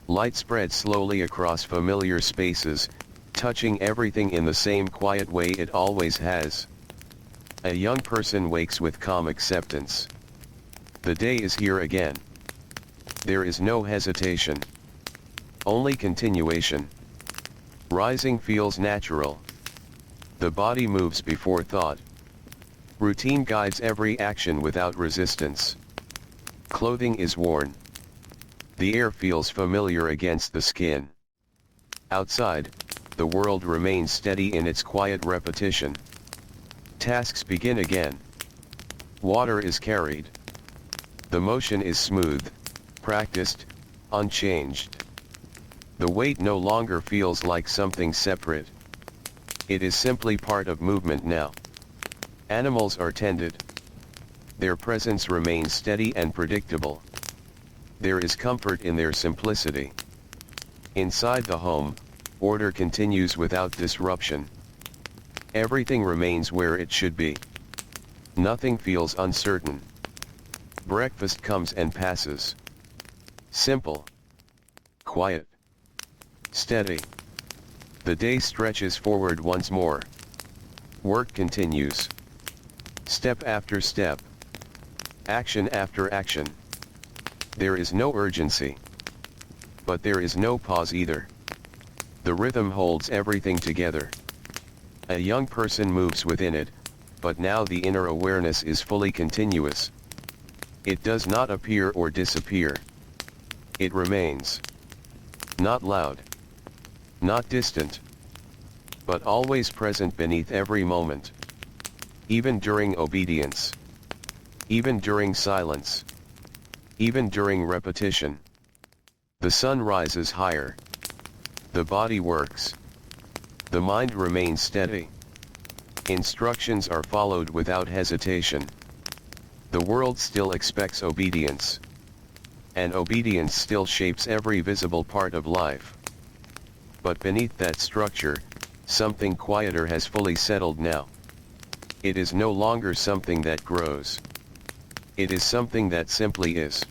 Light spreads slowly across familiar spaces, touching everything in the same quiet way it always has. A young person wakes with calm acceptance. The day is here again. There is no hesitation. Only continuation. Rising feels natural. The body moves before thought. Routine guides every action without resistance. Clothing is worn. The air feels familiar against the skin. Outside, the world remains steady in its quiet repetition. Tasks begin again. Water is carried. The motion is smooth, practiced, unchanged. The weight no longer feels like something separate. It is simply part of movement now. Animals are tended. Their presence remains steady and predictable. There is comfort in their simplicity. Inside the home, order continues without disruption. Everything remains where it should be. Nothing feels uncertain. Breakfast comes and passes. Simple. Quiet. Steady. The day stretches forward once more. Work continues. Step after step. Action after action. There is no urgency. But there is no pause either. The rhythm holds everything together. A young person moves within it, but now the inner awareness is fully continuous. It does not appear or disappear. It remains. Not loud. Not distant. But always present beneath every moment. Even during obedience. Even during silence. Even during repetition. The sun rises higher. The body works. The mind remains steady. Instructions are followed without hesitation. The world still expects obedience. And obedience still shapes every visible part of life. But beneath that structure, something quieter has fully settled now. It is no longer something that grows. It is something that simply is.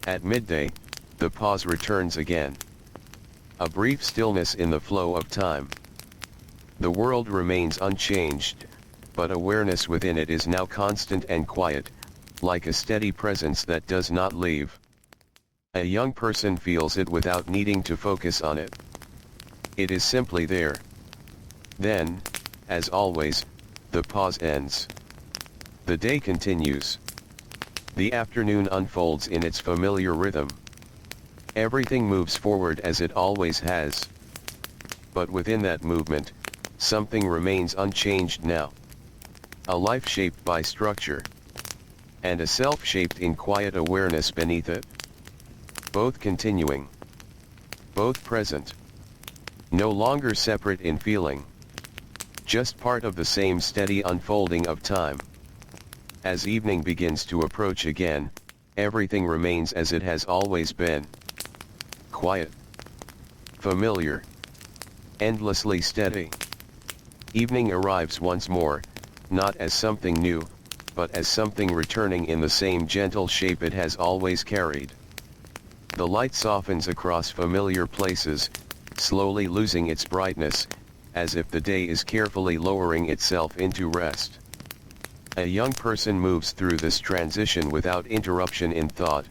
At midday, the pause returns again. A brief stillness in the flow of time. The world remains unchanged, but awareness within it is now constant and quiet, like a steady presence that does not leave. A young person feels it without needing to focus on it. It is simply there. Then, as always, the pause ends. The day continues. The afternoon unfolds in its familiar rhythm. Everything moves forward as it always has. But within that movement, something remains unchanged now. A life shaped by structure. And a self shaped in quiet awareness beneath it. Both continuing. Both present. No longer separate in feeling. Just part of the same steady unfolding of time. As evening begins to approach again, everything remains as it has always been. Quiet. Familiar. Endlessly steady. Evening arrives once more, not as something new, but as something returning in the same gentle shape it has always carried. The light softens across familiar places, slowly losing its brightness, as if the day is carefully lowering itself into rest. A young person moves through this transition without interruption in thought.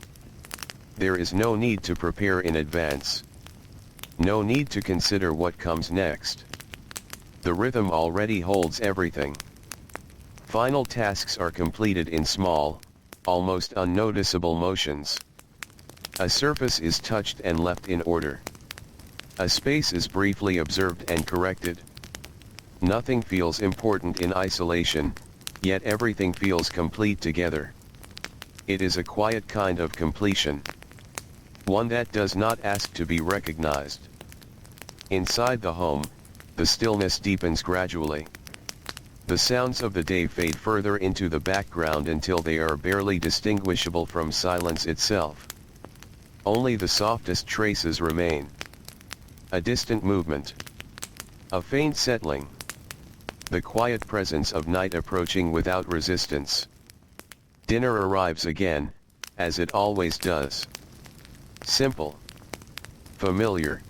There is no need to prepare in advance. No need to consider what comes next. The rhythm already holds everything. Final tasks are completed in small, almost unnoticeable motions. A surface is touched and left in order. A space is briefly observed and corrected. Nothing feels important in isolation, yet everything feels complete together. It is a quiet kind of completion. One that does not ask to be recognized. Inside the home, the stillness deepens gradually. The sounds of the day fade further into the background until they are barely distinguishable from silence itself. Only the softest traces remain. A distant movement. A faint settling. The quiet presence of night approaching without resistance. Dinner arrives again, as it always does. Simple. Familiar.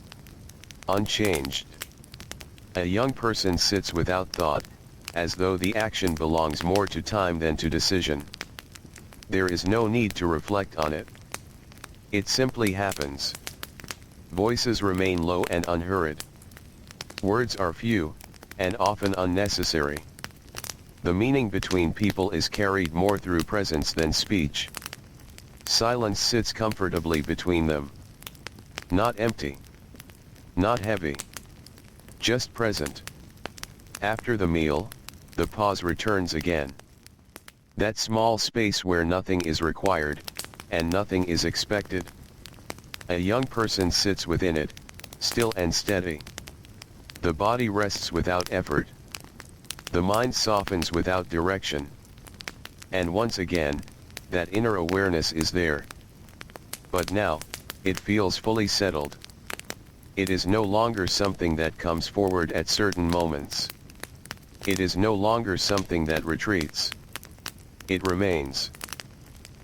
Unchanged. A young person sits without thought, as though the action belongs more to time than to decision. There is no need to reflect on it. It simply happens. Voices remain low and unhurried. Words are few, and often unnecessary. The meaning between people is carried more through presence than speech. Silence sits comfortably between them. Not empty. Not heavy. Just present. After the meal, the pause returns again. That small space where nothing is required, and nothing is expected. A young person sits within it, still and steady. The body rests without effort. The mind softens without direction. And once again, that inner awareness is there. But now, it feels fully settled. It is no longer something that comes forward at certain moments. It is no longer something that retreats. It remains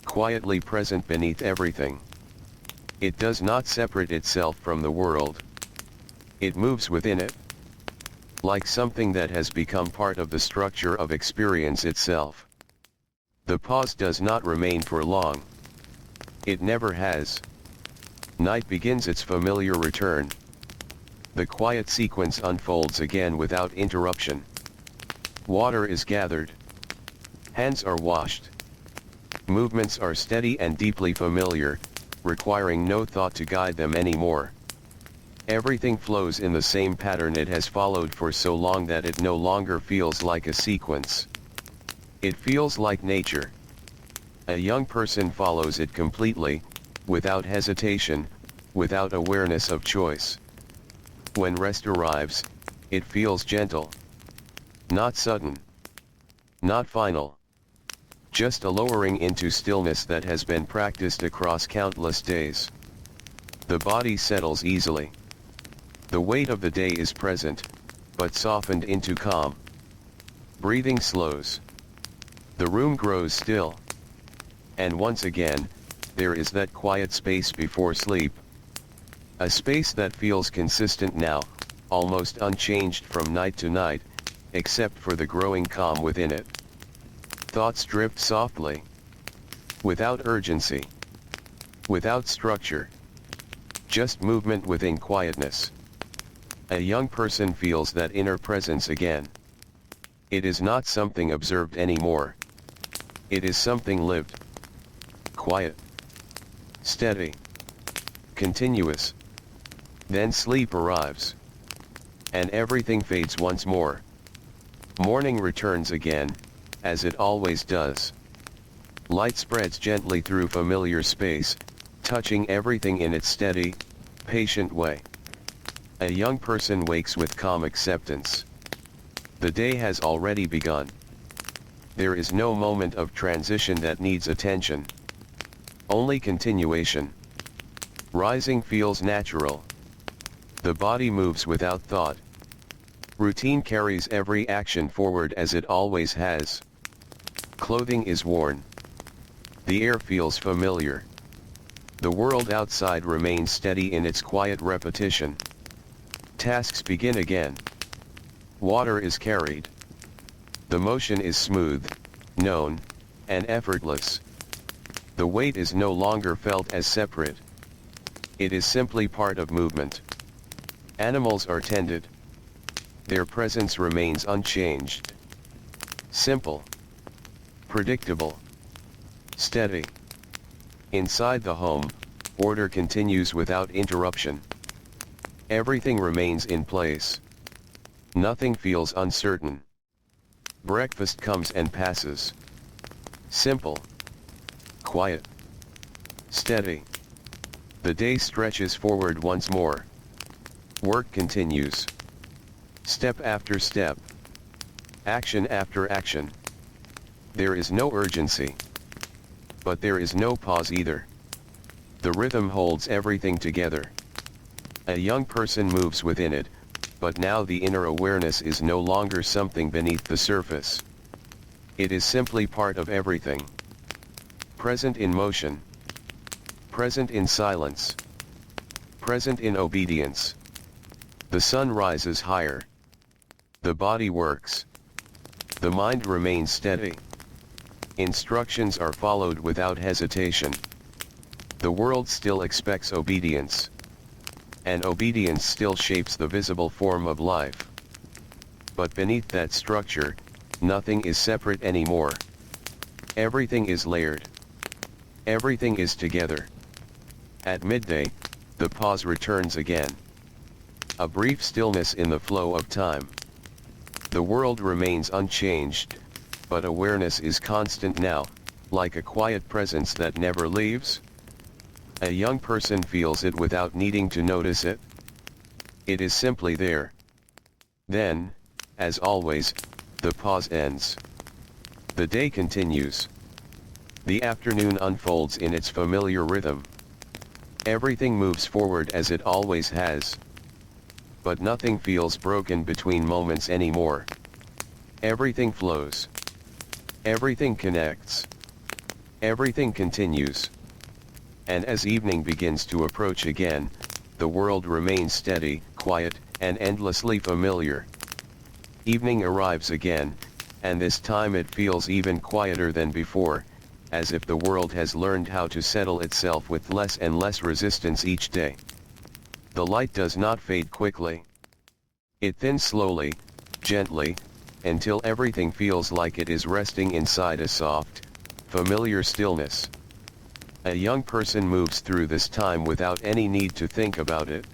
quietly present beneath everything. It does not separate itself from the world. It moves within it, like something that has become part of the structure of experience itself. The pause does not remain for long. It never has. Night begins its familiar return. The quiet sequence unfolds again without interruption. Water is gathered. Hands are washed. Movements are steady and deeply familiar, requiring no thought to guide them anymore. Everything flows in the same pattern it has followed for so long that it no longer feels like a sequence. It feels like nature. A young person follows it completely, without hesitation, without awareness of choice. When rest arrives, it feels gentle. Not sudden. Not final. just a lowering into stillness that has been practiced across countless days. The body settles easily. The weight of the day is present, but softened into calm. Breathing slows. The room grows still. And once again, there is that quiet space before sleep. A space that feels consistent now, almost unchanged from night to night, except for the growing calm within it. Thoughts drift softly. Without urgency. Without structure. Just movement within quietness. A young person feels that inner presence again. It is not something observed anymore. It is something lived. Quiet. Steady. Continuous. Then sleep arrives. And everything fades once more. Morning returns again, as it always does. Light spreads gently through familiar space, touching everything in its steady, patient way. A young person wakes with calm acceptance. The day has already begun. There is no moment of transition that needs attention. Only continuation. Rising feels natural. The body moves without thought. Routine carries every action forward as it always has. Clothing is worn. The air feels familiar. The world outside remains steady in its quiet repetition. Tasks begin again. Water is carried. The motion is smooth, known, and effortless. The weight is no longer felt as separate. It is simply part of movement. Animals are tended. Their presence remains unchanged. Simple. Predictable. Steady. Inside the home, order continues without interruption. Everything remains in place. Nothing feels uncertain. Breakfast comes and passes. Simple. Quiet. Steady. The day stretches forward once more. Work continues. Step after step. Action after action. There is no urgency. But there is no pause either. The rhythm holds everything together. A young person moves within it, but now the inner awareness is no longer something beneath the surface. It is simply part of everything. Present in motion. Present in silence. Present in obedience. The sun rises higher. The body works. The mind remains steady. Instructions are followed without hesitation. The world still expects obedience. And obedience still shapes the visible form of life. But beneath that structure, nothing is separate anymore. Everything is layered. Everything is together. At midday, the pause returns again. A brief stillness in the flow of time. The world remains unchanged, but awareness is constant now, like a quiet presence that never leaves. A young person feels it without needing to notice it. It is simply there. Then, as always, the pause ends. The day continues. The afternoon unfolds in its familiar rhythm. Everything moves forward as it always has. But nothing feels broken between moments anymore. Everything flows. Everything connects. Everything continues. And as evening begins to approach again, the world remains steady, quiet, and endlessly familiar. Evening arrives again, and this time it feels even quieter than before, as if the world has learned how to settle itself with less and less resistance each day. The light does not fade quickly. It thins slowly, gently, until everything feels like it is resting inside a soft, familiar stillness. A young person moves through this time without any need to think about it.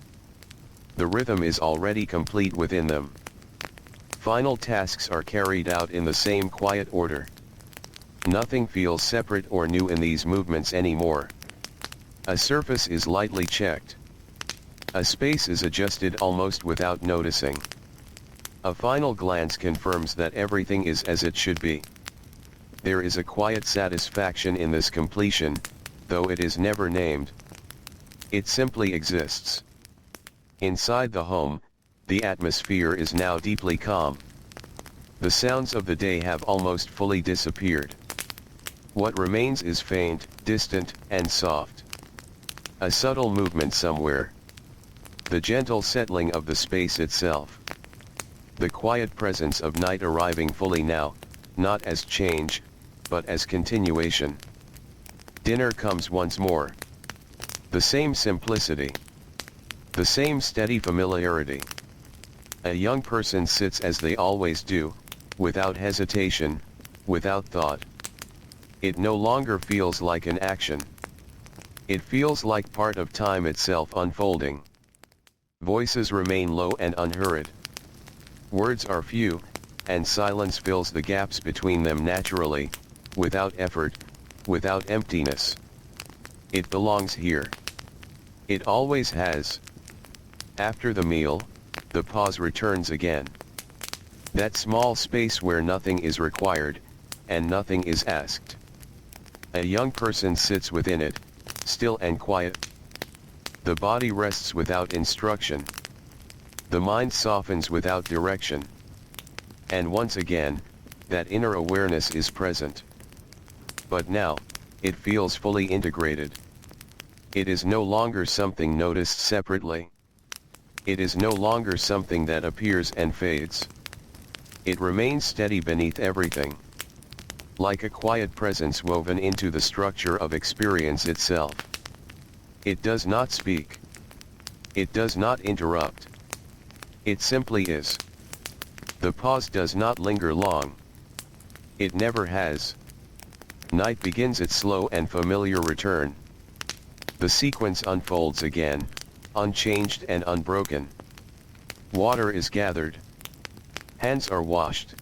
The rhythm is already complete within them. Final tasks are carried out in the same quiet order. Nothing feels separate or new in these movements anymore. A surface is lightly checked. A space is adjusted almost without noticing. A final glance confirms that everything is as it should be. There is a quiet satisfaction in this completion, though it is never named. It simply exists. Inside the home, the atmosphere is now deeply calm. The sounds of the day have almost fully disappeared. What remains is faint, distant, and soft. A subtle movement somewhere. The gentle settling of the space itself. The quiet presence of night arriving fully now, not as change, but as continuation. Dinner comes once more. The same simplicity. The same steady familiarity. A young person sits as they always do, without hesitation, without thought. It no longer feels like an action. It feels like part of time itself unfolding. Voices remain low and unhurried. Words are few, and silence fills the gaps between them naturally, without effort, without emptiness. It belongs here. It always has. After the meal, the pause returns again. That small space where nothing is required, and nothing is asked. A young person sits within it, still and quiet. The body rests without instruction. The mind softens without direction. And once again, that inner awareness is present. But now, it feels fully integrated. It is no longer something noticed separately. It is no longer something that appears and fades. It remains steady beneath everything. Like a quiet presence woven into the structure of experience itself. It does not speak. It does not interrupt. It simply is. The pause does not linger long. It never has. Night begins its slow and familiar return. The sequence unfolds again, unchanged and unbroken. Water is gathered. Hands are washed.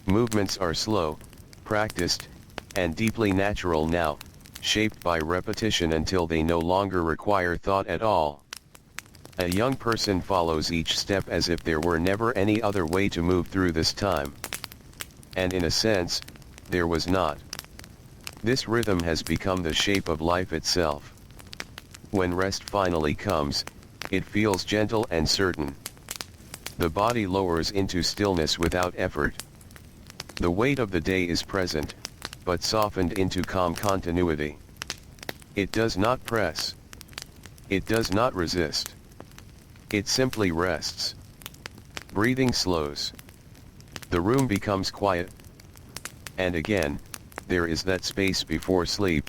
Movements are slow, practiced, and deeply natural now, shaped by repetition until they no longer require thought at all. A young person follows each step as if there were never any other way to move through this time. And in a sense, there was not. This rhythm has become the shape of life itself. When rest finally comes, it feels gentle and certain. The body lowers into stillness without effort. The weight of the day is present, but softened into calm continuity. It does not press. It does not resist. It simply rests. Breathing slows. The room becomes quiet. And again, there is that space before sleep.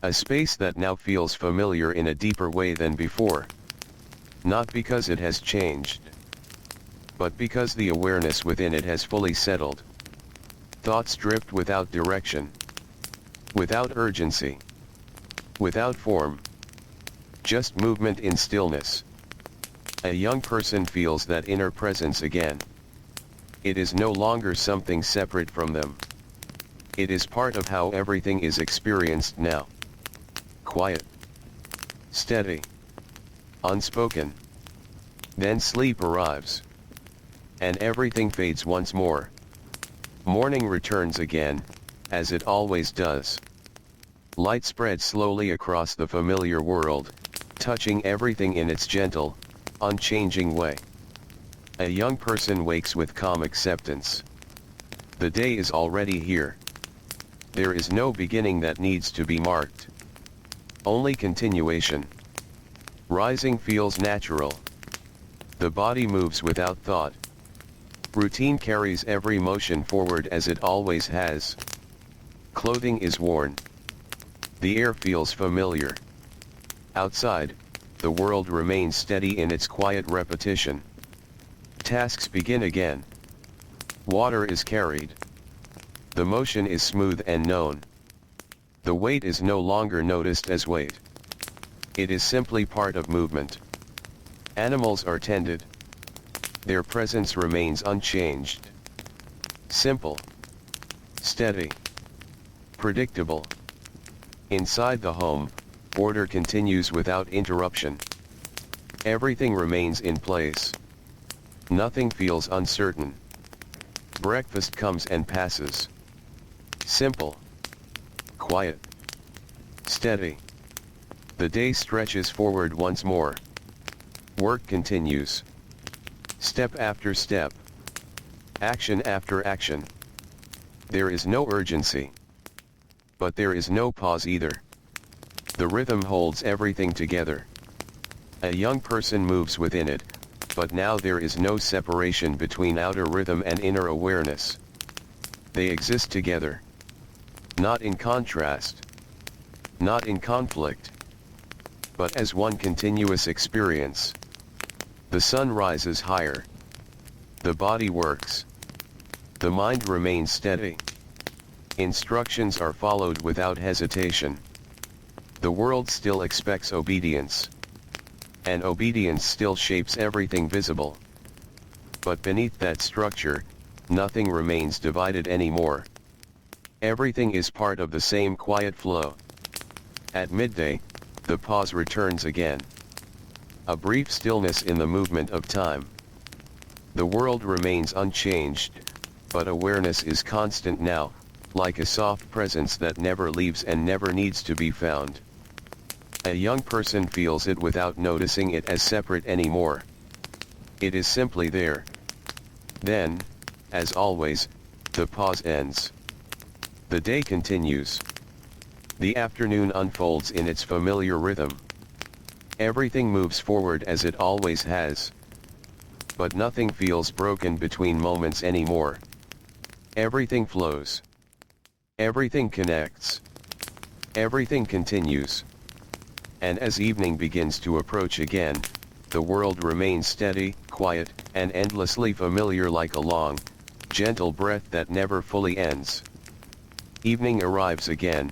A space that now feels familiar in a deeper way than before. Not because it has changed, but because the awareness within it has fully settled. Thoughts drift without direction, without urgency, without form. Just movement in stillness. A young person feels that inner presence again. It is no longer something separate from them. It is part of how everything is experienced now. Quiet. Steady. Unspoken. Then sleep arrives. And everything fades once more. Morning returns again, as it always does. Light spreads slowly across the familiar world, touching everything in its gentle, unchanging way. A young person wakes with calm acceptance. The day is already here. There is no beginning that needs to be marked. Only continuation. Rising feels natural. The body moves without thought. Routine carries every motion forward as it always has. Clothing is worn. The air feels familiar. Outside, the world remains steady in its quiet repetition. Tasks begin again. Water is carried. The motion is smooth and known. The weight is no longer noticed as weight. It is simply part of movement. Animals are tended. Their presence remains unchanged. Simple. Steady. Predictable. Inside the home, order continues without interruption. Everything remains in place. Nothing feels uncertain. Breakfast comes and passes. Simple. Quiet. Steady. The day stretches forward once more. Work continues. Step after step. Action after action. There is no urgency. But there is no pause either. The rhythm holds everything together. A young person moves within it, but now there is no separation between outer rhythm and inner awareness. They exist together. Not in contrast. Not in conflict. But as one continuous experience. The sun rises higher. The body works. The mind remains steady. Instructions are followed without hesitation. The world still expects obedience. And obedience still shapes everything visible. But beneath that structure, nothing remains divided anymore. Everything is part of the same quiet flow. At midday, the pause returns again. A brief stillness in the movement of time. The world remains unchanged, but awareness is constant now, like a soft presence that never leaves and never needs to be found. A young person feels it without noticing it as separate anymore. It is simply there. Then, as always, the pause ends. The day continues. The afternoon unfolds in its familiar rhythm. Everything moves forward as it always has. But nothing feels broken between moments anymore. Everything flows. Everything connects. Everything continues. And as evening begins to approach again, the world remains steady, quiet, and endlessly familiar, like a long, gentle breath that never fully ends. Evening arrives again,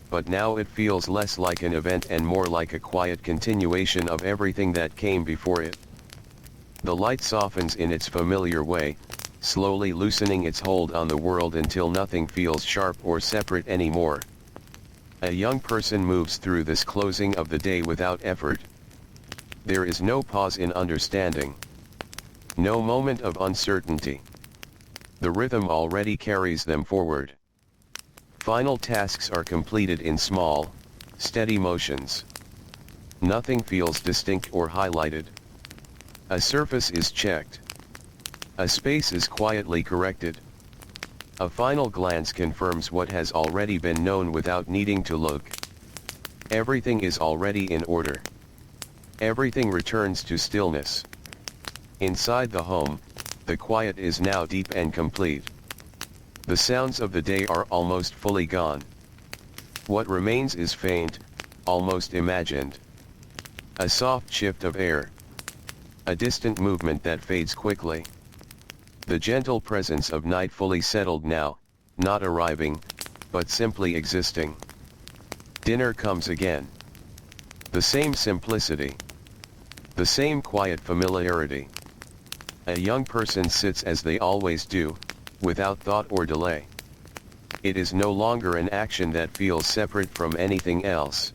but now it feels less like an event and more like a quiet continuation of everything that came before it. The light softens in its familiar way, slowly loosening its hold on the world until nothing feels sharp or separate anymore. A young person moves through this closing of the day without effort. There is no pause in understanding. No moment of uncertainty. The rhythm already carries them forward. Final tasks are completed in small, steady motions. Nothing feels distinct or highlighted. A surface is checked. A space is quietly corrected. A final glance confirms what has already been known without needing to look. Everything is already in order. Everything returns to stillness. Inside the home, the quiet is now deep and complete. The sounds of the day are almost fully gone. What remains is faint, almost imagined. A soft shift of air. A distant movement that fades quickly. The gentle presence of night fully settled now, not arriving, but simply existing. Dinner comes again. The same simplicity. The same quiet familiarity. A young person sits as they always do, without thought or delay. It is no longer an action that feels separate from anything else.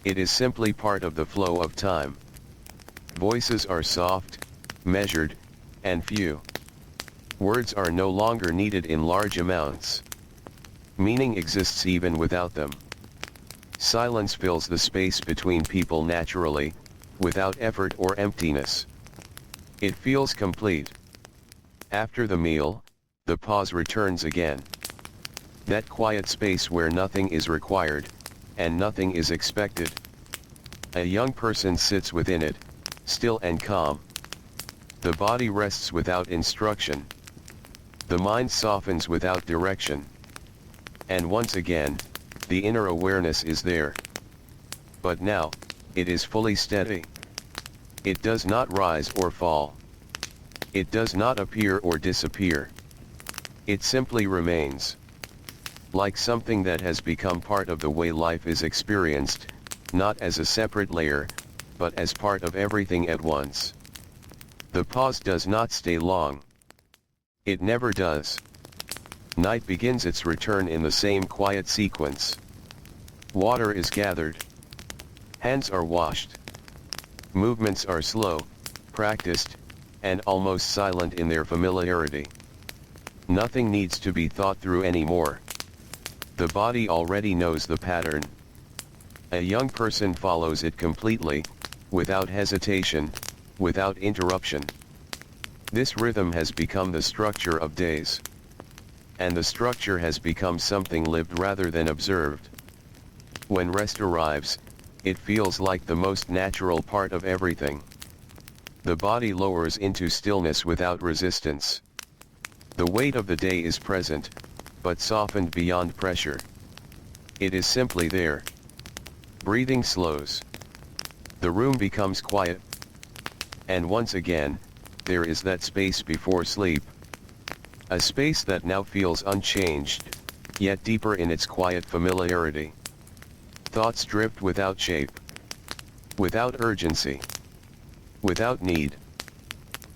It is simply part of the flow of time. Voices are soft, measured, and few. Words are no longer needed in large amounts. Meaning exists even without them. Silence fills the space between people naturally, without effort or emptiness. It feels complete. After the meal, the pause returns again. That quiet space where nothing is required, and nothing is expected. A young person sits within it, still and calm. The body rests without instruction. The mind softens without direction. And once again, the inner awareness is there. But now, it is fully steady. It does not rise or fall. It does not appear or disappear. It simply remains. Like something that has become part of the way life is experienced, not as a separate layer, but as part of everything at once. The pause does not stay long. It never does. Night begins its return in the same quiet sequence. Water is gathered. Hands are washed. Movements are slow, practiced, and almost silent in their familiarity. Nothing needs to be thought through anymore. The body already knows the pattern. A young person follows it completely, without hesitation, without interruption. This rhythm has become the structure of days. And the structure has become something lived rather than observed. When rest arrives, it feels like the most natural part of everything. The body lowers into stillness without resistance. The weight of the day is present, but softened beyond pressure. It is simply there. Breathing slows. The room becomes quiet. And once again, there is that space before sleep. A space that now feels unchanged, yet deeper in its quiet familiarity. Thoughts drift without shape. Without urgency. Without need.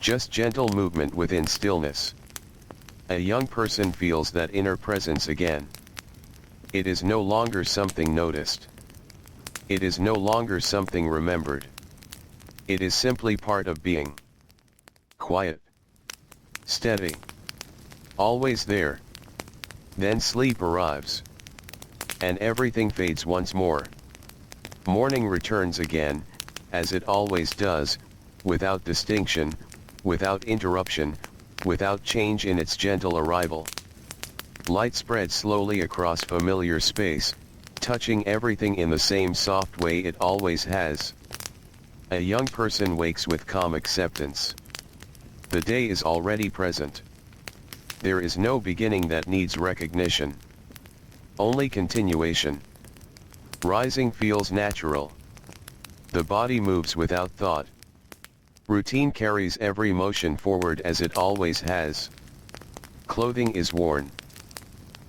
Just gentle movement within stillness. A young person feels that inner presence again. It is no longer something noticed. It is no longer something remembered. It is simply part of being. Quiet. Steady. Always there. Then sleep arrives. And everything fades once more. Morning returns again, as it always does, without distinction, without interruption, without change in its gentle arrival. Light spreads slowly across familiar space, touching everything in the same soft way it always has. A young person wakes with calm acceptance. The day is already present. There is no beginning that needs recognition. Only continuation. Rising feels natural. The body moves without thought. Routine carries every motion forward as it always has. Clothing is worn.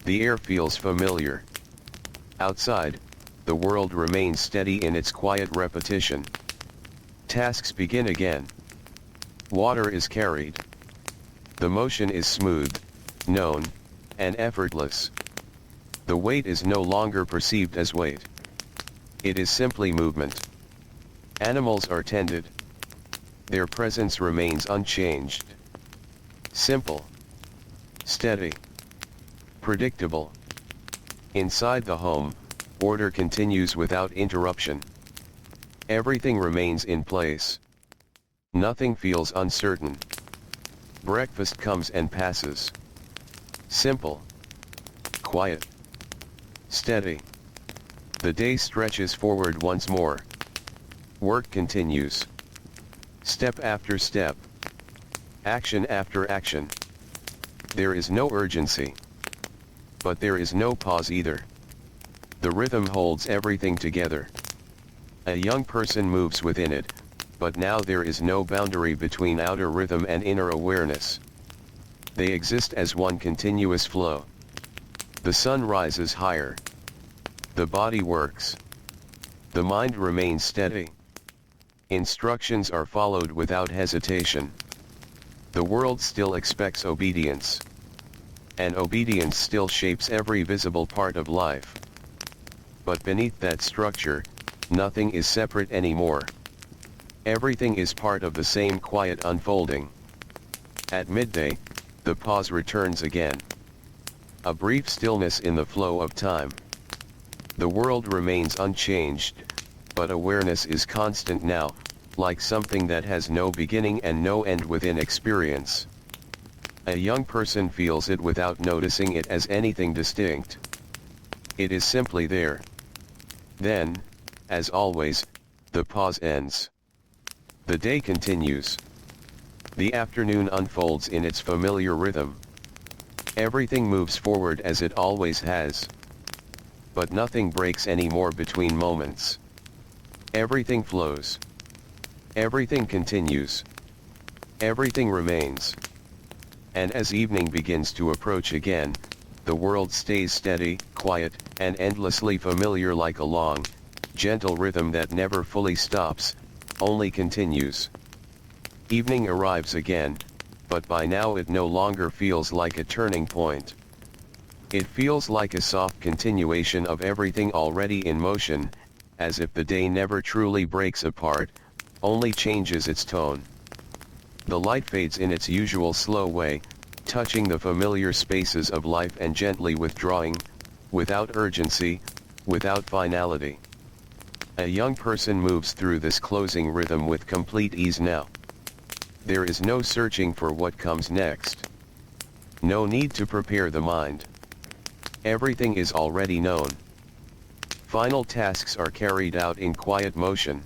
The air feels familiar. Outside, the world remains steady in its quiet repetition. Tasks begin again. Water is carried. The motion is smooth, known, and effortless. The weight is no longer perceived as weight. It is simply movement. Animals are tended. Their presence remains unchanged. Simple. Steady. Predictable. Inside the home, order continues without interruption. Everything remains in place. Nothing feels uncertain. Breakfast comes and passes. Simple. Quiet. Steady. The day stretches forward once more. Work continues. Step after step. Action after action. There is no urgency. But there is no pause either. The rhythm holds everything together. A young person moves within it, but now there is no boundary between outer rhythm and inner awareness. They exist as one continuous flow. The sun rises higher. The body works. The mind remains steady. Instructions are followed without hesitation. The world still expects obedience. And obedience still shapes every visible part of life. But beneath that structure, nothing is separate anymore. Everything is part of the same quiet unfolding. At midday, the pause returns again. A brief stillness in the flow of time. The world remains unchanged, but awareness is constant now, like something that has no beginning and no end within experience. A young person feels it without noticing it as anything distinct. It is simply there. Then, as always, the pause ends. The day continues. The afternoon unfolds in its familiar rhythm. Everything moves forward as it always has. But nothing breaks anymore between moments. Everything flows. Everything continues. Everything remains. And as evening begins to approach again, the world stays steady, quiet, and endlessly familiar, like a long, gentle rhythm that never fully stops, only continues. Evening arrives again, but by now it no longer feels like a turning point. It feels like a soft continuation of everything already in motion, as if the day never truly breaks apart, only changes its tone. The light fades in its usual slow way, touching the familiar spaces of life and gently withdrawing, without urgency, without finality. A young person moves through this closing rhythm with complete ease now. There is no searching for what comes next. No need to prepare the mind. Everything is already known. Final tasks are carried out in quiet motion.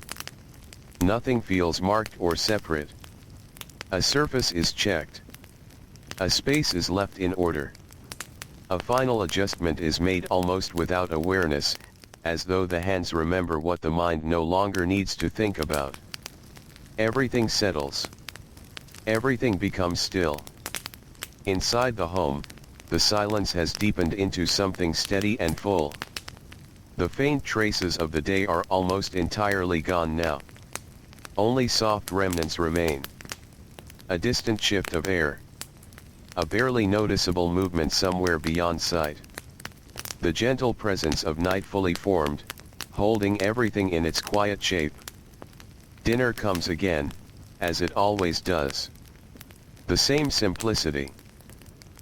Nothing feels marked or separate. A surface is checked. A space is left in order. A final adjustment is made almost without awareness, as though the hands remember what the mind no longer needs to think about. Everything settles. Everything becomes still. Inside the home, the silence has deepened into something steady and full. The faint traces of the day are almost entirely gone now. Only soft remnants remain. A distant shift of air. A barely noticeable movement somewhere beyond sight. The gentle presence of night fully formed, holding everything in its quiet shape. Dinner comes again, as it always does. The same simplicity.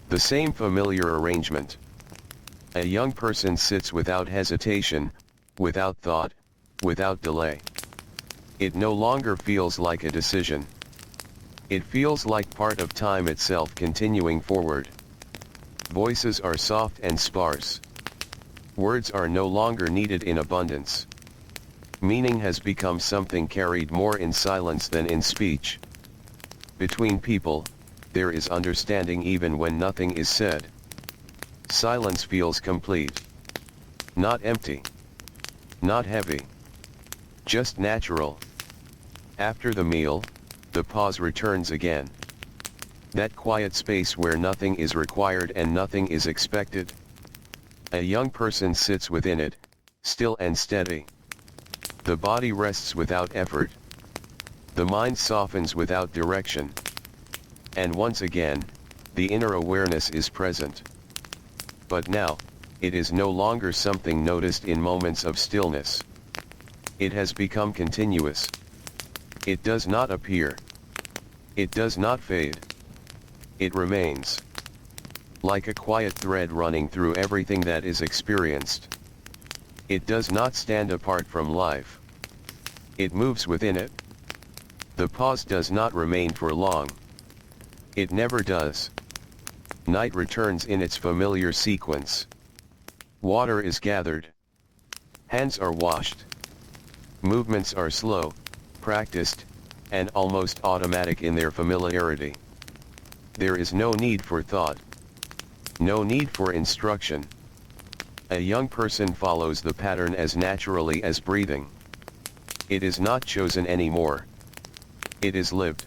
The same familiar arrangement. A young person sits without hesitation, without thought, without delay. It no longer feels like a decision. It feels like part of time itself continuing forward. Voices are soft and sparse. Words are no longer needed in abundance. Meaning has become something carried more in silence than in speech. Between people, there is understanding even when nothing is said. Silence feels complete. Not empty. Not heavy. Just natural. After the meal, the pause returns again. That quiet space where nothing is required and nothing is expected. A young person sits within it, still and steady. The body rests without effort. The mind softens without direction. And once again, the inner awareness is present. But now, it is no longer something noticed in moments of stillness. It has become continuous. It does not appear. It does not fade. It remains. Like a quiet thread running through everything that is experienced. It does not stand apart from life. It moves within it. The pause does not remain for long. It never does. Night returns in its familiar sequence. Water is gathered. Hands are washed. Movements are slow, practiced, and almost automatic in their familiarity. There is no need for thought. No need for instruction. A young person follows the pattern as naturally as breathing. It is not chosen anymore. It is lived.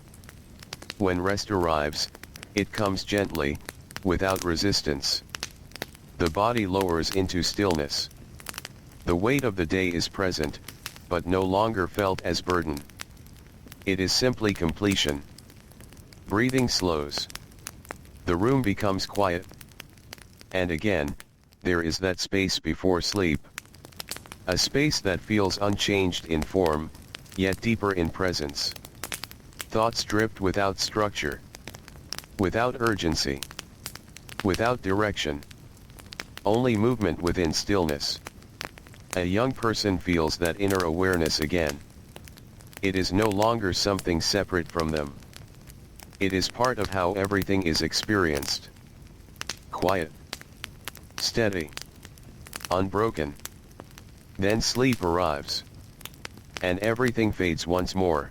When rest arrives, it comes gently, without resistance. The body lowers into stillness. The weight of the day is present, but no longer felt as burden. It is simply completion. Breathing slows. The room becomes quiet. And again, there is that space before sleep. A space that feels unchanged in form, yet deeper in presence. Thoughts drift without structure. Without urgency. Without direction. Only movement within stillness. A young person feels that inner awareness again. It is no longer something separate from them. It is part of how everything is experienced. Quiet. Steady. Unbroken. Then sleep arrives. And everything fades once more.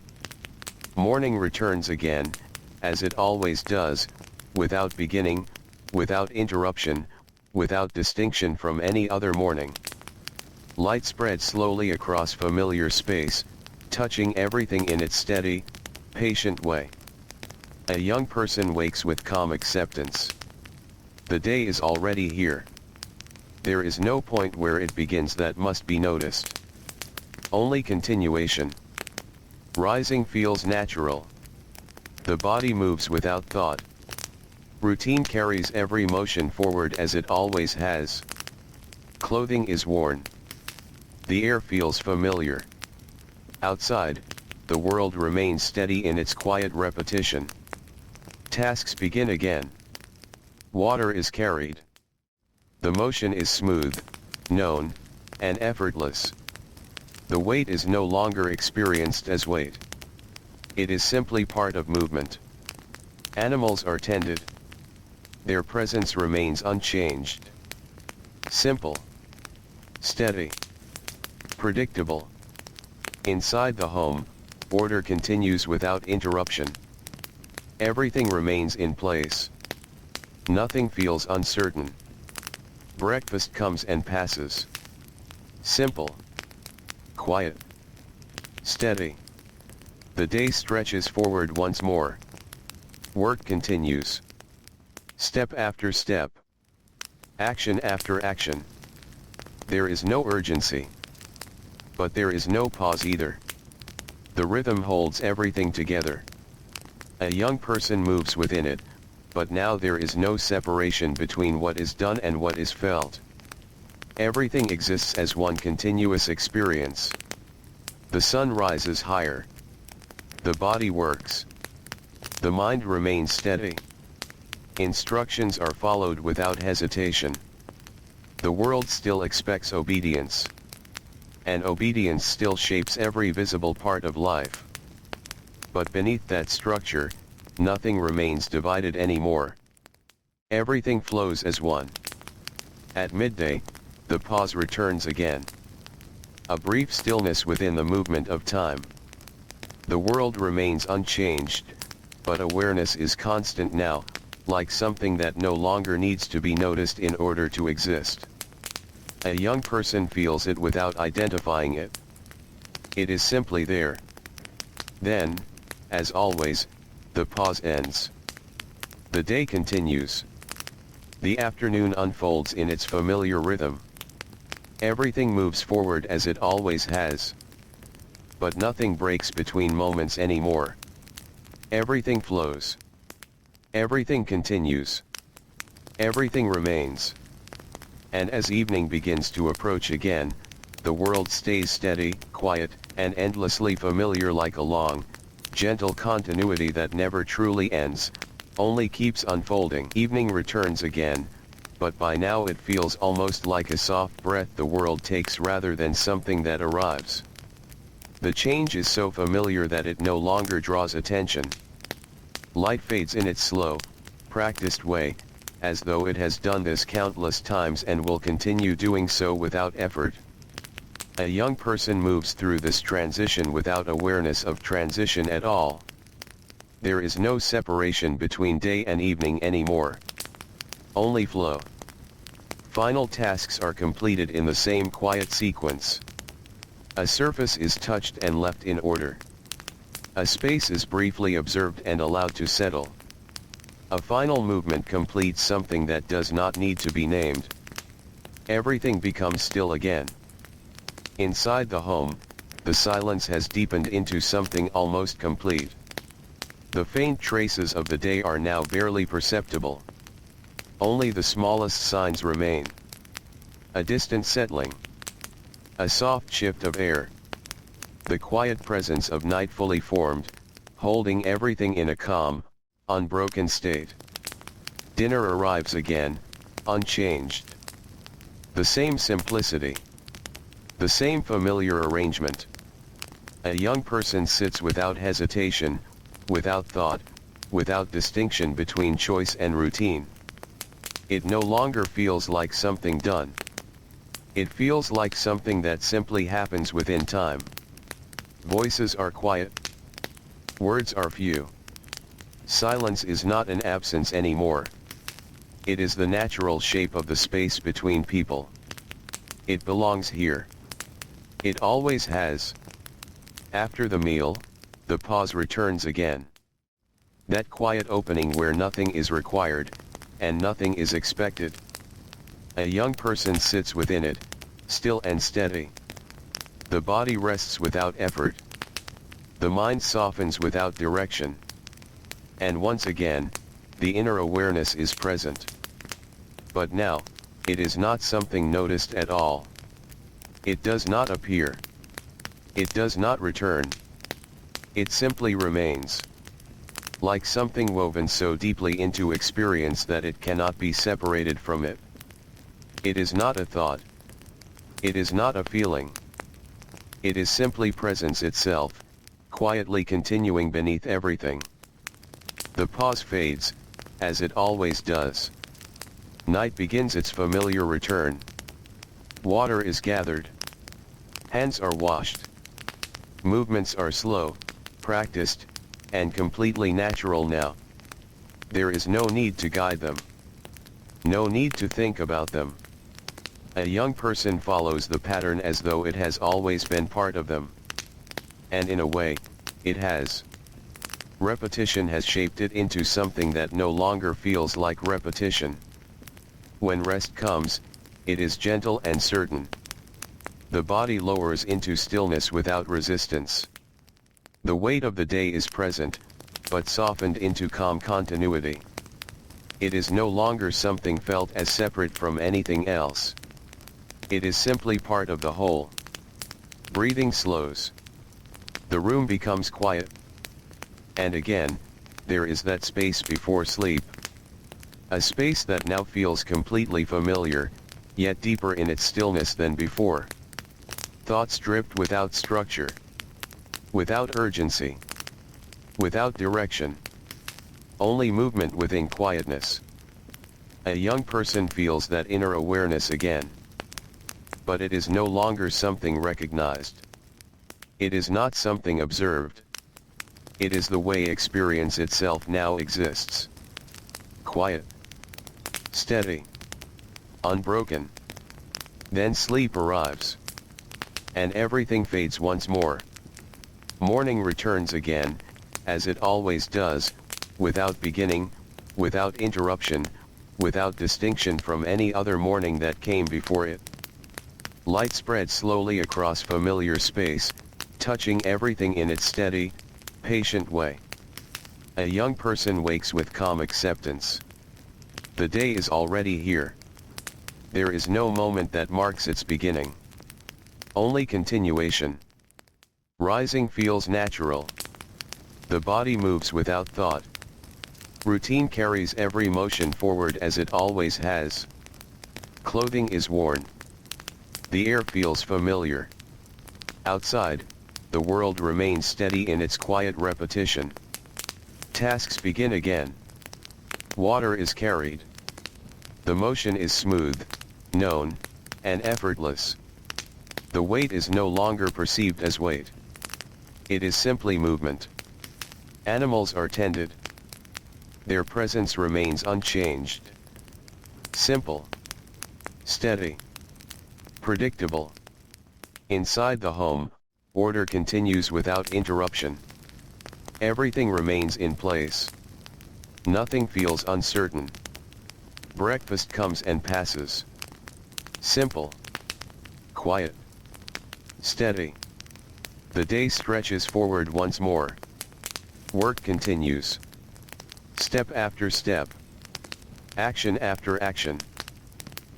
Morning returns again, as it always does, without beginning, without interruption, without distinction from any other morning. Light spreads slowly across familiar space, touching everything in its steady, patient way. A young person wakes with calm acceptance. The day is already here. There is no point where it begins that must be noticed. Only continuation. Rising feels natural. The body moves without thought. Routine carries every motion forward as it always has. Clothing is worn. The air feels familiar. Outside, the world remains steady in its quiet repetition. Tasks begin again. Water is carried. The motion is smooth, known, and effortless. The weight is no longer experienced as weight. It is simply part of movement. Animals are tended. Their presence remains unchanged. Simple. Steady. Predictable. Inside the home, order continues without interruption. Everything remains in place. Nothing feels uncertain. Breakfast comes and passes. Simple. Quiet. Steady. The day stretches forward once more. Work continues. Step after step. Action after action. There is no urgency. But there is no pause either. The rhythm holds everything together. A young person moves within it, but now there is no separation between what is done and what is felt. Everything exists as one continuous experience. The sun rises higher. The body works. The mind remains steady. Instructions are followed without hesitation. The world still expects obedience. And obedience still shapes every visible part of life. But beneath that structure, nothing remains divided anymore. Everything flows as one. At midday, the pause returns again. A brief stillness within the movement of time. The world remains unchanged, but awareness is constant now, like something that no longer needs to be noticed in order to exist. A young person feels it without identifying it. It is simply there. Then, as always, the pause ends. The day continues. The afternoon unfolds in its familiar rhythm. Everything moves forward as it always has. But nothing breaks between moments anymore. Everything flows. Everything continues. Everything remains. And as evening begins to approach again, the world stays steady, quiet, and endlessly familiar, like a long, gentle continuity that never truly ends, only keeps unfolding. Evening returns again, but by now it feels almost like a soft breath the world takes rather than something that arrives. The change is so familiar that it no longer draws attention. Light fades in its slow, practiced way, as though it has done this countless times and will continue doing so without effort. A young person moves through this transition without awareness of transition at all. There is no separation between day and evening anymore. Only flow. Final tasks are completed in the same quiet sequence. A surface is touched and left in order. A space is briefly observed and allowed to settle. A final movement completes something that does not need to be named. Everything becomes still again. Inside the home, the silence has deepened into something almost complete. The faint traces of the day are now barely perceptible. Only the smallest signs remain. A distant settling. A soft shift of air. The quiet presence of night fully formed, holding everything in a calm, unbroken state. Dinner arrives again, unchanged. The same simplicity. The same familiar arrangement. A young person sits without hesitation, without thought, without distinction between choice and routine. It no longer feels like something done. It feels like something that simply happens within time. Voices are quiet. Words are few. Silence is not an absence anymore. It is the natural shape of the space between people. It belongs here. It always has. After the meal, the pause returns again. That quiet opening where nothing is required, and nothing is expected. A young person sits within it, still and steady. The body rests without effort. The mind softens without direction. And once again, the inner awareness is present. But now, it is not something noticed at all. It does not appear. It does not return. It simply remains. Like something woven so deeply into experience that it cannot be separated from it. It is not a thought. It is not a feeling. It is simply presence itself, quietly continuing beneath everything. The pause fades, as it always does. Night begins its familiar return. Water is gathered. Hands are washed. Movements are slow, practiced, and completely natural now. There is no need to guide them. No need to think about them. A young person follows the pattern as though it has always been part of them. And in a way, it has. Repetition has shaped it into something that no longer feels like repetition. When rest comes, it is gentle and certain. The body lowers into stillness without resistance. The weight of the day is present, but softened into calm continuity. It is no longer something felt as separate from anything else. It is simply part of the whole. Breathing slows. The room becomes quiet. And again, there is that space before sleep. A space that now feels completely familiar, yet deeper in its stillness than before. Thoughts drift without structure. Without urgency. Without direction. Only movement within quietness. A young person feels that inner awareness again. But it is no longer something recognized. It is not something observed. It is the way experience itself now exists. Quiet. Steady. Unbroken. Then sleep arrives. And everything fades once more. Morning returns again, as it always does, without beginning, without interruption, without distinction from any other morning that came before it. Light spreads slowly across familiar space, touching everything in its steady, patient way. A young person wakes with calm acceptance. The day is already here. There is no moment that marks its beginning. Only continuation. Rising feels natural. The body moves without thought. Routine carries every motion forward as it always has. Clothing is worn. The air feels familiar. Outside, the world remains steady in its quiet repetition. Tasks begin again. Water is carried. The motion is smooth, known, and effortless. The weight is no longer perceived as weight. It is simply movement. Animals are tended. Their presence remains unchanged. Simple. Steady. Predictable. Inside the home, order continues without interruption. Everything remains in place. Nothing feels uncertain. Breakfast comes and passes. Simple. Quiet. Steady. The day stretches forward once more. Work continues. Step after step. Action after action.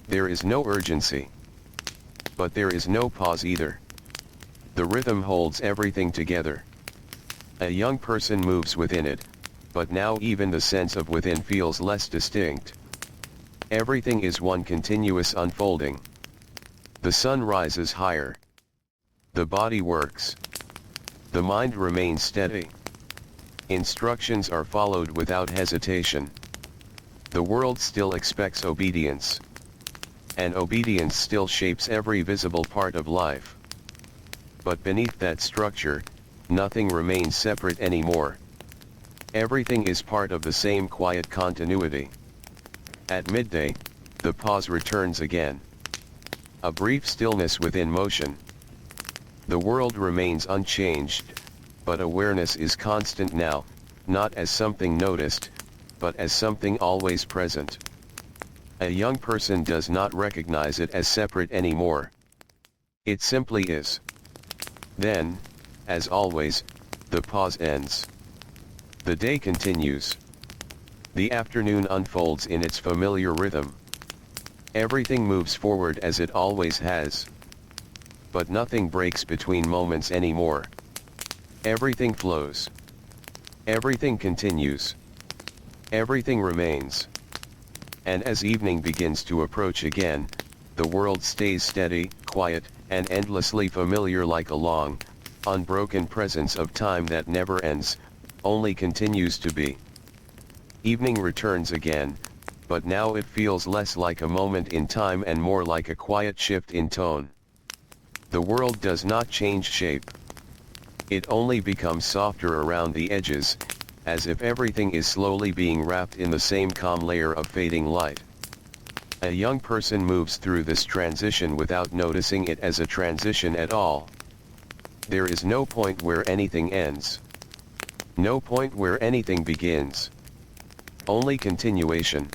There is no urgency. But there is no pause either. The rhythm holds everything together. A young person moves within it, but now even the sense of within feels less distinct. Everything is one continuous unfolding. The sun rises higher. The body works. The mind remains steady. Instructions are followed without hesitation. The world still expects obedience. And obedience still shapes every visible part of life. But beneath that structure, nothing remains separate anymore. Everything is part of the same quiet continuity. At midday, the pause returns again. A brief stillness within motion. The world remains unchanged, but awareness is constant now, not as something noticed, but as something always present. A young person does not recognize it as separate anymore. It simply is. Then, as always, the pause ends. The day continues. The afternoon unfolds in its familiar rhythm. Everything moves forward as it always has. But nothing breaks between moments anymore. Everything flows. Everything continues. Everything remains. And as evening begins to approach again, the world stays steady, quiet, and endlessly familiar, like a long, unbroken presence of time that never ends, only continues to be. Evening returns again, but now it feels less like a moment in time and more like a quiet shift in tone. The world does not change shape. It only becomes softer around the edges, as if everything is slowly being wrapped in the same calm layer of fading light. A young person moves through this transition without noticing it as a transition at all. There is no point where anything ends. No point where anything begins. Only continuation.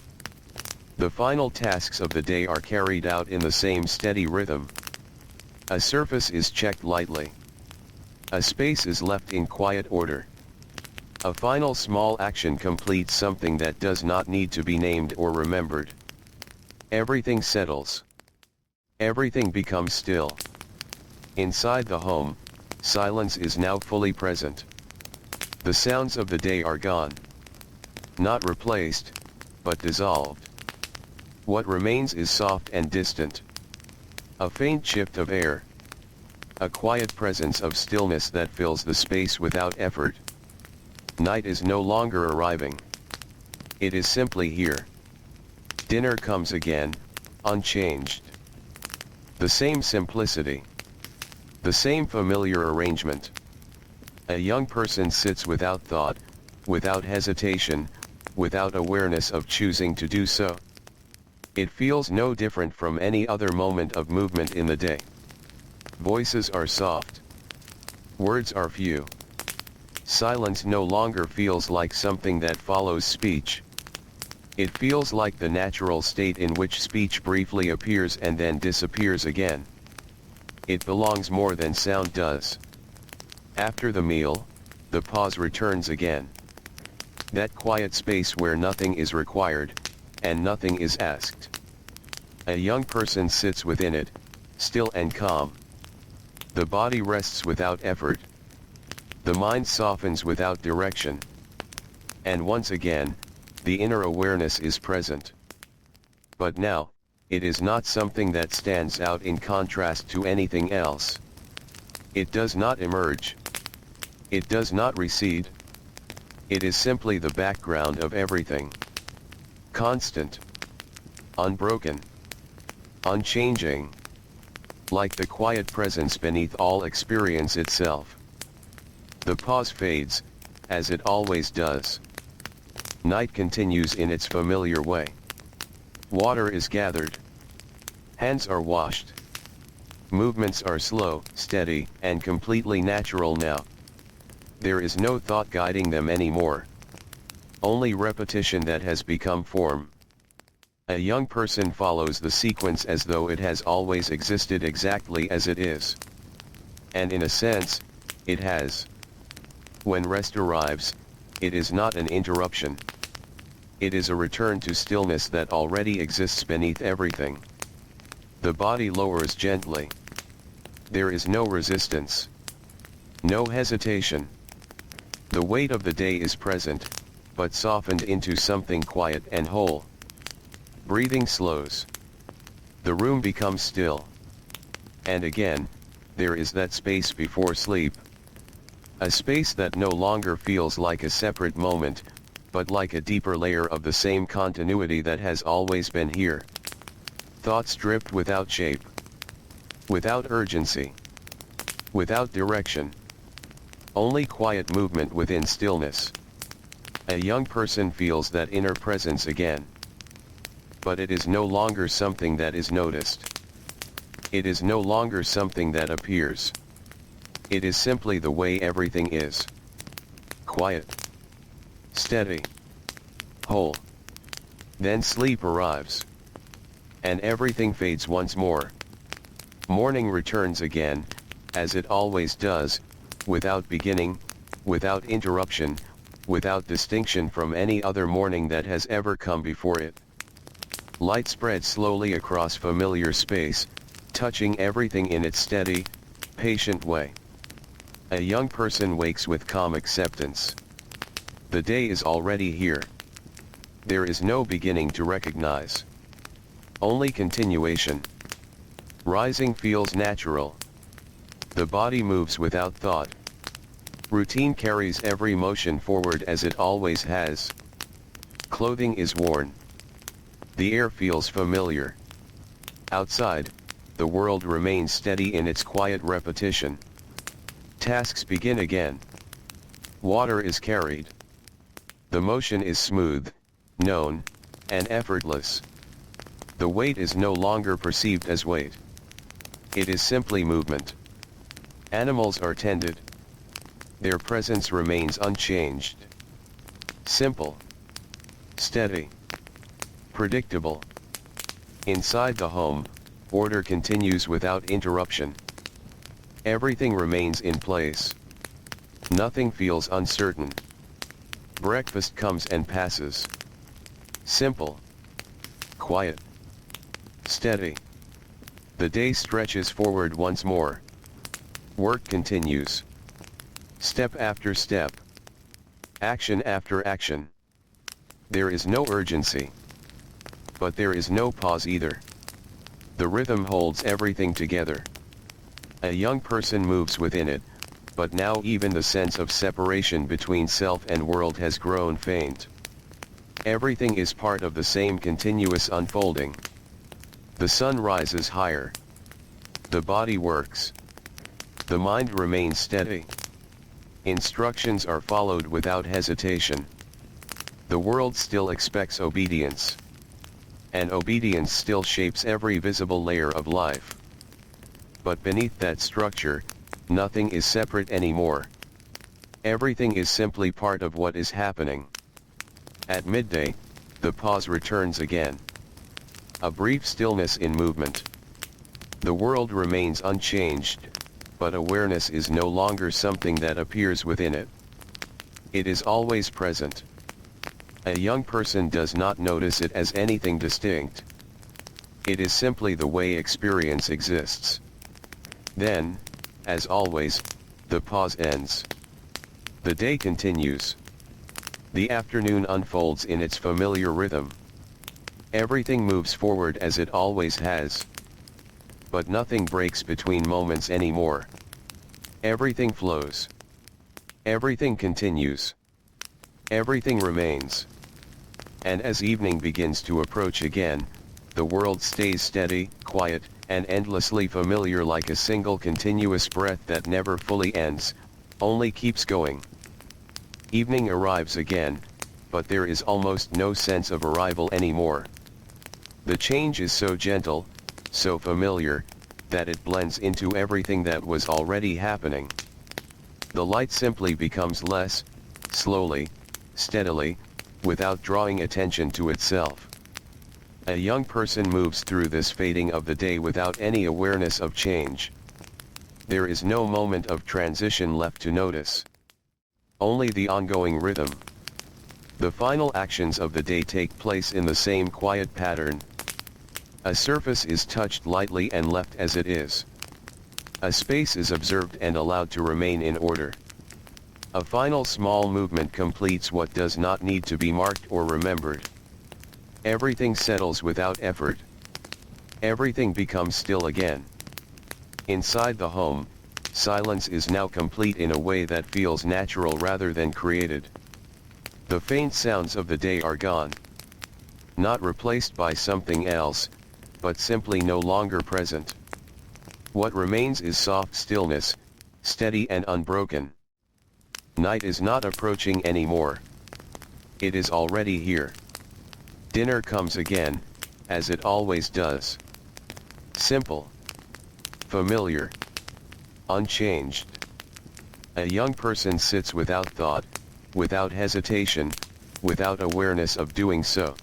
The final tasks of the day are carried out in the same steady rhythm. A surface is checked lightly. A space is left in quiet order. A final small action completes something that does not need to be named or remembered. Everything settles. Everything becomes still. Inside the home, silence is now fully present. The sounds of the day are gone. Not replaced, but dissolved. What remains is soft and distant. A faint shift of air. A quiet presence of stillness that fills the space without effort. Night is no longer arriving. It is simply here. Dinner comes again, unchanged. The same simplicity. The same familiar arrangement. A young person sits without thought, without hesitation, without awareness of choosing to do so. It feels no different from any other moment of movement in the day. Voices are soft. Words are few. Silence no longer feels like something that follows speech. It feels like the natural state in which speech briefly appears and then disappears again. It belongs more than sound does. After the meal, the pause returns again. That quiet space where nothing is required, and nothing is asked. A young person sits within it, still and calm. The body rests without effort. The mind softens without direction. And once again, the inner awareness is present. But now, it is not something that stands out in contrast to anything else. It does not emerge. It does not recede. It is simply the background of everything. Constant. Unbroken. Unchanging. Like the quiet presence beneath all experience itself. The pause fades, as it always does. Night continues in its familiar way. Water is gathered. Hands are washed. Movements are slow, steady, and completely natural now. There is no thought guiding them anymore. Only repetition that has become form. A young person follows the sequence as though it has always existed exactly as it is. And in a sense, it has. When rest arrives, it is not an interruption. It is a return to stillness that already exists beneath everything. The body lowers gently. There is no resistance. No hesitation. The weight of the day is present, but softened into something quiet and whole. Breathing slows. The room becomes still. And again, there is that space before sleep. A space that no longer feels like a separate moment, but like a deeper layer of the same continuity that has always been here. Thoughts drift without shape. Without urgency. Without direction. Only quiet movement within stillness. A young person feels that inner presence again. But it is no longer something that is noticed. It is no longer something that appears. It is simply the way everything is. Quiet. Steady. Whole. Then sleep arrives. And everything fades once more. Morning returns again, as it always does, without beginning, without interruption, without distinction from any other morning that has ever come before it. Light spreads slowly across familiar space, touching everything in its steady, patient way. A young person wakes with calm acceptance. The day is already here. There is no beginning to recognize. Only continuation. Rising feels natural. The body moves without thought. Routine carries every motion forward as it always has. Clothing is worn. The air feels familiar. Outside, the world remains steady in its quiet repetition. Tasks begin again. Water is carried. The motion is smooth, known, and effortless. The weight is no longer perceived as weight. It is simply movement. Animals are tended. Their presence remains unchanged. Simple. Steady. Predictable. Inside the home, order continues without interruption. Everything remains in place. Nothing feels uncertain. Breakfast comes and passes. Simple. Quiet. Steady. The day stretches forward once more. Work continues. Step after step. Action after action. There is no urgency. But there is no pause either. The rhythm holds everything together. A young person moves within it, but now even the sense of separation between self and world has grown faint. Everything is part of the same continuous unfolding. The sun rises higher. The body works. The mind remains steady. Instructions are followed without hesitation. The world still expects obedience. And obedience still shapes every visible layer of life. But beneath that structure, nothing is separate anymore. Everything is simply part of what is happening. At midday, the pause returns again. A brief stillness in movement. The world remains unchanged, but awareness is no longer something that appears within it. It is always present. A young person does not notice it as anything distinct. It is simply the way experience exists. Then, as always, the pause ends. The day continues. The afternoon unfolds in its familiar rhythm. Everything moves forward as it always has. But nothing breaks between moments anymore. Everything flows. Everything continues. Everything remains. And as evening begins to approach again, the world stays steady, quiet, and endlessly familiar, like a single continuous breath that never fully ends, only keeps going. Evening arrives again, but there is almost no sense of arrival anymore. The change is so gentle, so familiar, that it blends into everything that was already happening. The light simply becomes less, slowly, steadily, without drawing attention to itself. A young person moves through this fading of the day without any awareness of change. There is no moment of transition left to notice. Only the ongoing rhythm. The final actions of the day take place in the same quiet pattern. A surface is touched lightly and left as it is. A space is observed and allowed to remain in order. A final small movement completes what does not need to be marked or remembered. Everything settles without effort. Everything becomes still again. Inside the home, silence is now complete in a way that feels natural rather than created. The faint sounds of the day are gone. Not replaced by something else, but simply no longer present. What remains is soft stillness, steady and unbroken. Night is not approaching anymore. It is already here. Dinner comes again, as it always does. Simple. Familiar. Unchanged. A young person sits without thought, without hesitation, without awareness of doing so.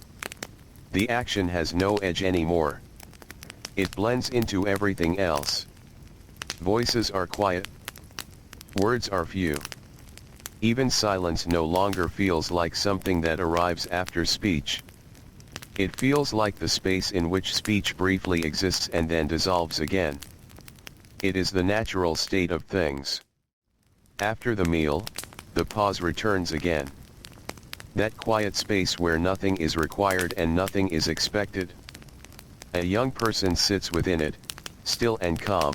The action has no edge anymore. It blends into everything else. Voices are quiet. Words are few. Even silence no longer feels like something that arrives after speech. It feels like the space in which speech briefly exists and then dissolves again. It is the natural state of things. After the meal, the pause returns again. That quiet space where nothing is required and nothing is expected. A young person sits within it, still and calm.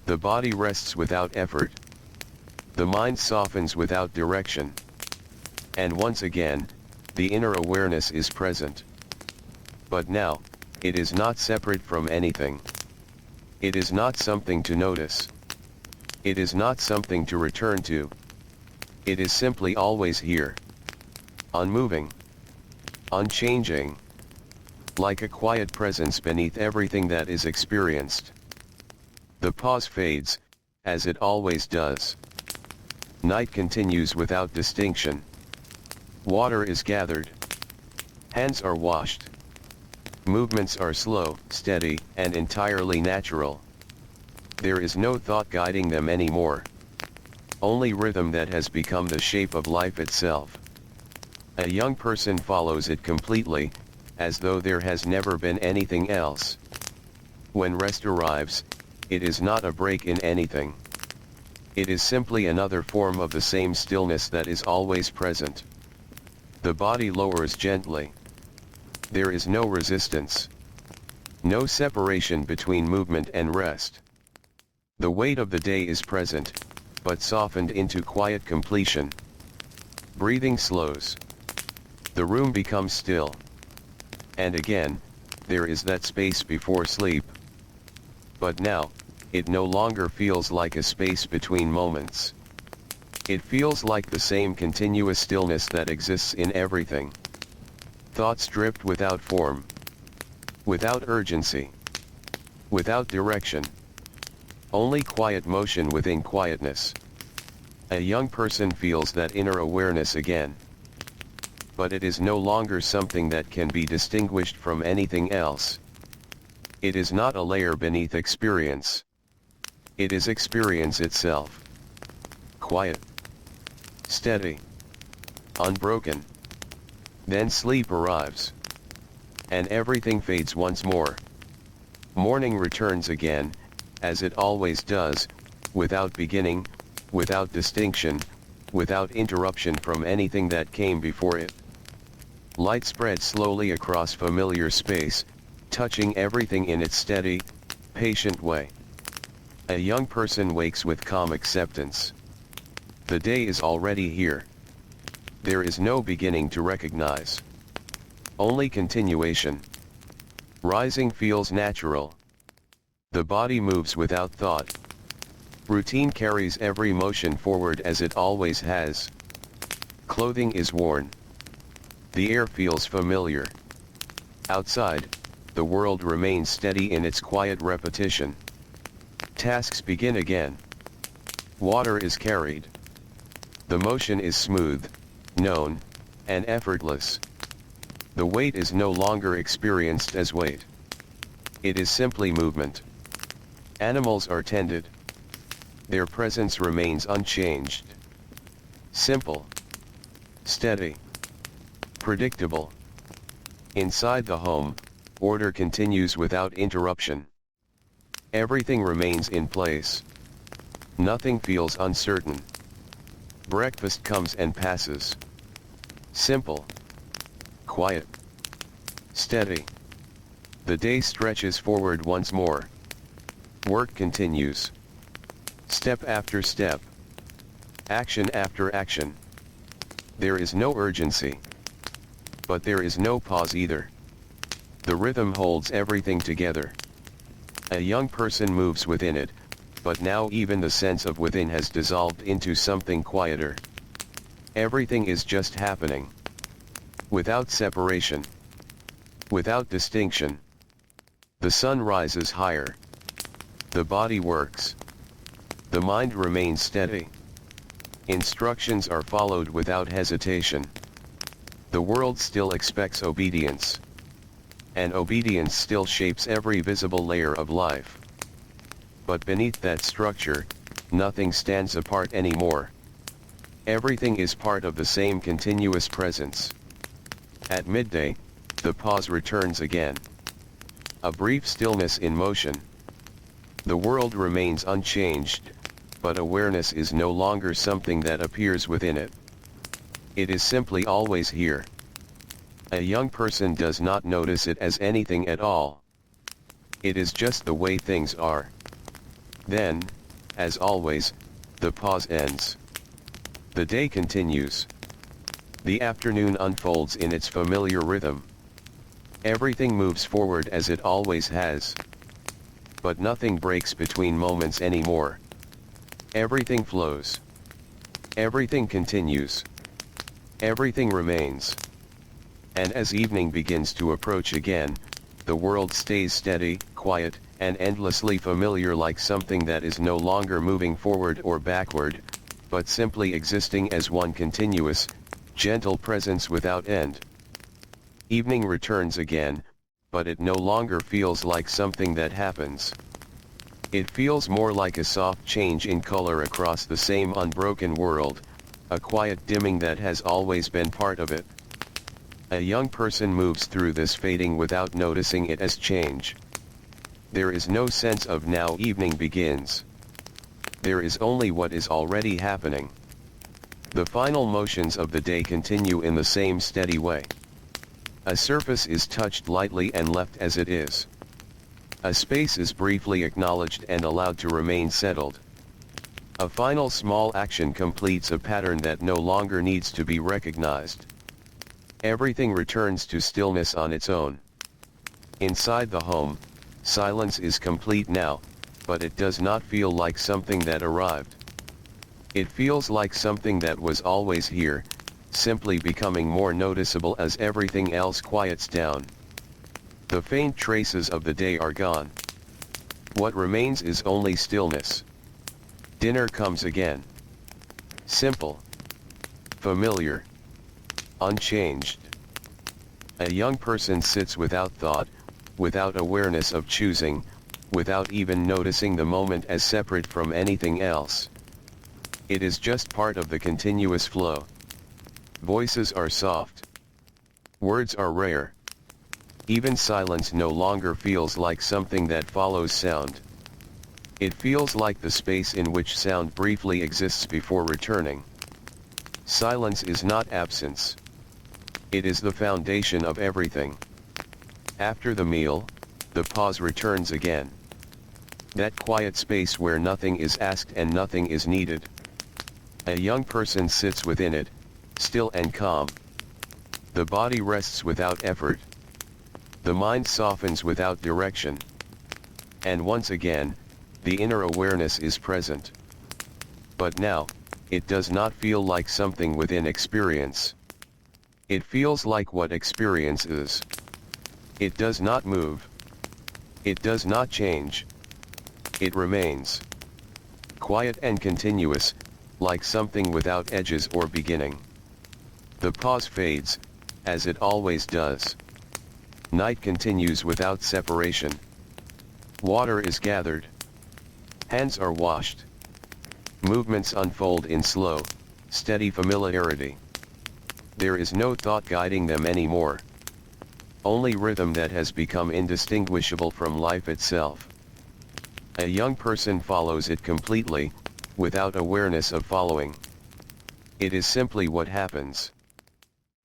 The body rests without effort. The mind softens without direction. And once again, the inner awareness is present. But now, it is not separate from anything. It is not something to notice. It is not something to return to. It is simply always here. Unmoving. Unchanging. Like a quiet presence beneath everything that is experienced. The pause fades, as it always does. Night continues without distinction. Water is gathered. Hands are washed. Movements are slow, steady, and entirely natural. There is no thought guiding them anymore. Only rhythm that has become the shape of life itself. A young person follows it completely, as though there has never been anything else. When rest arrives, it is not a break in anything. It is simply another form of the same stillness that is always present. The body lowers gently. There is no resistance. No separation between movement and rest. The weight of the day is present, but softened into quiet completion. Breathing slows. The room becomes still. And again, there is that space before sleep. But now, it no longer feels like a space between moments. It feels like the same continuous stillness that exists in everything. Thoughts drift without form. Without urgency. Without direction. Only quiet motion within quietness. A young person feels that inner awareness again. But it is no longer something that can be distinguished from anything else. It is not a layer beneath experience. It is experience itself. Quiet. Steady. Unbroken. Then sleep arrives. And everything fades once more. Morning returns again, as it always does, without beginning, without distinction, without interruption from anything that came before it. Light spreads slowly across familiar space, touching everything in its steady, patient way. A young person wakes with calm acceptance. The day is already here. There is no beginning to recognize. Only continuation. Rising feels natural. The body moves without thought. Routine carries every motion forward as it always has. Clothing is worn. The air feels familiar. Outside, the world remains steady in its quiet repetition. Tasks begin again. Water is carried. The motion is smooth, known, and effortless. The weight is no longer experienced as weight. It is simply movement. Animals are tended. Their presence remains unchanged. Simple. Steady. Predictable. Inside the home, order continues without interruption. Everything remains in place. Nothing feels uncertain. Breakfast comes and passes. Simple. Quiet. Steady. The day stretches forward once more. Work continues. Step after step. Action after action. There is no urgency. But there is no pause either. The rhythm holds everything together. A young person moves within it, but now even the sense of within has dissolved into something quieter. Everything is just happening. Without separation. Without distinction. The sun rises higher. The body works. The mind remains steady. Instructions are followed without hesitation. The world still expects obedience. And obedience still shapes every visible layer of life. But beneath that structure, nothing stands apart anymore. Everything is part of the same continuous presence. At midday, the pause returns again. A brief stillness in motion. The world remains unchanged, but awareness is no longer something that appears within it. It is simply always here. A young person does not notice it as anything at all. It is just the way things are. Then, as always, the pause ends. The day continues. The afternoon unfolds in its familiar rhythm. Everything moves forward as it always has. But nothing breaks between moments anymore. Everything flows. Everything continues. Everything remains. And as evening begins to approach again, the world stays steady, quiet, and endlessly familiar, like something that is no longer moving forward or backward, but simply existing as one continuous, gentle presence without end. Evening returns again, but it no longer feels like something that happens. It feels more like a soft change in color across the same unbroken world, a quiet dimming that has always been part of it. A young person moves through this fading without noticing it as change. There is no sense of now evening begins. There is only what is already happening. The final motions of the day continue in the same steady way. A surface is touched lightly and left as it is. A space is briefly acknowledged and allowed to remain settled. A final small action completes a pattern that no longer needs to be recognized. Everything returns to stillness on its own. Inside the home, silence is complete now, but it does not feel like something that arrived. It feels like something that was always here, simply becoming more noticeable as everything else quiets down. The faint traces of the day are gone. What remains is only stillness. Dinner comes again. Simple. Familiar. Unchanged. A young person sits without thought, without awareness of choosing, without even noticing the moment as separate from anything else. It is just part of the continuous flow. Voices are soft. Words are rare. Even silence no longer feels like something that follows sound. It feels like the space in which sound briefly exists before returning. Silence is not absence. It is the foundation of everything. After the meal, the pause returns again. That quiet space where nothing is asked and nothing is needed. A young person sits within it, still and calm. The body rests without effort. The mind softens without direction. And once again, the inner awareness is present. But now, it does not feel like something within experience. It feels like what experience is. It does not move. It does not change. It remains. Quiet and continuous, like something without edges or beginning. The pause fades, as it always does. Night continues without separation. Water is gathered. Hands are washed. Movements unfold in slow, steady familiarity. There is no thought guiding them anymore. Only rhythm that has become indistinguishable from life itself. A young person follows it completely, without awareness of following. It is simply what happens.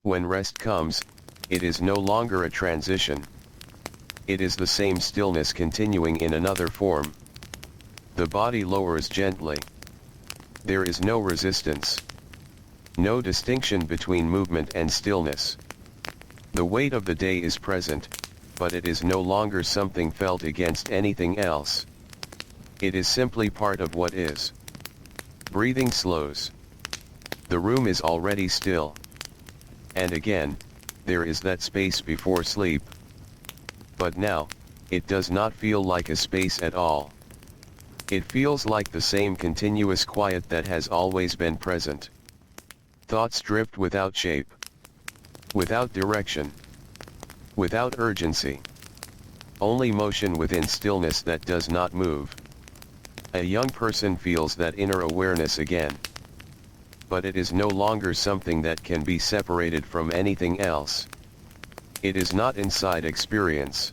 When rest comes, it is no longer a transition. It is the same stillness continuing in another form. The body lowers gently. There is no resistance. No distinction between movement and stillness. The weight of the day is present, but it is no longer something felt against anything else. It is simply part of what is. Breathing slows. The room is already still. And again, there is that space before sleep. But now, it does not feel like a space at all. It feels like the same continuous quiet that has always been present. Thoughts drift without shape. Without direction. Without urgency. Only motion within stillness that does not move. A young person feels that inner awareness again. But it is no longer something that can be separated from anything else. It is not inside experience.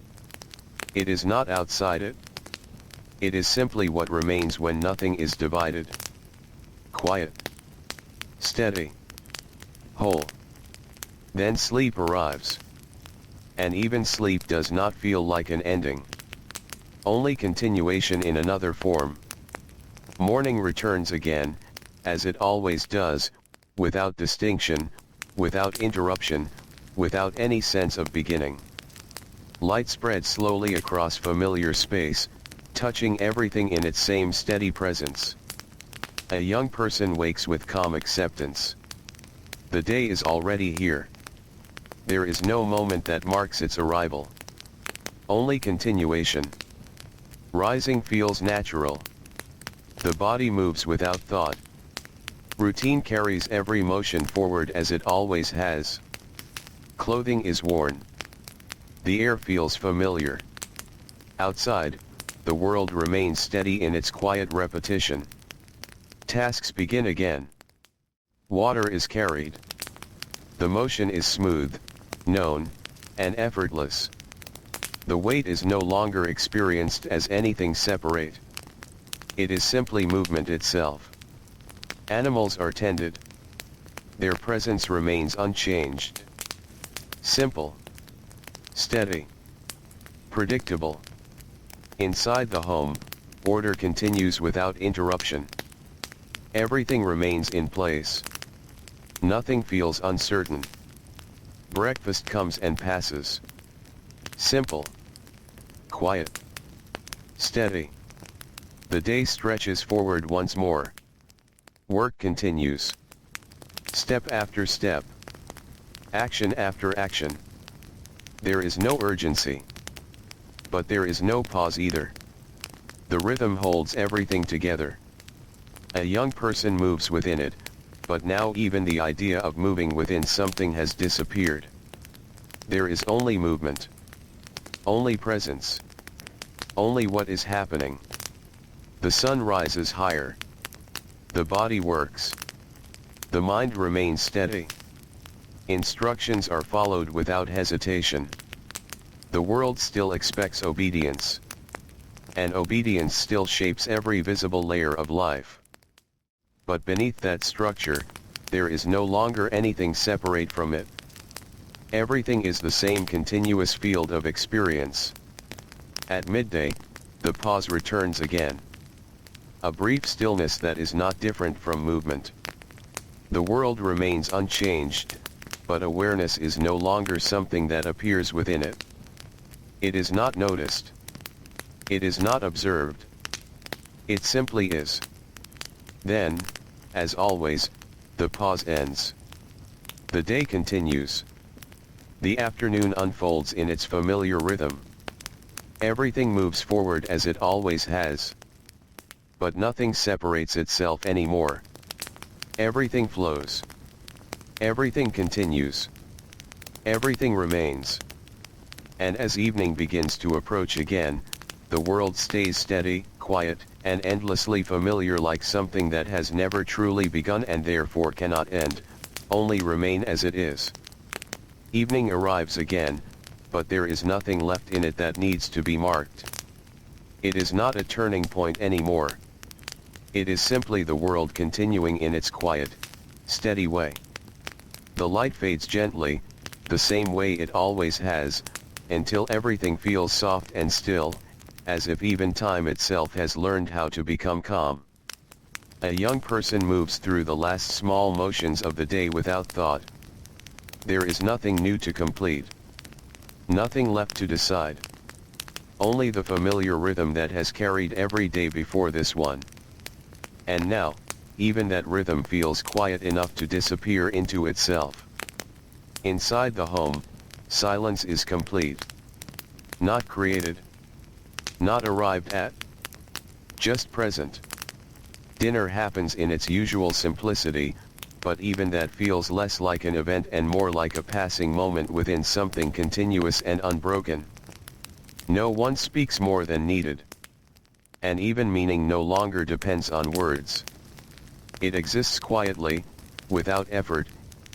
It is not outside it. It is simply what remains when nothing is divided. Quiet. Steady. Whole. Then sleep arrives. And even sleep does not feel like an ending. only continuation in another form. Morning returns again, as it always does, without distinction, without interruption, without any sense of beginning. Light spreads slowly across familiar space, touching everything in its same steady presence. A young person wakes with calm acceptance. The day is already here. There is no moment that marks its arrival. Only continuation. Rising feels natural. The body moves without thought. Routine carries every motion forward as it always has. Clothing is worn. The air feels familiar. Outside, the world remains steady in its quiet repetition. Tasks begin again. Water is carried. The motion is smooth, known, and effortless. The weight is no longer experienced as anything separate. It is simply movement itself. Animals are tended. Their presence remains unchanged. Simple. Steady. Predictable. Inside the home, order continues without interruption. Everything remains in place. Nothing feels uncertain. Breakfast comes and passes. Simple. Quiet. Steady. The day stretches forward once more. Work continues. Step after step. Action after action. There is no urgency. But there is no pause either. The rhythm holds everything together. A young person moves within it, but now even the idea of moving within something has disappeared. There is only movement. Only presence. Only what is happening. The sun rises higher. The body works. The mind remains steady. Instructions are followed without hesitation. The world still expects obedience. And obedience still shapes every visible layer of life. But beneath that structure, there is no longer anything separate from it. Everything is the same continuous field of experience. At midday, the pause returns again. A brief stillness that is not different from movement. The world remains unchanged, but awareness is no longer something that appears within it. It is not noticed. It is not observed. It simply is. Then, as always, the pause ends. The day continues. The afternoon unfolds in its familiar rhythm. Everything moves forward as it always has. But nothing separates itself anymore. Everything flows. Everything continues. Everything remains. And as evening begins to approach again, the world stays steady, quiet, and endlessly familiar, like something that has never truly begun and therefore cannot end, only remain as it is. Evening arrives again, but there is nothing left in it that needs to be marked. It is not a turning point anymore. It is simply the world continuing in its quiet, steady way. The light fades gently, the same way it always has, until everything feels soft and still, as if even time itself has learned how to become calm. A young person moves through the last small motions of the day without thought. There is nothing new to complete. Nothing left to decide. Only the familiar rhythm that has carried every day before this one. And now, even that rhythm feels quiet enough to disappear into itself. Inside the home, silence is complete. Not created. Not arrived at. Just present. Dinner happens in its usual simplicity, but even that feels less like an event and more like a passing moment within something continuous and unbroken. No one speaks more than needed. And even meaning no longer depends on words. It exists quietly, without effort,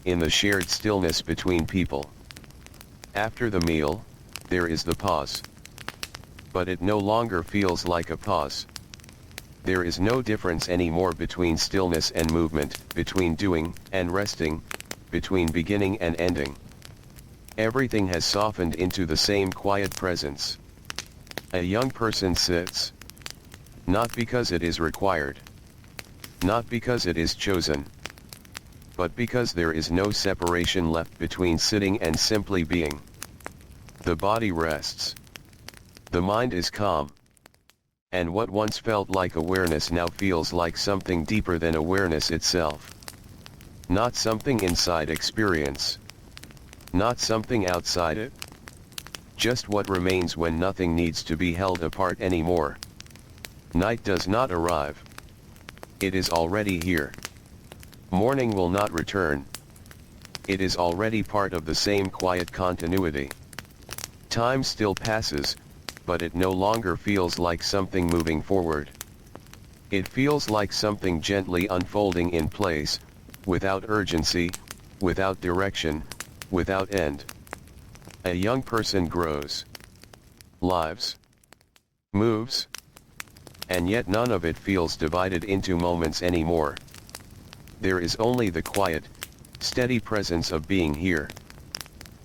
in the shared stillness between people. After the meal, there is the pause. But it no longer feels like a pause. There is no difference anymore between stillness and movement, between doing and resting, between beginning and ending. Everything has softened into the same quiet presence. A young person sits. Not because it is required. Not because it is chosen. But because there is no separation left between sitting and simply being. The body rests. The mind is calm. And what once felt like awareness now feels like something deeper than awareness itself. Not something inside experience. Not something outside it. Just what remains when nothing needs to be held apart anymore. Night does not arrive. It is already here. Morning will not return. It is already part of the same quiet continuity. Time still passes, but it no longer feels like something moving forward. It feels like something gently unfolding in place, without urgency, without direction, without end. A young person grows, lives, moves, and yet none of it feels divided into moments anymore. There is only the quiet, steady presence of being here.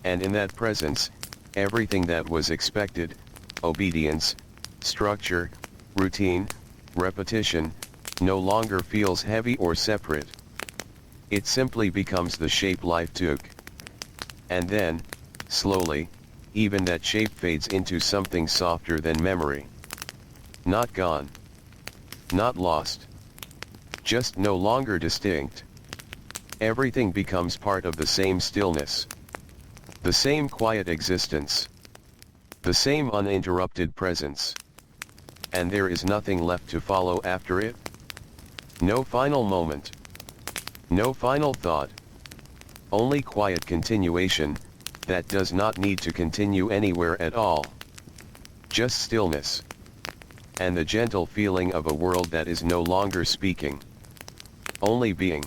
And in that presence, everything that was expected, obedience, structure, routine, repetition, no longer feels heavy or separate. It simply becomes the shape life took. And then, slowly, even that shape fades into something softer than memory. Not gone. Not lost. Just no longer distinct. Everything becomes part of the same stillness. The same quiet existence. The same uninterrupted presence. And there is nothing left to follow after it. No final moment. No final thought. Only quiet continuation, that does not need to continue anywhere at all. Just stillness. And the gentle feeling of a world that is no longer speaking. Only being.